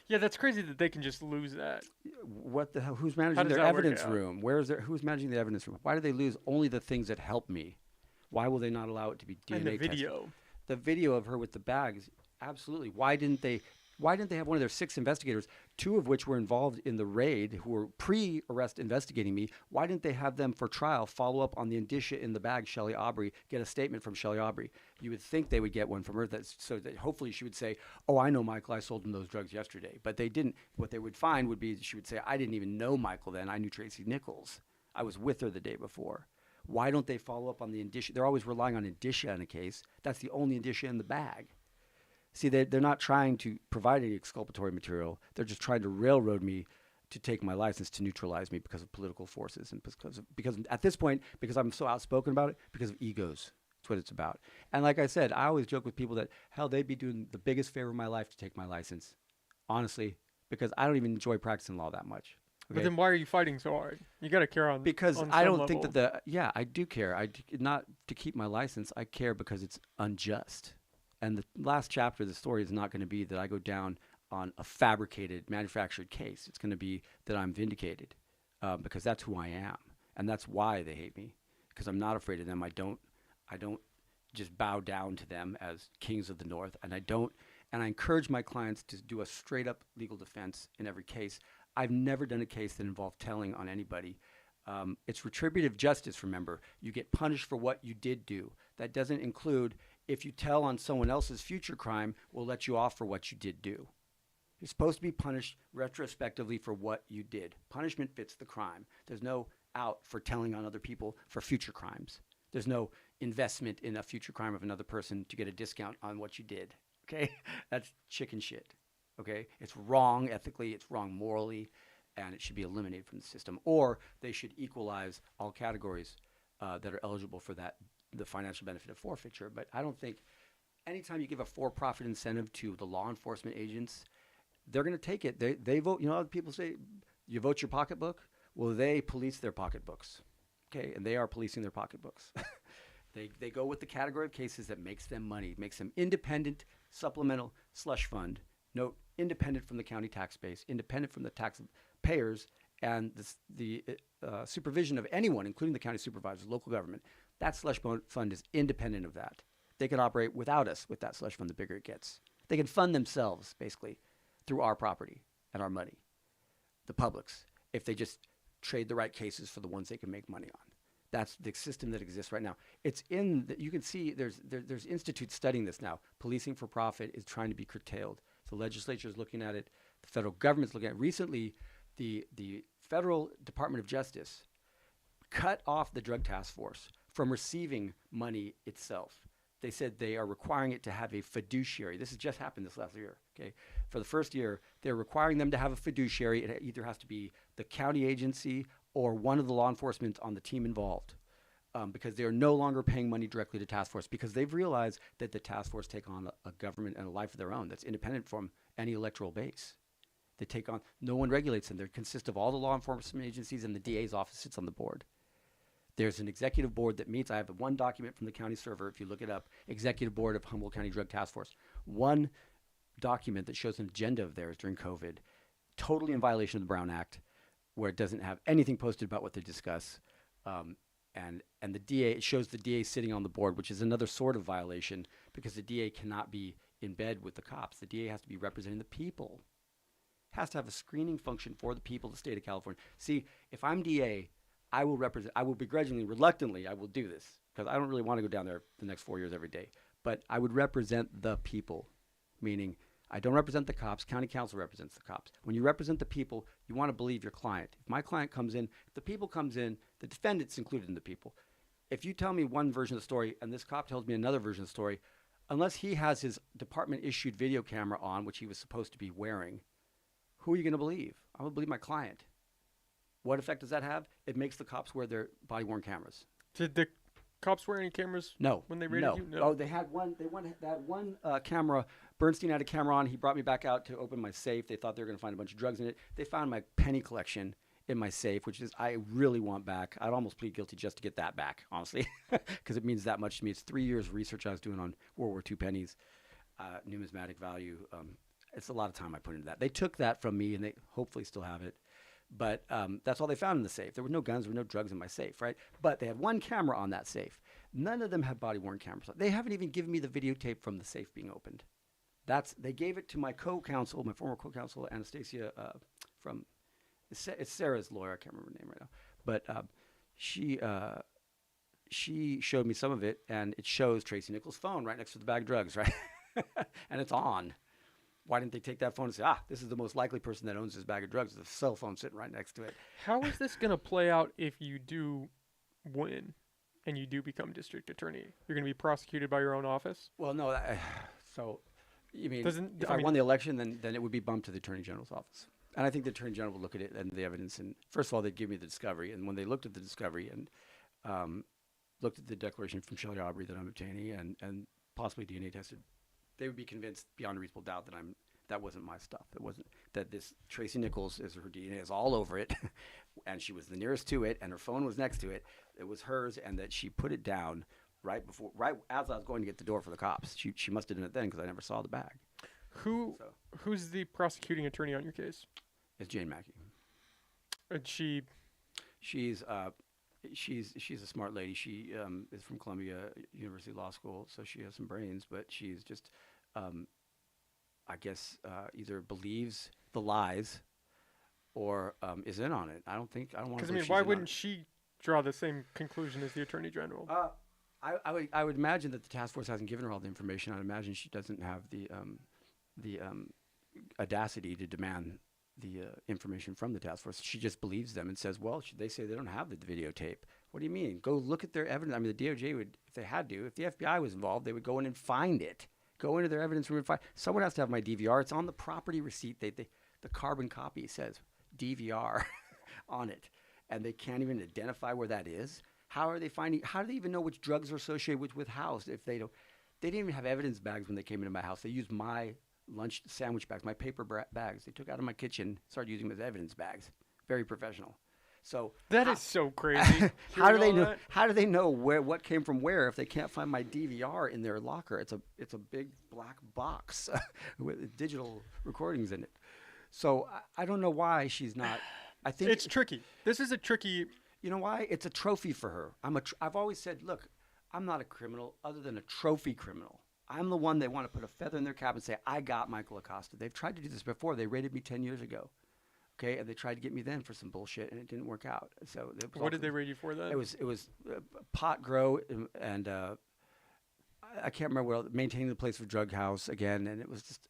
Yeah, that's crazy that they can just lose that. What the hell? Who's managing their evidence room? Who's managing the evidence room? Why do they lose only the things that help me? Why will they not allow it to be DNA and the video. tested? The video of her with the bags, absolutely. Why didn't they have one of their 6 investigators, 2 of which were involved in the raid, who were pre-arrest investigating me? Why didn't they have them for trial follow up on the indicia in the bag, Shelley Aubrey, get a statement from Shelley Aubrey? You would think they would get one from her, so that hopefully she would say, oh, I know Michael, I sold him those drugs yesterday. But they didn't. What they would find would be she would say, I didn't even know Michael then. I knew Tracy Nichols. I was with her the day before. Why don't they follow up on the indicia? They're always relying on indicia in a case. That's the only indicia in the bag. See, they're not trying to provide any exculpatory material. They're just trying to railroad me to take my license, to neutralize me because of political forces and because at this point, because I'm so outspoken about it, because of egos. That's what it's about. And like I said, I always joke with people that, hell, they'd be doing the biggest favor of my life to take my license. Honestly, because I don't even enjoy practicing law that much. Okay? But then why are you fighting so hard? You got to care on because on I some don't think level. that I do care. Not to keep my license. I care because it's unjust. And the last chapter of the story is not going to be that I go down on a fabricated, manufactured case. It's going to be that I'm vindicated because that's who I am. And that's why they hate me, because I'm not afraid of them. I don't just bow down to them as kings of the North. And I encourage my clients to do a straight up legal defense in every case. I've never done a case that involved telling on anybody. It's retributive justice, remember. You get punished for what you did do. That doesn't include if you tell on someone else's future crime, we'll let you off for what you did do. You're supposed to be punished retrospectively for what you did. Punishment fits the crime. There's no out for telling on other people for future crimes. There's no investment in a future crime of another person to get a discount on what you did. Okay? That's chicken shit. Okay? It's wrong ethically, it's wrong morally, and it should be eliminated from the system. Or they should equalize all categories that are eligible for the financial benefit of forfeiture. But I don't think anytime you give a for-profit incentive to the law enforcement agents, they're going to take it. They vote. You know how people say, you vote your pocketbook? Well, they police their pocketbooks. Okay, and they are policing their pocketbooks. They go with the category of cases that makes them money, makes them independent, supplemental slush fund. Note, independent from the county tax base, independent from the taxpayers, and the supervision of anyone, including the county supervisors, local government. That slush fund is independent of that. They can operate without us with that slush fund the bigger it gets. They can fund themselves, basically, through our property and our money, the public's, if they just trade the right cases for the ones they can make money on. That's the system that exists right now. It's you can see there's institutes studying this now. Policing for profit is trying to be curtailed. The legislature is looking at it. The federal government's looking at it. Recently, the Federal Department of Justice cut off the Drug Task Force from receiving money itself. They said they are requiring it to have a fiduciary. This has just happened this last year. Okay, for the first year, they're requiring them to have a fiduciary. It either has to be the county agency or one of the law enforcement on the team involved, because they are no longer paying money directly to task force because they've realized that the task force take on a government and a life of their own that's independent from any electoral base. They take on, no one regulates them. They consist of all the law enforcement agencies, and the DA's office sits on the board. There's an executive board that meets. I have one document from the county server, if you look it up, Executive Board of Humboldt County Drug Task Force. One document that shows an agenda of theirs during COVID, totally in violation of the Brown Act, where it doesn't have anything posted about what they discuss. And the DA, it shows the DA sitting on the board, which is another sort of violation because the DA cannot be in bed with the cops. The DA has to be representing the people. Has to have a screening function for the people of the state of California. See, if I'm DA, I will begrudgingly, reluctantly, I will do this because I don't really want to go down there the next 4 years every day. But I would represent the people, meaning I don't represent the cops. County council represents the cops. When you represent the people, you want to believe your client. If my client comes in, if the people comes in, the defendant's included in the people. If you tell me one version of the story and this cop tells me another version of the story, unless he has his department-issued video camera on, which he was supposed to be wearing, who are you going to believe? I'm going to believe my client. What effect does that have? It makes the cops wear their body-worn cameras. Did the cops wear any cameras? No. When they raided you? No. Oh, they had one. That one camera. Bernstein had a camera on. He brought me back out to open my safe. They thought they were going to find a bunch of drugs in it. They found my penny collection in my safe, which is I really want back. I'd almost plead guilty just to get that back, honestly, because it means that much to me. It's 3 years of research I was doing on World War II pennies, numismatic value. It's a lot of time I put into that. They took that from me, and they hopefully still have it. But that's all they found in the safe. There were no guns, there were no drugs in my safe, right? But they had one camera on that safe. None of them had body-worn cameras. They haven't even given me the videotape from the safe being opened. They gave it to my co-counsel, my former co-counsel, Anastasia, from it's Sarah's lawyer. I can't remember her name right now. But she showed me some of it, and it shows Tracy Nichols' phone right next to the bag of drugs, right? And it's on. Why didn't they take that phone and say, this is the most likely person that owns this bag of drugs? There's a cell phone sitting right next to it. How is this going to play out if you do win and you do become district attorney? You're going to be prosecuted by your own office? Well, no. So, you mean, if I won the election, then it would be bumped to the Attorney General's office. And I think the Attorney General would look at it and the evidence. And first of all, they'd give me the discovery. And when they looked at the discovery and looked at the declaration from Shelley Aubrey that I'm obtaining and possibly DNA tested, they would be convinced beyond a reasonable doubt that that wasn't my stuff. It wasn't that this Tracy Nichols her DNA is all over it, and she was the nearest to it, and her phone was next to it. It was hers, and that she put it down right as I was going to get the door for the cops. She must have done it then because I never saw the bag. Who's the prosecuting attorney on your case? It's Jane Mackey. And she's a smart lady. She is from Columbia University Law School, so she has some brains, but she's just, I guess, either believes the lies or is in on it. I don't want to. Because I mean, why wouldn't she draw the same conclusion as the Attorney General? I would imagine that the task force hasn't given her all the information. I'd imagine she doesn't have the audacity to demand the information from the task force. She just believes them and says, well, they say they don't have the videotape. What do you mean? Go look at their evidence. I mean, the DOJ would, if they had to, if the FBI was involved, they would go in and find it. Go into their evidence room and find. Someone has to have my DVR. It's on the property receipt. The carbon copy says DVR on it. And they can't even identify where that is. How are they finding? How do they even know which drugs are associated with house if they don't? They didn't even have evidence bags when they came into my house. They used my lunch sandwich bags, my paper bags. They took out of my kitchen, started using them as evidence bags. Very professional. So that is so crazy. How do they know? That? How do they know what came from where if they can't find my DVR in their locker? It's a big black box with digital recordings in it. So I don't know why she's not. I think it's tricky. This is a tricky. You know why? It's a trophy for her. I've always said, look, I'm not a criminal other than a trophy criminal. I'm the one they want to put a feather in their cap and say, I got Michael Acosta. They've tried to do this before. They raided me 10 years ago. Okay, and they tried to get me then for some bullshit, and it didn't work out. So what did they raid you for then? It was pot grow and I can't remember what else, maintaining the place for drug house again, and it was just.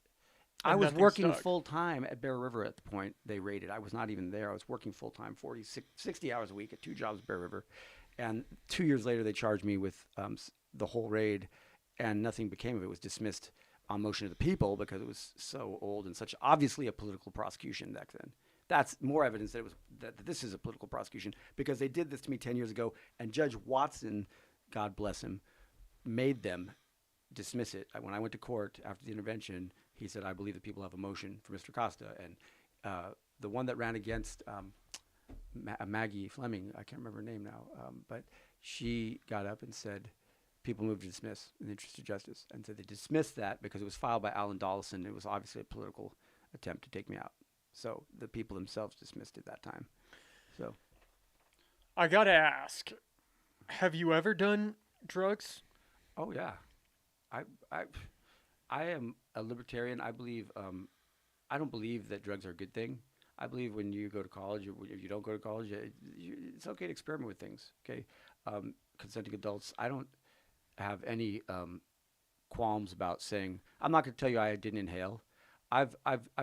I was working full time at Bear River at the point they raided. I was not even there. I was working full time, 60 hours a week at 2 jobs at Bear River, and 2 years later they charged me with the whole raid, and nothing became of it. It was dismissed on motion of the people because it was so old and such obviously a political prosecution back then. That's more evidence that that this is a political prosecution because they did this to me 10 years ago, and Judge Watson, God bless him, made them dismiss it. When I went to court after the intervention, he said, I believe that people have a motion for Mr. Costa. And the one that ran against Maggie Fleming, I can't remember her name now, but she got up and said, people moved to dismiss in the interest of justice. And so they dismissed that because it was filed by Alan Dollison. It was obviously a political attempt to take me out. So the people themselves dismissed it that time. So I got to ask, have you ever done drugs? Oh, yeah. I am a libertarian. I believe I don't believe that drugs are a good thing. I believe when you go to college, or if you don't go to college, it's okay to experiment with things. Okay, consenting adults. I don't have any qualms about saying I'm not going to tell you I didn't inhale. I've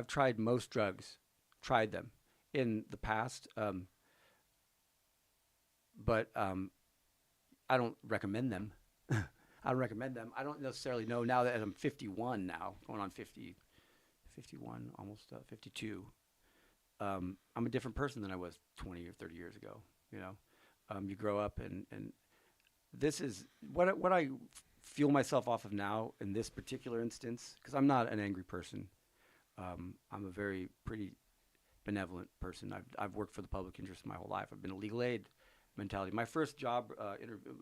tried most drugs, tried them in the past, but I don't recommend them. I don't recommend them. I don't necessarily know now that I'm 51 now, going on 50, 51, almost 52. I'm a different person than I was 20 or 30 years ago. You know, you grow up, and this is what I feel myself off of now in this particular instance, because I'm not an angry person. I'm a very pretty benevolent person. I've worked for the public interest my whole life. I've been a legal aid mentality. My first job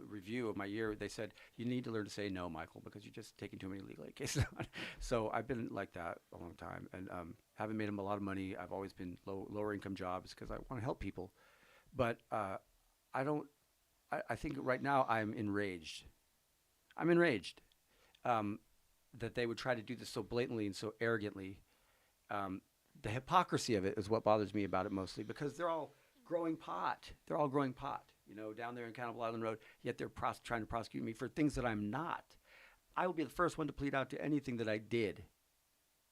review of my year, they said, you need to learn to say no, Michael, because you're just taking too many legal aid cases on. So I've been like that a long time, and haven't made them a lot of money. I've always been lower income jobs because I want to help people. But I don't, I think right now I'm enraged. I'm enraged that they would try to do this so blatantly and so arrogantly. The hypocrisy of it is what bothers me about it mostly, because they're all growing pot. They're all growing pot, you know, down there in Cannibal Island Road, yet they're trying to prosecute me for things that I'm not. I will be the first one to plead out to anything that I did.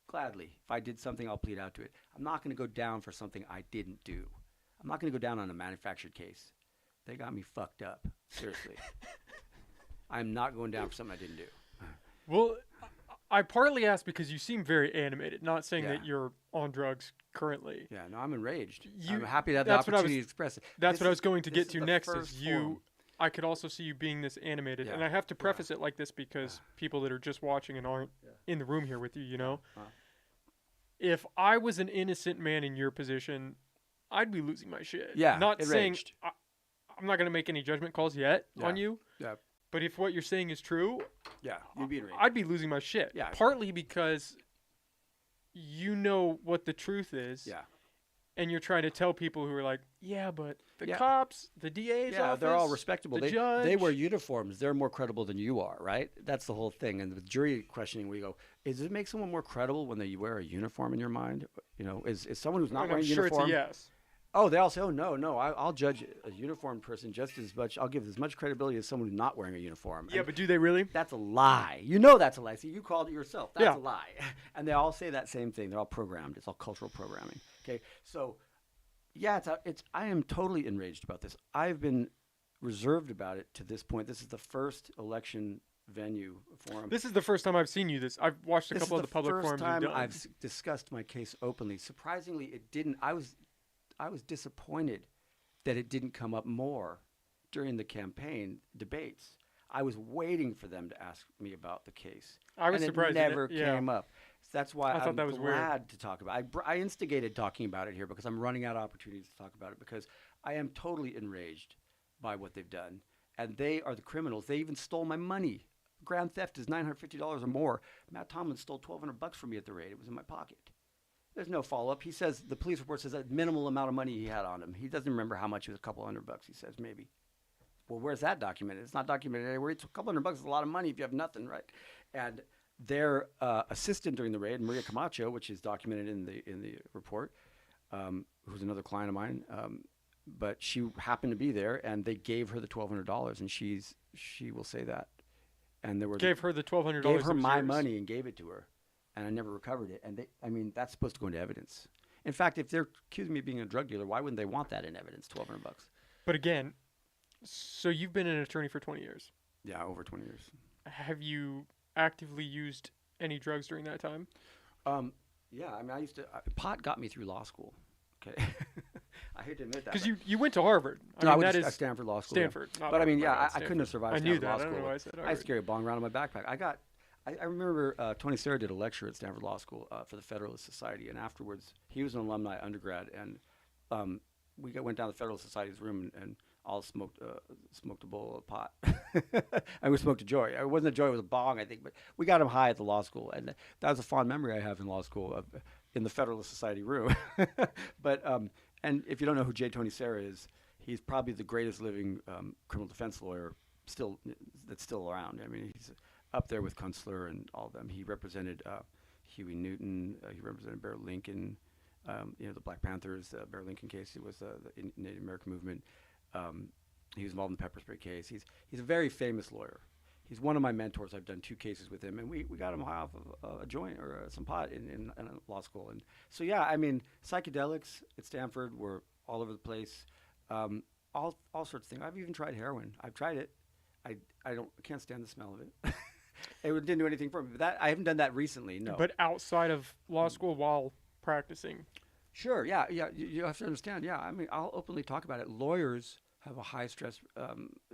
Gladly. If I did something, I'll plead out to it. I'm not going to go down for something I didn't do. I'm not going to go down on a manufactured case. They got me fucked up. Seriously. I'm not going down for something I didn't do. Well, I partly asked because you seem very animated, not saying Yeah. that you're on drugs currently. Yeah, no, I'm enraged. I'm happy to have the that's what I opportunity was- to express it. That's This what I is- was going to this get is to the next first is you. forum. I could also see you being this animated, Yeah. and I have to preface it like this because people that are just watching and aren't in the room here with you, you know, if I was an innocent man in your position, I'd be losing my shit. Yeah, Not saying enraged. I'm not going to make any judgment calls yet on you. Yeah. But if what you're saying is true, Yeah, you'd be enraged. I'd be losing my shit. Yeah. Partly because you know what the truth is. Yeah. And you're trying to tell people who are like, yeah, but the Yeah. cops, the DA's Yeah, office, they're all respectable. the They judge. wear uniforms. They're more credible than you are, right? That's the whole thing. And the jury questioning, we go, does it make someone more credible when they wear a uniform in your mind? You know, is someone who's not And wearing I'm a sure uniform? it's a yes. Oh, they all say, oh, no, I'll judge a uniformed person just as much. I'll give as much credibility as someone who's not wearing a uniform. Yeah, And but do they really? that's a lie. You know that's a lie. See, you called it yourself. That's Yeah. a lie. And they all say that same thing. They're all programmed. It's all cultural programming. Okay, so yeah, I am totally enraged about this. I've been reserved about it to this point. This is the first election venue forum. This is the first time I've seen you this. I've watched a This couple is of the public first forums time you've done. I've discussed my case openly. Surprisingly, it didn't. I was disappointed that it didn't come up more during the campaign debates. I was waiting for them to ask me about the case. I was and surprised it never yeah. came up. So that's why I thought I'm that was weird. glad to talk about it. I instigated talking about it here because I'm running out of opportunities to talk about it, because I am totally enraged by what they've done. And they are the criminals. They even stole my money. Grand theft is $950 or more. Matt Tomlin stole $1,200 from me at the raid. It was in my pocket. There's no follow-up. He says, the police report says a minimal amount of money he had on him. He doesn't remember how much. It was a couple $100, he says, maybe. Well, where's that documented? It's not documented anywhere. It's a couple $100 is a lot of money if you have nothing, right? And their assistant during the raid, Maria Camacho, which is documented in the report, who's another client of mine, but she happened to be there, and they gave her the $1,200, and she will say that. And there were Gave her the $1,200. gave her that was my yours. money and gave it to her, and I never recovered it. And that's supposed to go into evidence. In fact, if they're accusing me of being a drug dealer, why wouldn't they want that in evidence? $1,200. But again, so you've been an attorney for 20 years. Yeah, over 20 years. Have you actively used any drugs during that time? Yeah, I mean, pot got me through law school. Okay, I hate to admit that. Because you went to Harvard. No, I mean, went that to is Stanford Law School. Stanford. Yeah. not But I mean, Harvard, yeah, my bad, I couldn't have Stanford. survived I knew Stanford that. Law I don't know School. why I said I Harvard. used to carry a bong around in my backpack. I remember Tony Serra did a lecture at Stanford Law School for the Federalist Society, and afterwards he was an alumni undergrad, and we went down to the Federalist Society's room and all smoked a bowl of pot. And we smoked a joy. It wasn't a joy; it was a bong, I think. But we got him high at the law school, and that was a fond memory I have in law school, in the Federalist Society room. But and if you don't know who J. Tony Serra is, he's probably the greatest living criminal defense lawyer that's still around. I mean, he's up there with Kunstler and all of them. He represented Huey Newton. He represented Barrett Lincoln. The Black Panthers, the Bear Lincoln case. It was the Native American movement. He was involved in the pepper spray case. He's a very famous lawyer. He's one of my mentors. I've done 2 cases with him, and we got him high off of a joint or some pot in law school. And so, yeah, I mean, psychedelics at Stanford were all over the place, all sorts of things. I've even tried heroin. I've tried it. I can't stand the smell of it. It didn't do anything for me. But I haven't done that recently, no. But outside of law school while practicing. Sure, yeah. You have to understand, yeah. I mean, I'll openly talk about it. Lawyers have a high-stress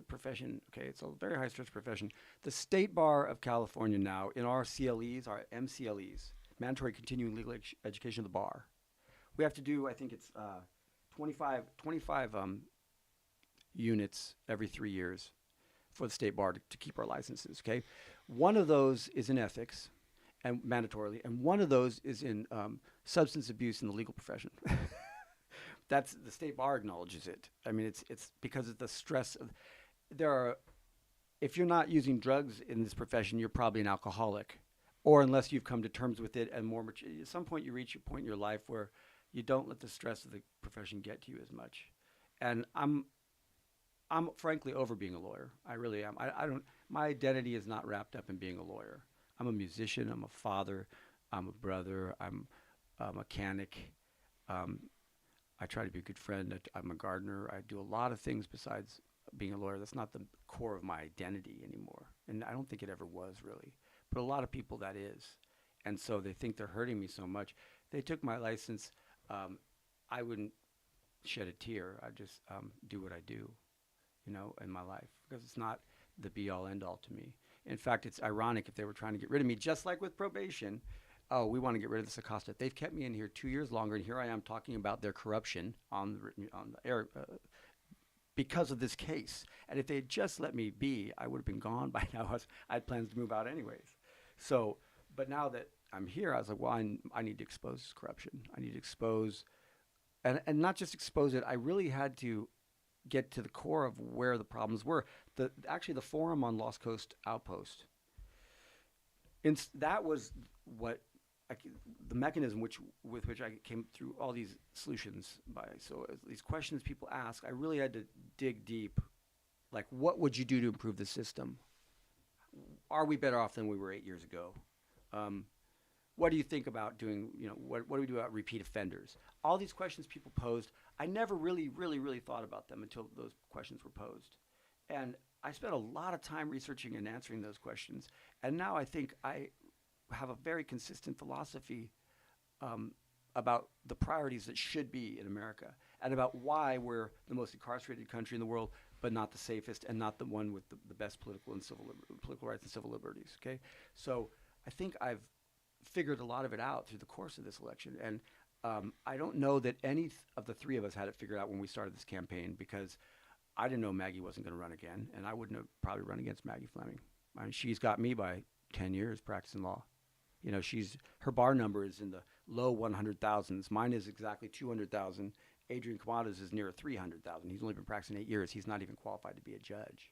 profession, okay? It's a very high-stress profession. The State Bar of California now, in our CLEs, our MCLEs, mandatory continuing legal education of the bar, we have to do, I think it's 25 units every 3 years for the State Bar to keep our licenses, okay? One of those is in ethics, and mandatorily, and one of those is in substance abuse in the legal profession. That's the State Bar acknowledges it. I mean, it's because of the stress of if you're not using drugs in this profession, you're probably an alcoholic, or unless you've come to terms with it and more mature. At some point, you reach a point in your life where you don't let the stress of the profession get to you as much. And I'm frankly over being a lawyer. I really am. I don't. My identity is not wrapped up in being a lawyer. I'm a musician. I'm a father. I'm a brother. I'm a mechanic. I try to be a good friend. I'm a gardener. I do a lot of things besides being a lawyer. That's not the core of my identity anymore. And I don't think it ever was really. But a lot of people that is. And so they think they're hurting me so much. They took my license. I wouldn't shed a tear. I just do what I do, in my life. Because it's not the be-all, end-all to me. In fact, it's ironic if they were trying to get rid of me, just like with probation. Oh, we want to get rid of this Acosta. They've kept me in here 2 years longer, and here I am talking about their corruption on the air because of this case. And if they had just let me be, I would have been gone by now. I had plans to move out anyways. So, but now that I'm here, I was like, well, I need to expose this corruption. I need to expose, and not just expose it. I really had to get to the core of where the problems were. Actually, the forum on Lost Coast Outpost. That was what the mechanism with which I came through all these solutions by. So these questions people ask, I really had to dig deep. Like, what would you do to improve the system? Are we better off than we were 8 years ago? What do you think about doing, what do we do about repeat offenders? All these questions people posed, I never really, really, really thought about them until those questions were posed. And I spent a lot of time researching and answering those questions. And now I think I have a very consistent philosophy about the priorities that should be in America and about why we're the most incarcerated country in the world, but not the safest and not the one with the best political rights and civil liberties, okay? So I think I've figured a lot of it out through the course of this election. And I don't know that any of the 3 of us had it figured out when we started this campaign, because I didn't know Maggie wasn't going to run again, and I wouldn't have probably run against Maggie Fleming. I mean, she's got me by 10 years practicing law. Her bar number is in the low 100,000s. Mine is exactly 200,000. Adrian Kamada's is near 300,000. He's only been practicing 8 years. He's not even qualified to be a judge.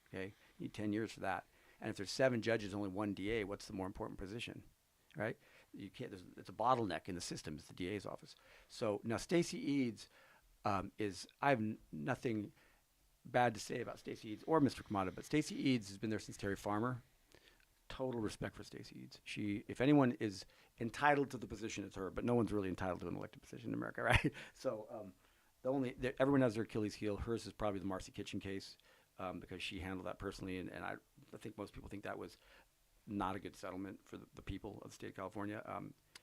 Okay, you need 10 years for that. And if there's 7 judges, only 1 DA, what's the more important position, right? You can't. It's a bottleneck in the system. It's the DA's office. So now Stacey Eads is. I have nothing bad to say about Stacey Eads or Mr. Kamada, but Stacey Eads has been there since Terry Farmer. Total respect for Stacey Eads. If anyone is entitled to the position, it's her. But no one's really entitled to an elected position in America, right? So everyone has their Achilles heel. Hers is probably the Marcy Kitchen case because she handled that personally, and I think most people think that was not a good settlement for the people of the state of California.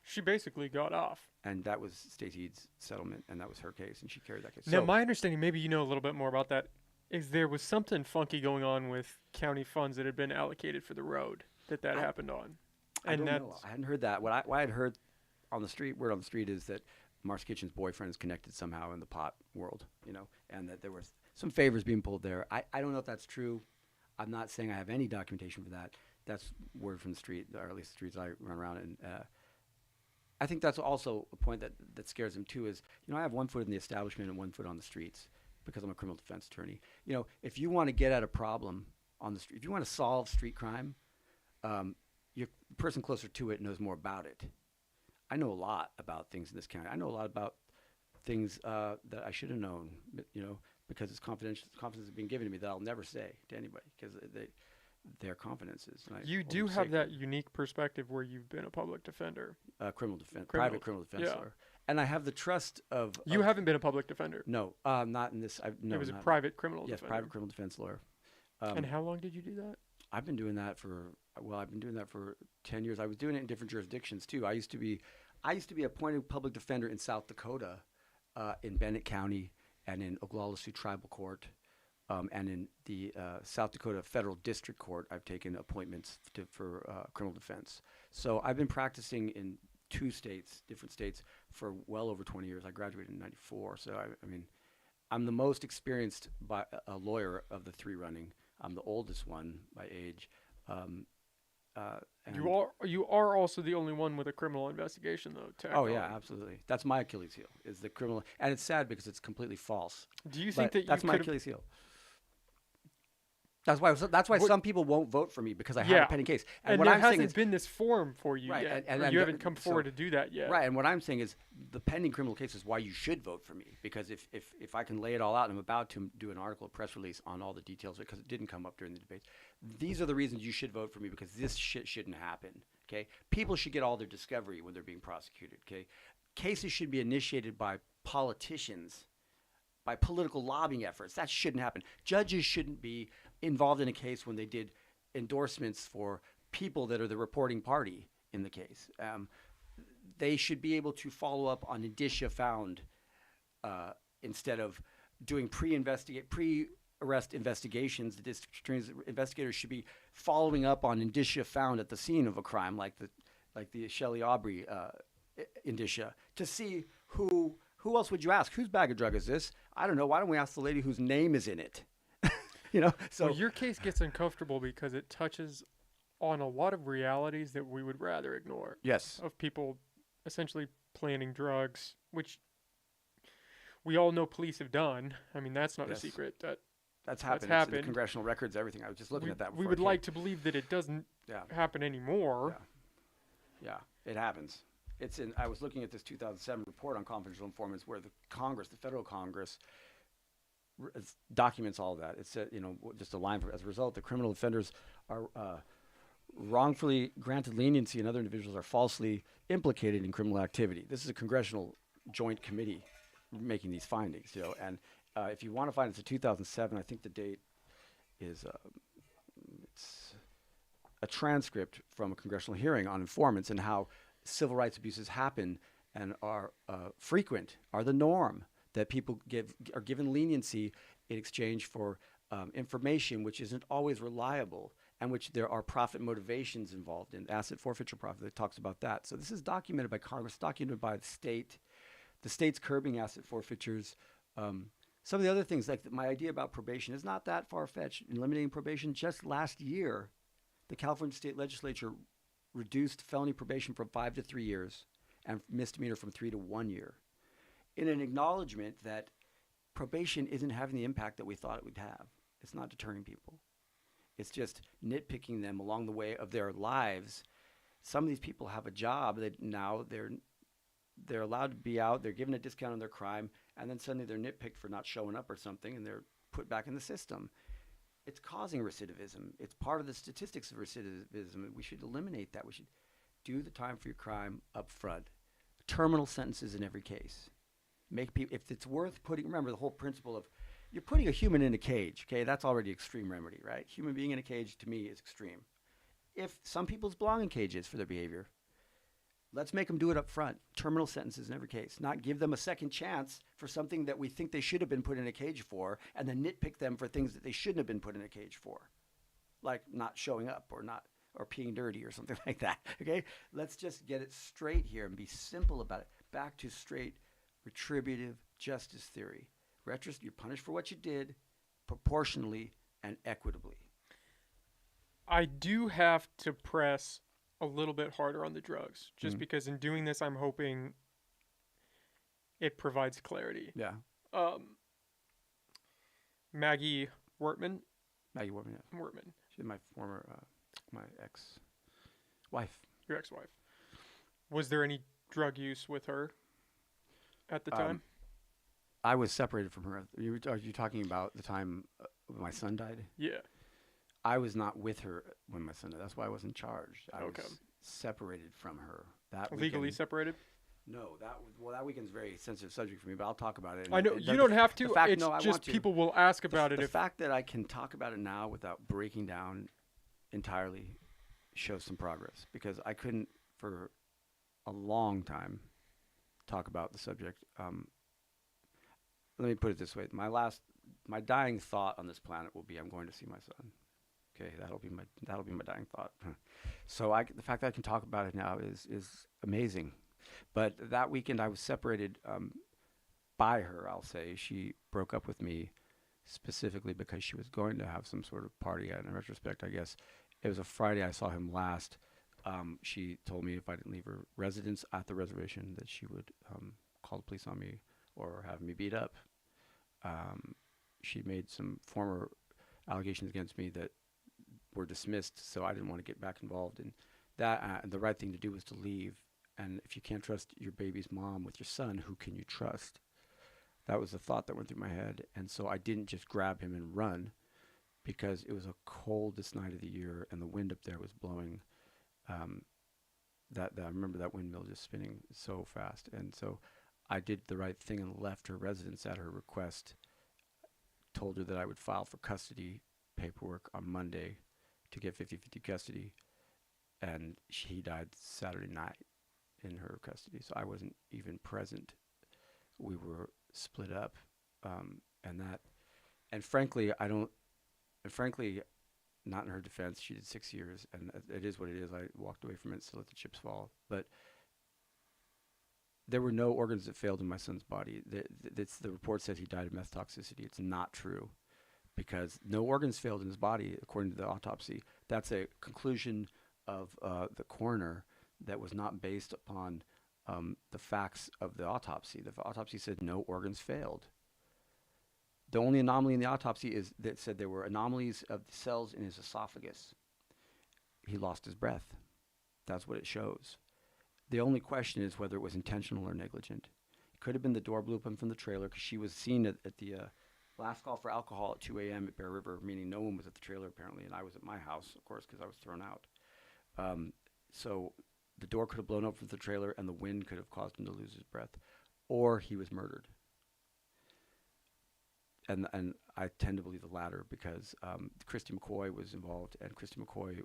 She basically got off. And that was Stacey Eads' settlement, and that was her case, and she carried that case. Now, my understanding, maybe you know a little bit more about that, is there was something funky going on with county funds that had been allocated for the road that happened on. I don't know. I hadn't heard that. What I had heard on the street, word on the street, is that Marcy Kitchen's boyfriend is connected somehow in the pot world, and that there was some favors being pulled there. I don't know if that's true. I'm not saying I have any documentation for that. That's word from the street, or at least the streets I run around in. I think that's also a point that scares him too. Is I have 1 foot in the establishment and 1 foot on the streets because I'm a criminal defense attorney. If you want to get at a problem on the street, if you want to solve street crime, the person closer to it knows more about it. I know a lot about things in this county. I know a lot about things that I should have known, because it's confidential. Confidence is being given to me that I'll never say to anybody because they're confidences. And You hold do them have sacred. that unique perspective where you've been a public defender. Criminal defense, Criminal, private criminal defense yeah. lawyer, and I have the trust of. You haven't been a public defender. No, not in this. No, it was a not, private criminal yes, defender. private criminal defense lawyer. And how long did you do that? I've been doing that for 10 years. I was doing it in different jurisdictions too. I used to be appointed public defender in South Dakota, in Bennett County, and in Oglala Sioux Tribal Court, and in the South Dakota Federal District Court. I've taken appointments for criminal defense. So I've been practicing in different states, for well over 20 years. I graduated in '94, so I mean, I'm the most experienced a lawyer of the three running. I'm the oldest one by age. And You are also the only one with a criminal investigation, though. Oh yeah, absolutely. That's my Achilles heel, is the criminal, and it's sad because it's completely false. Do you think that that's my Achilles heel? That's why some people won't vote for me, because I have a pending case. And what there I'm saying hasn't is, been this forum for you right, yet. and You haven't come forward to do that yet. Right, and what I'm saying is the pending criminal case is why you should vote for me, because if I can lay it all out, and I'm about to do an article, a press release on all the details, because it didn't come up during the debates. These are the reasons you should vote for me, because this shit shouldn't happen. Okay, people should get all their discovery when they're being prosecuted. Okay, cases should be initiated by politicians, by political lobbying efforts. That shouldn't happen. Judges shouldn't be involved in a case when they did endorsements for people that are the reporting party in the case. They should be able to follow up on indicia found instead of doing pre-arrest investigations. The district attorney's investigators should be following up on indicia found at the scene of a crime, like the Shelley Aubrey indicia, to see who else would you ask? Whose bag of drug is this? I don't know. Why don't we ask the lady whose name is in it? So well, your case gets uncomfortable because it touches on a lot of realities that we would rather ignore. Yes. Of people essentially planning drugs, which we all know police have done. I mean, that's not a secret. That's happened. It's in the congressional records, everything. I was just looking at that before. We would like to believe that it doesn't happen anymore. Yeah, it happens. I was looking at this 2007 report on confidential informants, where the federal Congress, documents all of that. It said, just a line as a result, the criminal offenders are wrongfully granted leniency, and other individuals are falsely implicated in criminal activity. This is a congressional joint committee making these findings. And if you want to find it's a 2007, I think the date is it's a transcript from a congressional hearing on informants and how civil rights abuses happen and are frequent, are the norm, that people are given leniency in exchange for information which isn't always reliable, and which there are profit motivations involved in, asset forfeiture profit, that talks about that. So this is documented by Congress, documented by the state. The state's curbing asset forfeitures. Some of the other things, like my idea about probation, is not that far-fetched. In eliminating probation, just last year, the California State Legislature reduced felony probation from 5 to 3 years and misdemeanor from 3 to 1 year, in an acknowledgement that probation isn't having the impact that we thought it would have. It's not deterring people. It's just nitpicking them along the way of their lives. Some of these people have a job that now they're allowed to be out, they're given a discount on their crime, and then suddenly they're nitpicked for not showing up or something, and they're put back in the system. It's causing recidivism. It's part of the statistics of recidivism. We should eliminate that. We should do the time for your crime up front. Terminal sentences in every case. Make people, if it's worth putting, remember the whole principle of, you're putting a human in a cage, okay? That's already extreme remedy, right? Human being in a cage, to me, is extreme. If some people's belong in cages for their behavior, let's make them do it up front. Terminal sentences in every case. Not give them a second chance for something that we think they should have been put in a cage for, and then nitpick them for things that they shouldn't have been put in a cage for, like not showing up or peeing dirty or something like that, okay? Let's just get it straight here and be simple about it. Back to straight retributive justice theory. You're punished for what you did, proportionally and equitably. I do have to press a little bit harder on the drugs, just because in doing this, I'm hoping it provides clarity. Yeah. Maggie Wortman. Maggie Wortman, yeah. Wortman. She's my former, my ex-wife. Your ex-wife. Was there any drug use with her at the time? I was separated from her. Are you talking about the time my son died? Yeah. I was not with her when my son died. That's why I wasn't charged. I Okay. was separated from her. That Legally weekend, separated? no, that weekend's a very sensitive subject for me, but I'll talk about it. I know you don't have to. Fact, It's no, I just want to. people will ask about it The if fact that I can talk about it now without breaking down entirely shows some progress, because I couldn't for a long time talk about the subject. Let me put it this way: my dying thought on this planet will be, I'm going to see my son. Okay, that'll be my dying thought. So the fact that I can talk about it now is amazing. But that weekend I was separated by her. I'll say she broke up with me specifically because she was going to have some sort of party. And in retrospect, I guess it was a Friday I saw him last. She told me if I didn't leave her residence at the reservation that she would call the police on me or have me beat up. She made some former allegations against me that were dismissed, so I didn't want to get back involved in that. And the right thing to do was to leave. And if you can't trust your baby's mom with your son, who can you trust? That was the thought that went through my head. And so I didn't just grab him and run, because it was a coldest night of the year and the wind up there was blowing. I remember that windmill just spinning so fast. And so I did the right thing and left her residence at her request, told her that I would file for custody paperwork on Monday to get 50-50 custody. And he died Saturday night in her custody. So I wasn't even present. We were split up. And frankly, not in her defense, she did 6 years, and it is what it is. I walked away from it, so let the chips fall. But there were no organs that failed in my son's body. The report says he died of meth toxicity. It's not true, because no organs failed in his body, according to the autopsy. That's a conclusion of the coroner that was not based upon the facts of the autopsy. The autopsy said no organs failed. The only anomaly in the autopsy is that said there were anomalies of the cells in his esophagus. He lost his breath. That's what it shows. The only question is whether it was intentional or negligent. It could have been the door blew open from the trailer, because she was seen at the last call for alcohol at 2 a.m. at Bear River, meaning no one was at the trailer apparently, and I was at my house, of course, because I was thrown out. So the door could have blown open from the trailer and the wind could have caused him to lose his breath, or he was murdered. And I tend to believe the latter, because Christy McCoy was involved, and Christy McCoy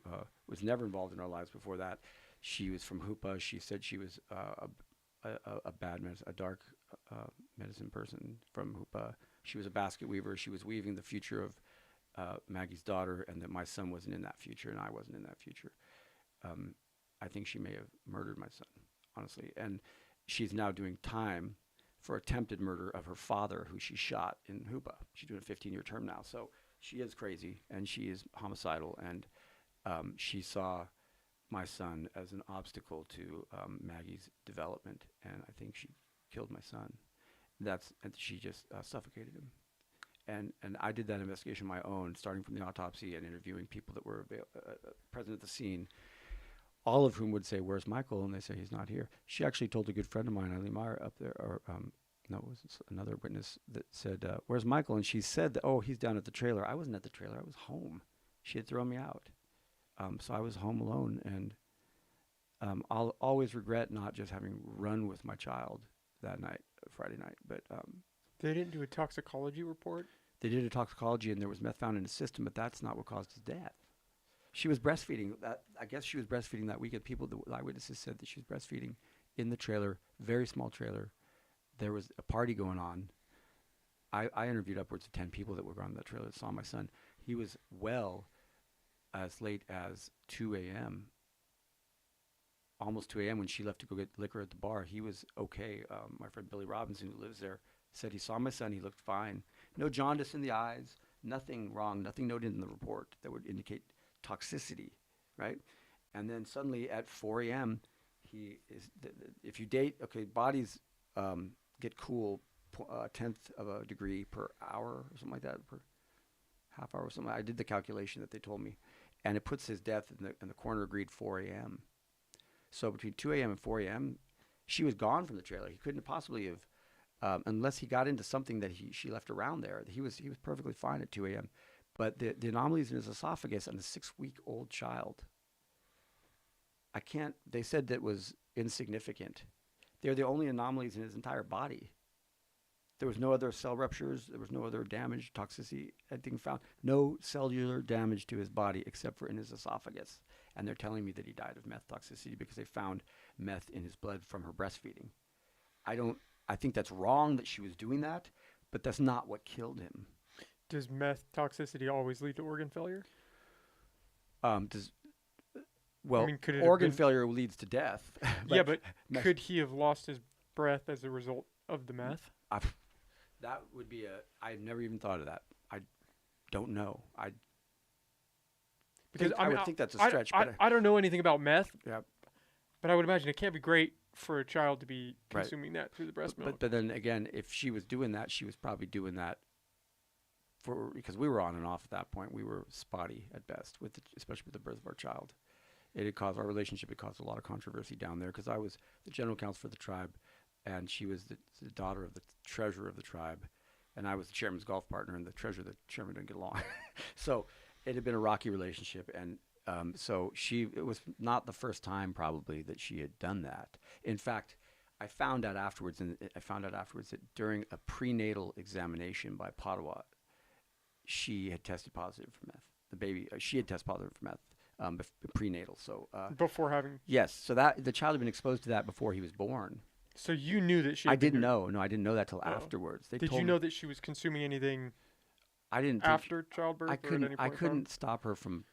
was never involved in our lives before that. She was from Hoopa. She said she was a bad medicine, a dark medicine person from Hoopa. She was a basket weaver. She was weaving the future of Maggie's daughter, and that my son wasn't in that future, and I wasn't in that future. I think she may have murdered my son, honestly. And she's now doing time for attempted murder of her father, who she shot in Hoopa. She's doing a 15-year term now. So she is crazy, and she is homicidal, and she saw my son as an obstacle to Maggie's development, and I think she killed my son. And she just suffocated him. And I did that investigation on my own, starting from the autopsy and interviewing people that were present at the scene, all of whom would say, "Where's Michael?" And they say, "He's not here." She actually told a good friend of mine, Eileen Meyer, up there, or no, it was another witness that said, "Where's Michael?" And she said that, "Oh, he's down at the trailer." I wasn't at the trailer. I was home. She had thrown me out. So I was home alone, and I'll always regret not just having run with my child that night, Friday night. But they didn't do a toxicology report. They did a toxicology, and there was meth found in his system, but that's not what caused his death. She was breastfeeding. I guess she was breastfeeding that weekend. The eyewitnesses said that she was breastfeeding in the trailer, very small trailer. There was a party going on. I interviewed upwards of 10 people that were on that trailer that saw my son. He was well as late as 2 a.m., almost 2 a.m. when she left to go get liquor at the bar. He was okay. My friend Billy Robinson, who lives there, said he saw my son. He looked fine. No jaundice in the eyes. Nothing wrong. Nothing noted in the report that would indicate toxicity, right? And then suddenly at 4 a.m., he is. If you date, okay, bodies get cool a tenth of a degree per hour or something like that, per half hour or something. I did the calculation that they told me, and it puts his death in the coroner agreed 4 a.m. So between 2 a.m. and 4 a.m., She was gone from the trailer. He couldn't possibly have, unless he got into something that she left around there. He was perfectly fine at 2 a.m. But the anomalies in his esophagus and a 6-week-old child, I can't. They said that was insignificant. They're the only anomalies in his entire body. There was no other cell ruptures. There was no other damage, toxicity, anything found. No cellular damage to his body except for in his esophagus. And they're telling me that he died of meth toxicity because they found meth in his blood from her breastfeeding. I think that's wrong that she was doing that, but that's not what killed him. Does meth toxicity always lead to organ failure? Organ failure leads to death. But could he have lost his breath as a result of the meth? That would be I've never even thought of that. I don't know. I would think that's a stretch. I don't know anything about meth. Yeah. But I would imagine it can't be great for a child to be consuming that through the breast milk. But then again, if she was doing that, she was probably doing that because we were on and off at that point. We were spotty at best, especially with the birth of our child. It had caused our relationship. It caused a lot of controversy down there because I was the general counsel for the tribe, and she was the daughter of the treasurer of the tribe, and I was the chairman's golf partner, and the chairman didn't get along. So it had been a rocky relationship, and so it was not the first time probably that she had done that. In fact, I found out afterwards that during a prenatal examination by Padua, she had tested positive for meth. The baby, she had tested positive for meth prenatal. So before having so that the child had been exposed to that before he was born. So you knew that she. I didn't know. No, I didn't know that till afterwards. Did you know that she was consuming anything? I didn't. After childbirth, I couldn't stop her from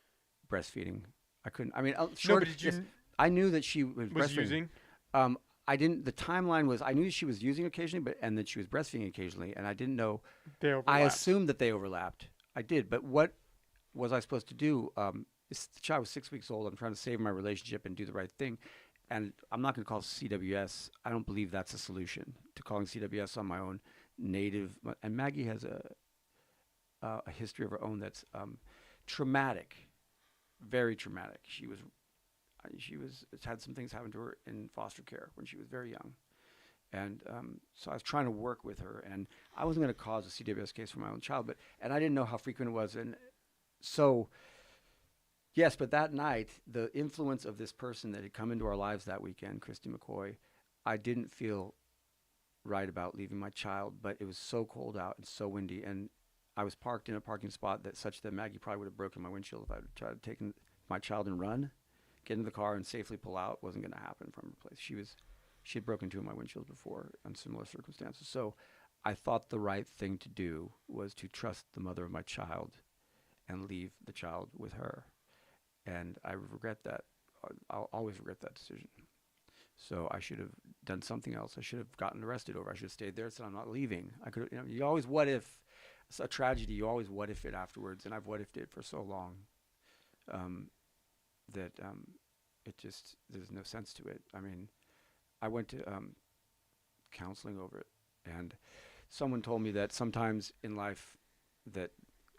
breastfeeding. I couldn't. I mean, I knew that she was using. I didn't. The timeline was I knew she was using occasionally, and that she was breastfeeding occasionally, and I didn't know. They overlapped. I assumed that they overlapped. I did, but what was I supposed to do? The child was 6 weeks old. I'm trying to save my relationship and do the right thing, and I'm not going to call CWS. I don't believe that's a solution to calling CWS on my own native. And Maggie has a history of her own that's traumatic, very traumatic. She had some things happen to her in foster care when she was very young. And so I was trying to work with her, and I wasn't going to cause a CWS case for my own child, and I didn't know how frequent it was. And so, yes, but that night, the influence of this person that had come into our lives that weekend, Christy McCoy, I didn't feel right about leaving my child, but it was so cold out and so windy, and I was parked in a parking spot such that Maggie probably would have broken my windshield if I had tried to take my child and run, get into the car and safely pull out. Wasn't going to happen from her place. She had broken two of my windshields before in similar circumstances. So I thought the right thing to do was to trust the mother of my child and leave the child with her. And I regret that. I'll always regret that decision. So I should have done something else. I should have gotten arrested over. I should have stayed there and said, I'm not leaving. I could, you always what if. It's a tragedy. You always what if it afterwards. And I've what ifed it for so long that it just, there's no sense to it. I mean, I went to counseling over it, and someone told me that sometimes in life that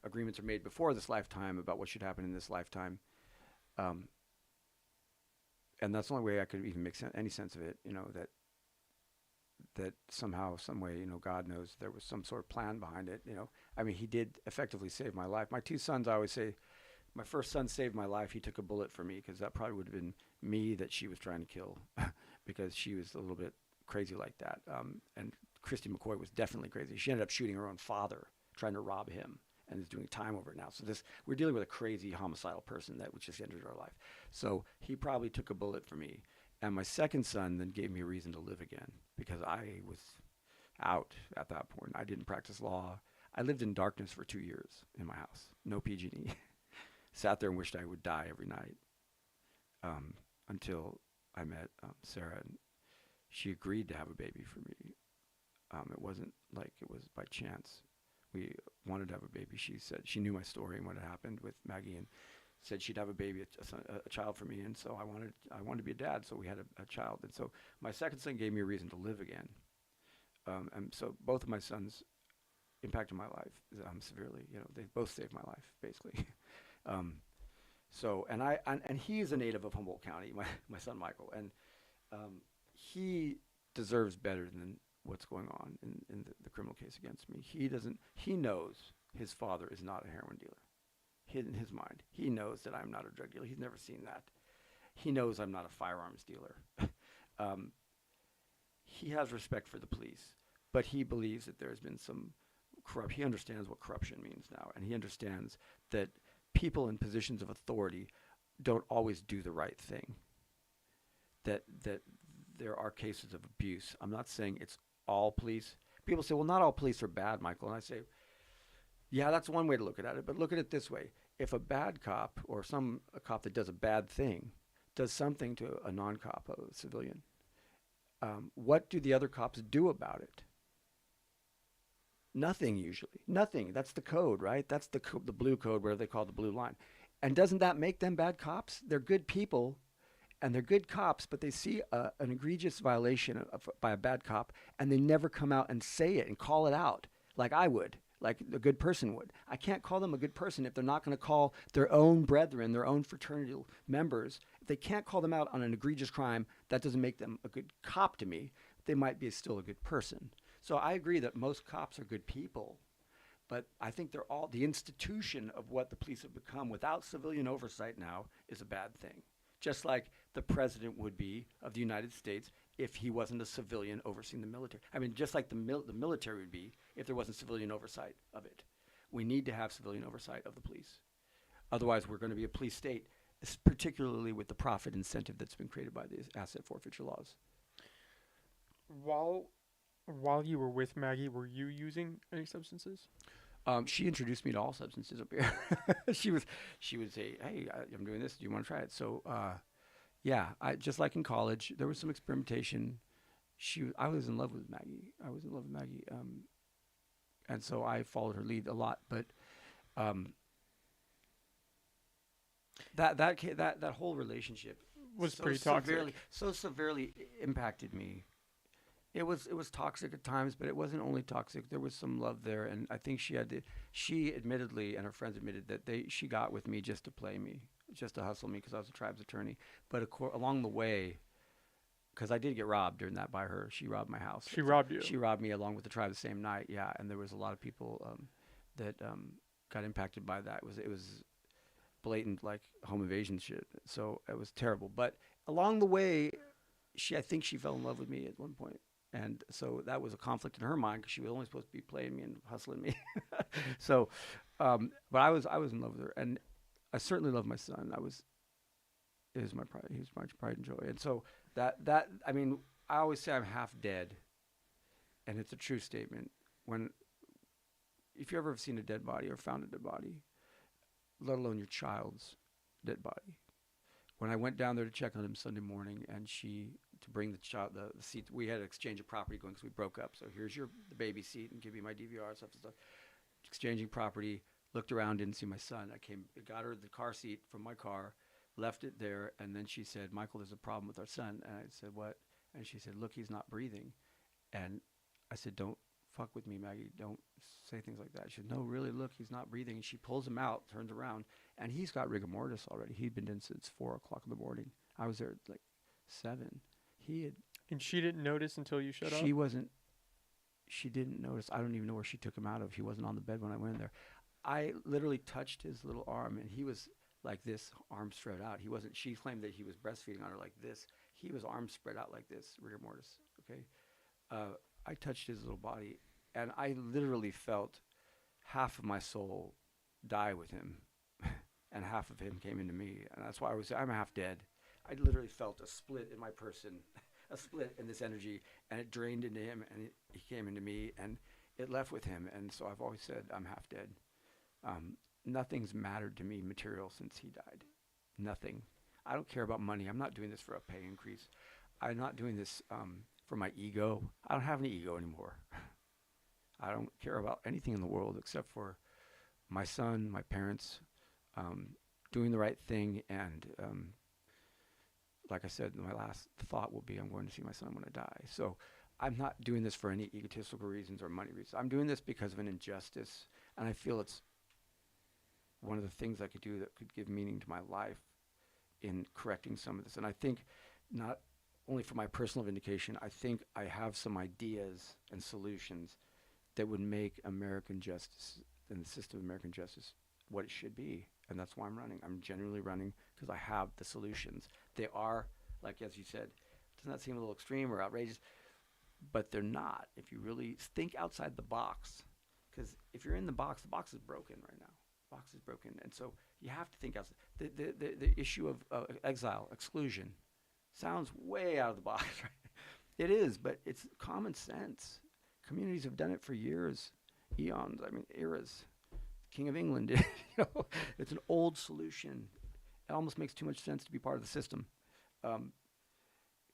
agreements are made before this lifetime about what should happen in this lifetime, and that's the only way I could even make any sense of it, that somehow, some way, God knows there was some sort of plan behind it, I mean, he did effectively save my life. My two sons, I always say, my first son saved my life. He took a bullet for me because that probably would have been me that she was trying to kill because she was a little bit crazy like that. And Christy McCoy was definitely crazy. She ended up shooting her own father, trying to rob him, and is doing time over it now. So we're dealing with a crazy homicidal person that just entered our life. So he probably took a bullet for me. And my second son then gave me a reason to live again because I was out at that point. I didn't practice law. I lived in darkness for 2 years in my house. No PG&E. Sat there and wished I would die every night until I met Sarah, and she agreed to have a baby for me. It wasn't like it was by chance. We wanted to have a baby. She said she knew my story and what had happened with Maggie, and said she'd have a baby, a child for me. And so I wanted to be a dad, so we had a child. And so my second son gave me a reason to live again. And so both of my sons impacted my life severely. They both saved my life, basically. And he's a native of Humboldt County, my son Michael, and he deserves better than what's going on in the criminal case against me. He knows his father is not a heroin dealer. In his mind, he knows that I'm not a drug dealer. He's never seen that. He knows I'm not a firearms dealer. He has respect for the police, but he believes that there's been some corrupt. He understands what corruption means now, and he understands that people in positions of authority don't always do the right thing. That there are cases of abuse. I'm not saying it's all police. People say, well, not all police are bad, Michael. And I say, yeah, that's one way to look at it. But look at it this way. If a bad cop or a cop that does a bad thing does something to a non-cop, a civilian, what do the other cops do about it? Nothing usually. Nothing. That's the code, right? That's the blue code, whatever they call the blue line. And doesn't that make them bad cops? They're good people, and they're good cops, but they see an egregious violation by a bad cop, and they never come out and say it and call it out like I would, like a good person would. I can't call them a good person if they're not going to call their own brethren, their own fraternal members. If they can't call them out on an egregious crime, that doesn't make them a good cop to me. They might be still a good person. So I agree that most cops are good people, but I think they're all the institution of what the police have become without civilian oversight now is a bad thing. Just like the president would be of the United States if he wasn't a civilian overseeing the military. I mean, just like the military would be if there wasn't civilian oversight of it. We need to have civilian oversight of the police. Otherwise, we're going to be a police state, particularly with the profit incentive that's been created by the asset forfeiture laws. While you were with Maggie, were you using any substances? She introduced me to all substances up here. she would say, "Hey, I'm doing this. Do you want to try it?" So, yeah, I just like in college, there was some experimentation. I was in love with Maggie. And so I followed her lead a lot. But that whole relationship Was pretty toxic. So severely impacted me. It was toxic at times, but it wasn't only toxic. There was some love there, and I think she admittedly, and her friends admitted that she got with me just to play me, just to hustle me because I was a tribe's attorney. But along the way, because I did get robbed during that by her, she robbed my house. She robbed you. She robbed me along with the tribe the same night. Yeah, and there was a lot of people that got impacted by that. It was blatant like home invasion shit. So it was terrible. But along the way, I think she fell in love with me at one point. And so that was a conflict in her mind because she was only supposed to be playing me and hustling me. So, but I was in love with her, and I certainly love my son. He was my pride and joy. And so I mean, I always say I'm half dead, and it's a true statement. If you ever have seen a dead body or found a dead body, let alone your child's dead body. When I went down there to check on him Sunday morning, and to bring the child, the seat, we had an exchange of property going because we broke up. So here's the baby seat, and give me my DVR, stuff. Exchanging property, looked around, didn't see my son. Got her the car seat from my car, left it there, and then she said, "Michael, there's a problem with our son." And I said, "What?" And she said, "Look, he's not breathing." And I said, "Don't fuck with me, Maggie. Don't say things like that." She said, "No, really, look, he's not breathing." And she pulls him out, turns around, and he's got rigor mortis already. He'd been in since 4 o'clock in the morning. I was there at like 7. And she didn't notice until you showed up? She didn't notice. I don't even know where she took him out of. He wasn't on the bed when I went in there. I literally touched his little arm, and he was like this, arm spread out. She claimed that he was breastfeeding on her like this. He was arms spread out like this, rigor mortis, okay? I touched his little body, and I literally felt half of my soul die with him, and half of him came into me. And that's why I'm half dead. I literally felt a split in my person, a split in this energy, and it drained into him, and he came into me, and it left with him. And so I've always said I'm half dead. Nothing's mattered to me material since he died. Nothing. I don't care about money. I'm not doing this for a pay increase. I'm not doing this for my ego. I don't have any ego anymore. I don't care about anything in the world except for my son, my parents, doing the right thing, and like I said, my last thought will be I'm going to see my son when I die. So I'm not doing this for any egotistical reasons or money reasons. I'm doing this because of an injustice, and I feel it's one of the things I could do that could give meaning to my life in correcting some of this. And I think not only for my personal vindication, I think I have some ideas and solutions that would make American justice and the system of American justice what it should be. And that's why I'm running. I'm genuinely running because I have the solutions. They are, like as you said, doesn't that seem a little extreme or outrageous? But they're not. If you really think outside the box, because if you're in the box is broken right now. The box is broken. And so you have to think outside. The issue of exile, exclusion, sounds way out of the box, right? It is, but it's common sense. Communities have done it for years, eons, I mean, eras. King of England did, it's an old solution. It almost makes too much sense to be part of the system.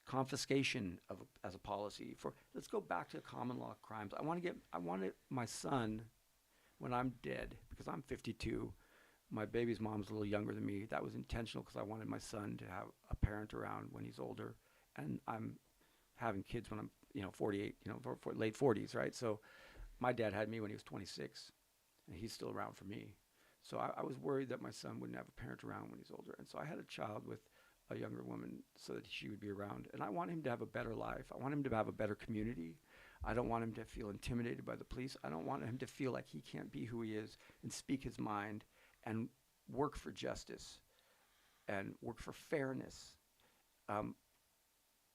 Confiscation as a policy for, let's go back to common law crimes. I wanted my son, when I'm dead, because I'm 52, my baby's mom's a little younger than me. That was intentional because I wanted my son to have a parent around when he's older. And I'm having kids when I'm, 48, for late 40s, right? So my dad had me when he was 26, and he's still around for me. So I was worried that my son wouldn't have a parent around when he's older. And so I had a child with a younger woman so that she would be around. And I want him to have a better life. I want him to have a better community. I don't want him to feel intimidated by the police. I don't want him to feel like he can't be who he is and speak his mind and work for justice and work for fairness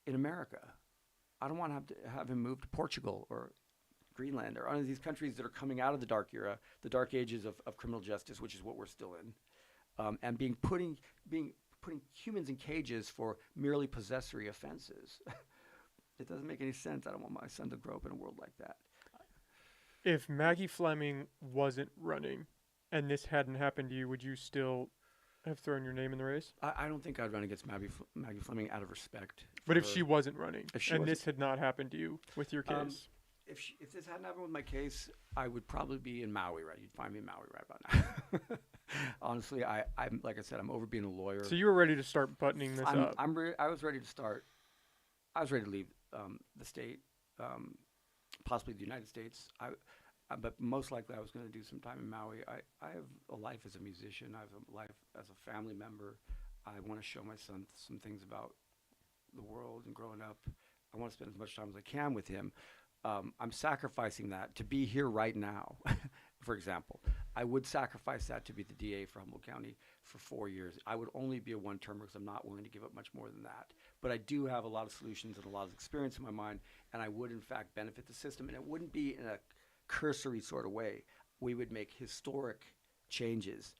in America. I don't want to have him move to Portugal or Greenland or one of these countries that are coming out of the dark era, the dark ages of criminal justice, which is what we're still in, and putting humans in cages for merely possessory offenses. It doesn't make any sense. I don't want my son to grow up in a world like that. If Maggie Fleming wasn't running and this hadn't happened to you, would you still have thrown your name in the race? I don't think I'd run against Maggie Fleming out of respect. But if she wasn't running wasn't, this had not happened to you with your case? If this hadn't happened with my case, I would probably be in Maui, right? You'd find me in Maui right about now. Honestly, I'm like I said, I'm over being a lawyer. So you were ready to start buttoning this up. I was ready to start. I was ready to leave the state, possibly the United States. But most likely I was going to do some time in Maui. I have a life as a musician. I have a life as a family member. I want to show my son some things about the world and growing up. I want to spend as much time as I can with him. I'm sacrificing that to be here right now. For example, I would sacrifice that to be the DA for Humboldt County for 4 years. I would only be a one-termer because I'm not willing to give up much more than that. But I do have a lot of solutions and a lot of experience in my mind, and I would, in fact, benefit the system. And it wouldn't be in a cursory sort of way. We would make historic changes,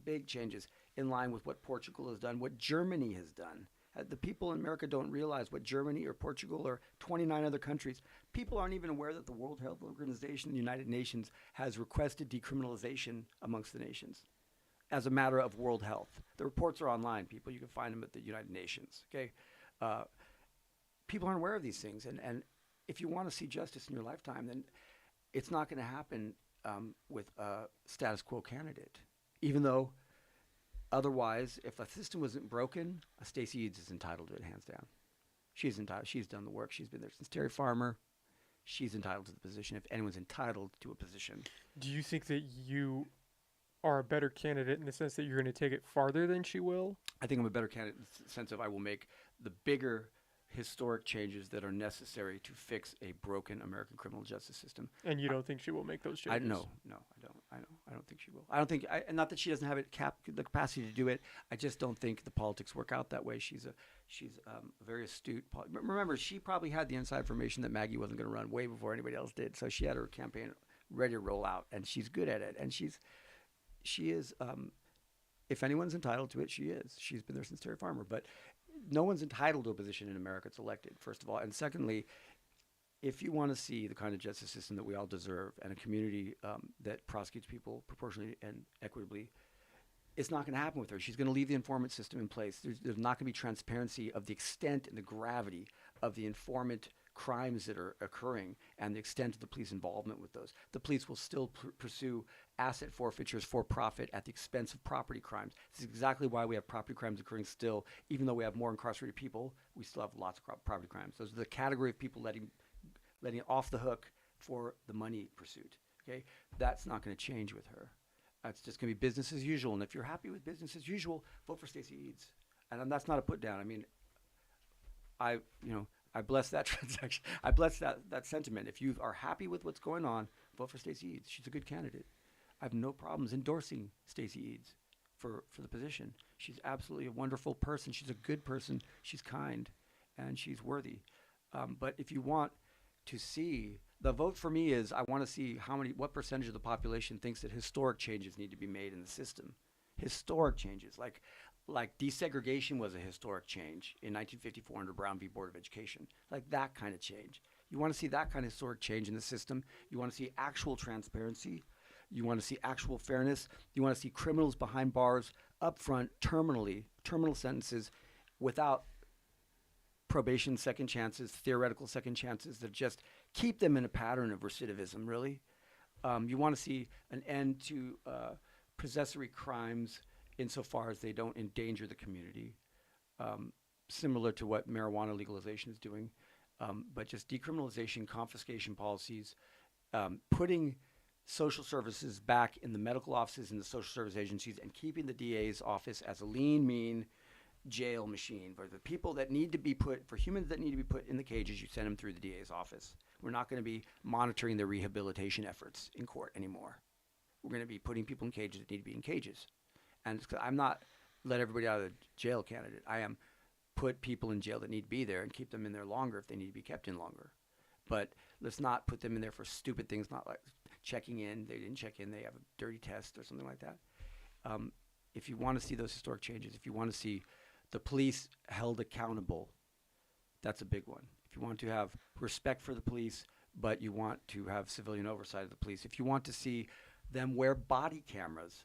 big changes, in line with what Portugal has done, what Germany has done. The people in America don't realize what Germany or Portugal or 29 other countries, people aren't even aware that the World Health Organization, the United Nations, has requested decriminalization amongst the nations as a matter of world health. The reports are online, people. You can find them at the United Nations, okay? People aren't aware of these things. And if you want to see justice in your lifetime, then it's not going to happen with a status quo candidate, even though otherwise, if the system wasn't broken, Stacey Eads is entitled to it, hands down. She's entitled. She's done the work. She's been there since Terry Farmer. She's entitled to the position if anyone's entitled to a position. Do you think that you are a better candidate in the sense that you're going to take it farther than she will? I think I'm a better candidate in the sense of I will make the bigger historic changes that are necessary to fix a broken American criminal justice system. And you don't think she will make those changes? No, I don't think she will. I don't think, and not that she doesn't have the capacity to do it. I just don't think the politics work out that way. She's a very astute. Remember, she probably had the inside information that Maggie wasn't going to run way before anybody else did. So she had her campaign ready to roll out, and she's good at it. And she is. If anyone's entitled to it, she is. She's been there since Terry Farmer, but no one's entitled to a position in America that's elected, first of all. And secondly, if you want to see the kind of justice system that we all deserve and a community that prosecutes people proportionally and equitably, it's not going to happen with her. She's going to leave the informant system in place. There's not going to be transparency of the extent and the gravity of the informant crimes that are occurring and the extent of the police involvement with those. The police will still pursue asset forfeitures for profit at the expense of property crimes. This is exactly why we have property crimes occurring still. Even though we have more incarcerated people, we still have lots of property crimes. Those are the category of people letting off the hook for the money pursuit. Okay, that's not going to change with her. That's just going to be business as usual. And if you're happy with business as usual, vote for Stacey Eads. And that's not a put down. I mean, I I bless that transaction. I bless that sentiment. If you are happy with what's going on, vote for Stacey Eads. She's a good candidate. I have no problems endorsing Stacey Eads for the position. She's absolutely a wonderful person. She's a good person. She's kind, and she's worthy. But if you want to see, the vote for me is, I want to see what percentage of the population thinks that historic changes need to be made in the system. Historic changes, like desegregation was a historic change in 1954 under Brown v. Board of Education, like that kind of change. You want to see that kind of historic change in the system. You want to see actual transparency. You want to see actual fairness. You want to see criminals behind bars up front, terminal sentences without probation second chances, theoretical second chances that just keep them in a pattern of recidivism, really. You want to see an end to possessory crimes insofar as they don't endanger the community, similar to what marijuana legalization is doing, but just decriminalization, confiscation policies, putting social services back in the medical offices and the social service agencies, and keeping the DA's office as a lean, mean jail machine for the people that need to be put, for humans that need to be put in the cages. You send them through the DA's office. We're not going to be monitoring their rehabilitation efforts in court anymore. We're going to be putting people in cages that need to be in cages. And I'm not let everybody out of the jail candidate. I am put people in jail that need to be there and keep them in there longer if they need to be kept in longer. But let's not put them in there for stupid things, not like checking in. They didn't check in. They have a dirty test or something like that. If you want to see those historic changes, if you want to see the police held accountable, that's a big one. If you want to have respect for the police, but you want to have civilian oversight of the police, if you want to see them wear body cameras,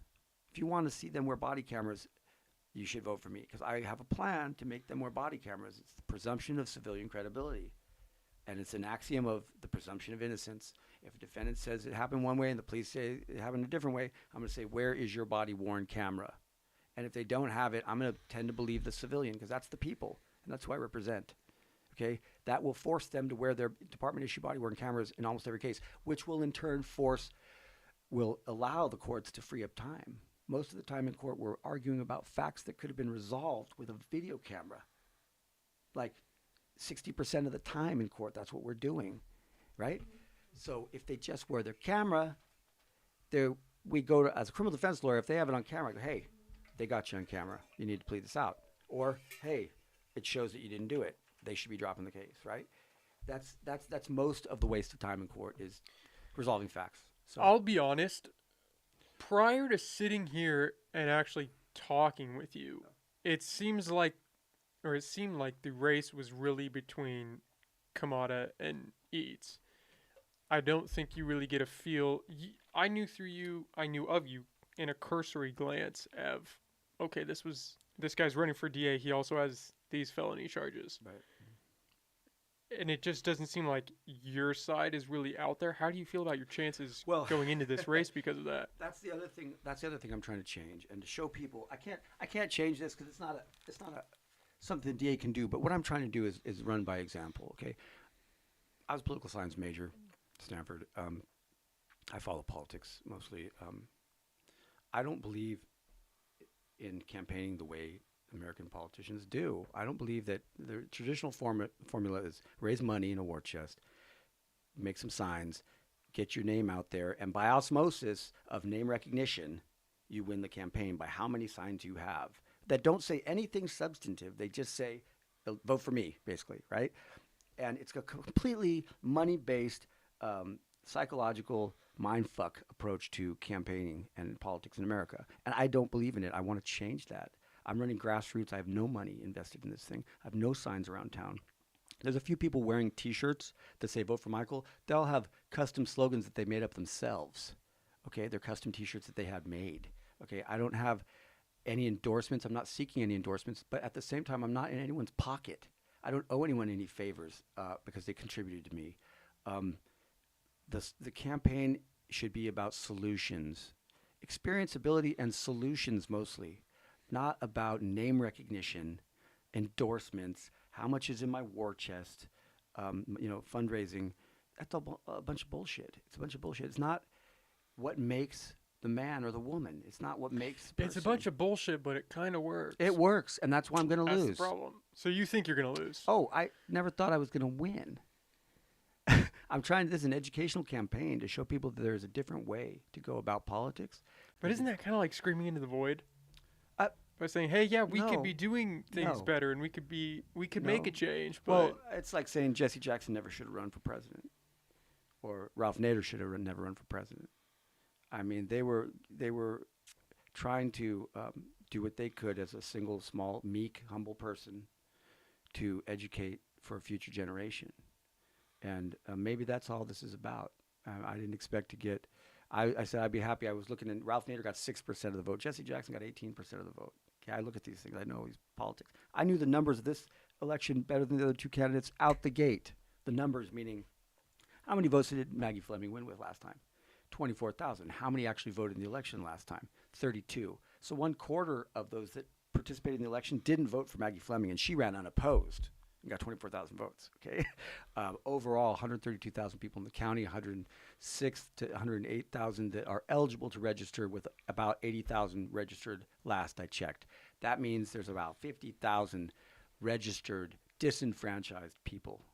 you should vote for me, because I have a plan to make them wear body cameras. It's the presumption of civilian credibility, and it's an axiom of the presumption of innocence. If a defendant says it happened one way and the police say it happened a different way, I'm going to say, where is your body-worn camera? And if they don't have it, I'm going to tend to believe the civilian, because that's the people, and that's who I represent. Okay? That will force them to wear their department-issued body-worn cameras in almost every case, which will in turn will allow the courts to free up time. Most of the time in court, we're arguing about facts that could have been resolved with a video camera. Like 60% of the time in court, that's what we're doing, right? So if they just wear their camera, we go to, as a criminal defense lawyer, if they have it on camera, I go, hey, they got you on camera. You need to plead this out. Or, hey, it shows that you didn't do it. They should be dropping the case, right? That's most of the waste of time in court, is resolving facts. So I'll be honest. Prior to sitting here and actually talking with you, it seemed like the race was really between Kamada and Eads. I don't think you really get a feel. I knew of you in a cursory glance of, okay, this guy's running for DA. He also has these felony charges. Right. And it just doesn't seem like your side is really out there. How do you feel about your chances going into this race because of that? That's the other thing I'm trying to change, and to show people I can't change this, because it's not something the DA can do. But what I'm trying to do is run by example. Okay, I was a political science major at Stanford. I follow politics mostly. I don't believe in campaigning the way American politicians do. I don't believe that the traditional formula is raise money in a war chest, make some signs, get your name out there, and by osmosis of name recognition, you win the campaign by how many signs you have that don't say anything substantive. They just say, vote for me, basically, right? And it's a completely money-based, psychological mindfuck approach to campaigning and politics in America. And I don't believe in it. I want to change that. I'm running grassroots. I have no money invested in this thing. I have no signs around town. There's a few people wearing T-shirts that say vote for Michael. They'll have custom slogans that they made up themselves. Okay, they're custom T-shirts that they had made. Okay, I don't have any endorsements. I'm not seeking any endorsements. But at the same time, I'm not in anyone's pocket. I don't owe anyone any favors because they contributed to me. The campaign should be about solutions, experienceability and solutions mostly. Not about name recognition, endorsements, how much is in my war chest, fundraising. That's a bunch of bullshit. It's a bunch of bullshit. It's not what makes the man or the woman. It's not what makes the It's a person. bunch of bullshit, but it kind of works. It works, and that's why I'm going to That's lose. the problem. So you think you're going to lose? Oh, I never thought I was going to win. I'm trying. This is an educational campaign to show people that there's a different way to go about politics. But isn't that kind of like screaming into the void? Uh, By saying, "Hey, yeah, we no. could be doing things No. better, and we could make No. a change." But Well, it's like saying Jesse Jackson never should have run for president, or Ralph Nader should have never run for president. I mean, they were trying to do what they could as a single, small, meek, humble person to educate for a future generation. And maybe that's all this is about. I didn't expect to get. I said I'd be happy. I was looking, and Ralph Nader got 6% of the vote. Jesse Jackson got 18% of the vote. Okay, I look at these things. I know these politics. I knew the numbers of this election better than the other two candidates out the gate. The numbers meaning, how many votes did Maggie Fleming win with last time? 24,000. How many actually voted in the election last time? 32. So 1/4 of those that participated in the election didn't vote for Maggie Fleming, and she ran unopposed and got 24,000 votes. Okay, overall, 132,000 people in the county, 106 to 108,000 that are eligible to register, with about 80,000 registered last I checked. That means there's about 50,000 registered disenfranchised people,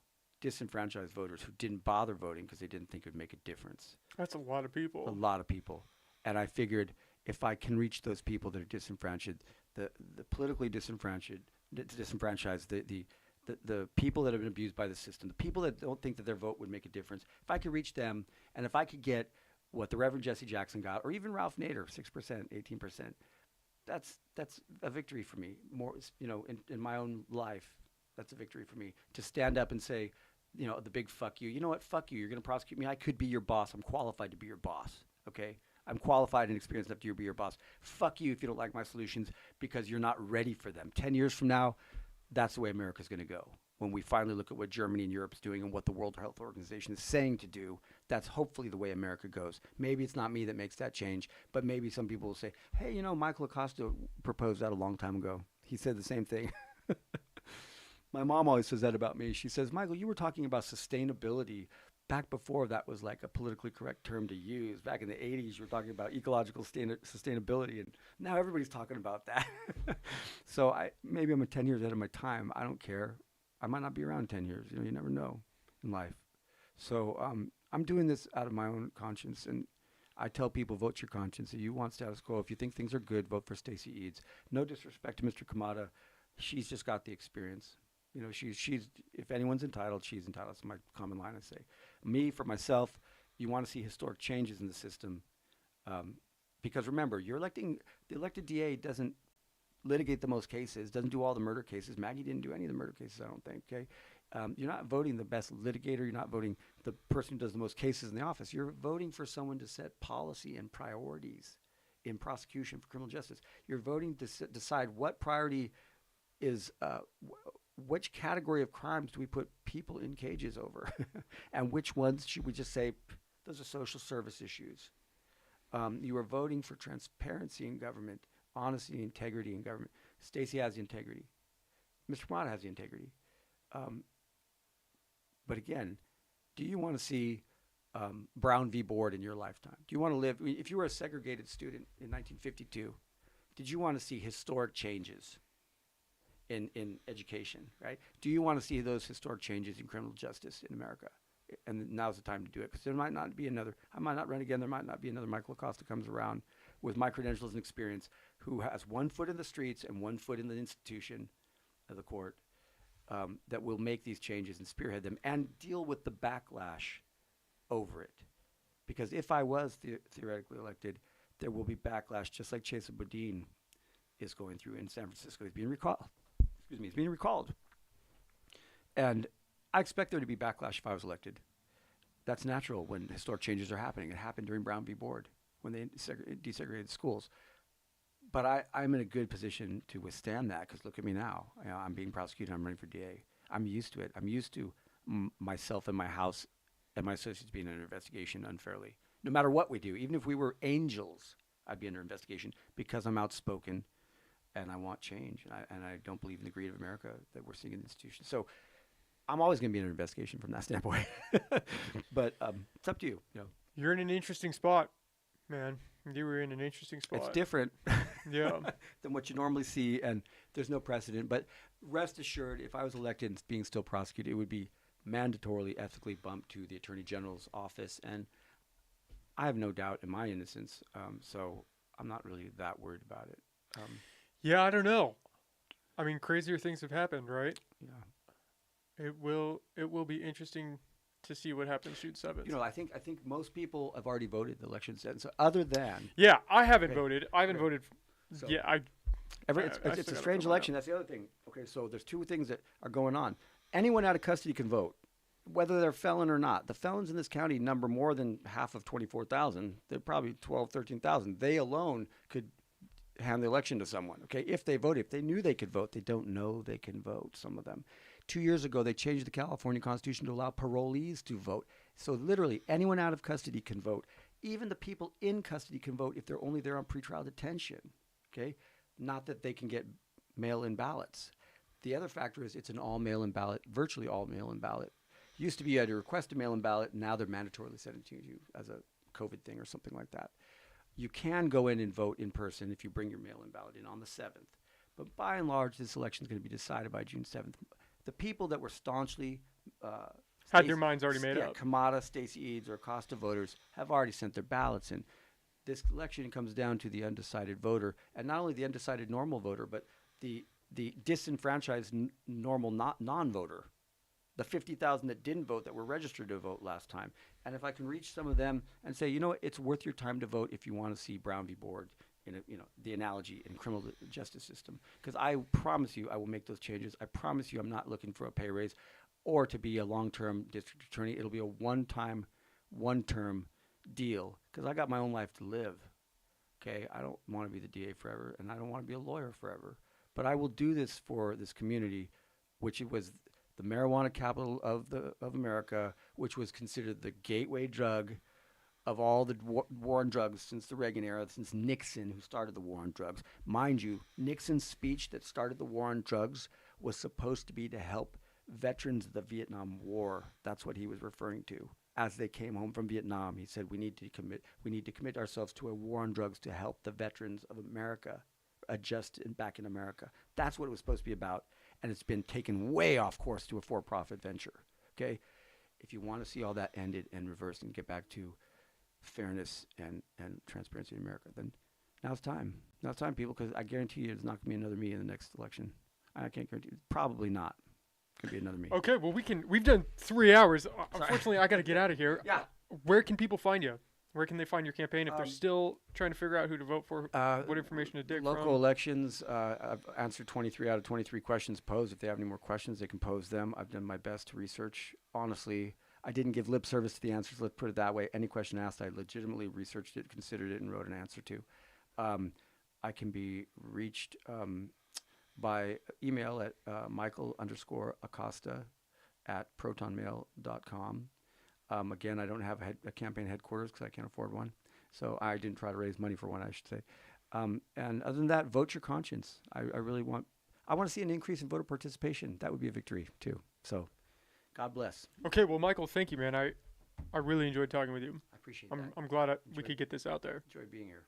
disenfranchised voters who didn't bother voting because they didn't think it would make a difference. that's a lot of people. A lot of people. And I figured if I can reach those people that are disenfranchised, the politically disenfranchised, the people that have been abused by the system, the people that don't think that their vote would make a difference, if I could reach them, and if I could get what the Reverend Jesse Jackson got, or even Ralph Nader, 6%, 18%, that's a victory for me. More, in my own life, that's a victory for me to stand up and say, the big fuck you. You know what? Fuck you. You're going to prosecute me. I could be your boss. I'm qualified to be your boss. Okay? I'm qualified and experienced enough to be your boss. Fuck you if you don't like my solutions because you're not ready for them. 10 years from now, that's the way America's going to go. When we finally look at what Germany and Europe's doing and what the World Health Organization is saying to do, that's hopefully the way America goes. Maybe it's not me that makes that change, but maybe some people will say, hey, Michael Acosta proposed that a long time ago. He said the same thing. My mom always says that about me. She says, Michael, you were talking about sustainability back before that was like a politically correct term to use. Back in the 80s, you were talking about ecological sustainability, and now everybody's talking about that. So maybe I'm 10 years ahead of my time. I don't care. I might not be around 10 years. You never know in life. So I'm doing this out of my own conscience, and I tell people, vote your conscience. If you want status quo, if you think things are good, vote for Stacey Eads. No disrespect to Mr. Kamada. She's just got the experience. She's if anyone's entitled, she's entitled. That's my common line I say. Me, for myself, you want to see historic changes in the system. Because remember, the elected DA doesn't litigate the most cases, doesn't do all the murder cases. Maggie didn't do any of the murder cases, I don't think, okay? You're not voting the best litigator. You're not voting the person who does the most cases in the office. You're voting for someone to set policy and priorities in prosecution for criminal justice. You're voting to decide what priority is which category of crimes do we put people in cages over? And which ones should we just say, those are social service issues? You are voting for transparency in government, honesty and integrity in government. Stacey has the integrity. Mr. Kamada has the integrity. But again, do you want to see Brown v. Board in your lifetime? Do you want to live, if you were a segregated student in 1952, did you want to see historic changes in education, right? Do you want to see those historic changes in criminal justice in America? And now's the time to do it, because there might not be another, I might not run again, there might not be another Michael Acosta comes around with my credentials and experience who has one foot in the streets and one foot in the institution of the court that will make these changes and spearhead them and deal with the backlash over it. Because if I was theoretically elected, there will be backlash, just like Chesa Boudin is going through in San Francisco. He's being recalled. He's being recalled. And I expect there to be backlash if I was elected. That's natural when historic changes are happening. It happened during Brown v. Board when they desegregated schools. But I'm in a good position to withstand that, because look at me now. I'm being prosecuted. I'm running for DA. I'm used to it. I'm used to myself and my house and my associates being under investigation unfairly. No matter what we do, even if we were angels, I'd be under investigation because I'm outspoken and I want change. And I don't believe in the greed of America that we're seeing in institutions. So I'm always going to be under investigation from that standpoint. But it's up to you. You're in an interesting spot, man. You were in an interesting spot. It's different Yeah. than what you normally see, and there's no precedent. But rest assured, if I was elected and being still prosecuted, it would be mandatorily ethically bumped to the Attorney General's office. And I have no doubt in my innocence, so I'm not really that worried about it. Yeah, I don't know. I mean, crazier things have happened, right? Yeah. It will be interesting to see what happens June 7th. You know, I think most people have already voted the elections. So other than Yeah, I haven't Okay. voted. I haven't Okay. voted. So- Yeah, I it's still a gotta strange fill mine election. That's the other thing. Okay, so there's two things that are going on. Anyone out of custody can vote, whether they're a felon or not. The felons in this county number more than half of 24,000. They're probably 12, 13,000. They alone could hand the election to someone, okay, if they voted. If they knew they could vote, they don't know they can vote, some of them. 2 years ago, they changed the California Constitution to allow parolees to vote. So literally, anyone out of custody can vote. Even the people in custody can vote if they're only there on pretrial detention, okay? Not that they can get mail-in ballots. The other factor is it's an all mail-in ballot, virtually all mail-in ballot. Used to be you had to request a mail-in ballot. Now they're mandatorily sending it to you as a COVID thing or something like that. You can go in and vote in person if you bring your mail-in ballot in on the 7th. But by and large, this election is going to be decided by June 7th. The people that were staunchly had their minds already made up. Kamada, Stacey Eads, or Acosta voters have already sent their ballots in. This election comes down to the undecided voter, and not only the undecided normal voter, but the disenfranchised normal non-voter. The 50,000 that didn't vote that were registered to vote last time. And if I can reach some of them and say, you know what, it's worth your time to vote if you want to see Brown v. Board in the analogy in criminal justice system. Because I promise you I will make those changes. I promise you I'm not looking for a pay raise or to be a long-term district attorney. It'll be a one-time, one-term deal because I got my own life to live. Okay, I don't want to be the DA forever, and I don't want to be a lawyer forever. But I will do this for this community, which it was the marijuana capital of America, which was considered the gateway drug of all the war on drugs since the Reagan era, since Nixon, who started the war on drugs. Mind you, Nixon's speech that started the war on drugs was supposed to be to help veterans of the Vietnam War. That's what he was referring to. As they came home from Vietnam, he said, we need to commit ourselves to a war on drugs to help the veterans of America adjust back in America. That's what it was supposed to be about. And it's been taken way off course to a for-profit venture, okay? If you want to see all that ended and reversed and get back to fairness and transparency in America, then now's time. Now's time, people, because I guarantee you there's not going to be another me in the next election. I can't guarantee you. Probably not. It's going to be another me. Okay, well, we've done 3 hours. Unfortunately, I got to get out of here. Yeah. Where can people find you? Where can they find your campaign if they're still trying to figure out who to vote for? What information to dig local from? elections, I've answered 23 out of 23 questions posed. If they have any more questions, they can pose them. I've done my best to research. Honestly, I didn't give lip service to the answers. Let's put it that way. Any question asked, I legitimately researched it, considered it, and wrote an answer to. I can be reached by email at Michael_Acosta@protonmail.com. Again, I don't have a campaign headquarters because I can't afford one. So I didn't try to raise money for one, I should say. And other than that, vote your conscience. I really want to see an increase in voter participation. That would be a victory, too. So God bless. Okay, well, Michael, thank you, man. I really enjoyed talking with you. I appreciate that. I'm glad we could get this out there. Enjoy being here.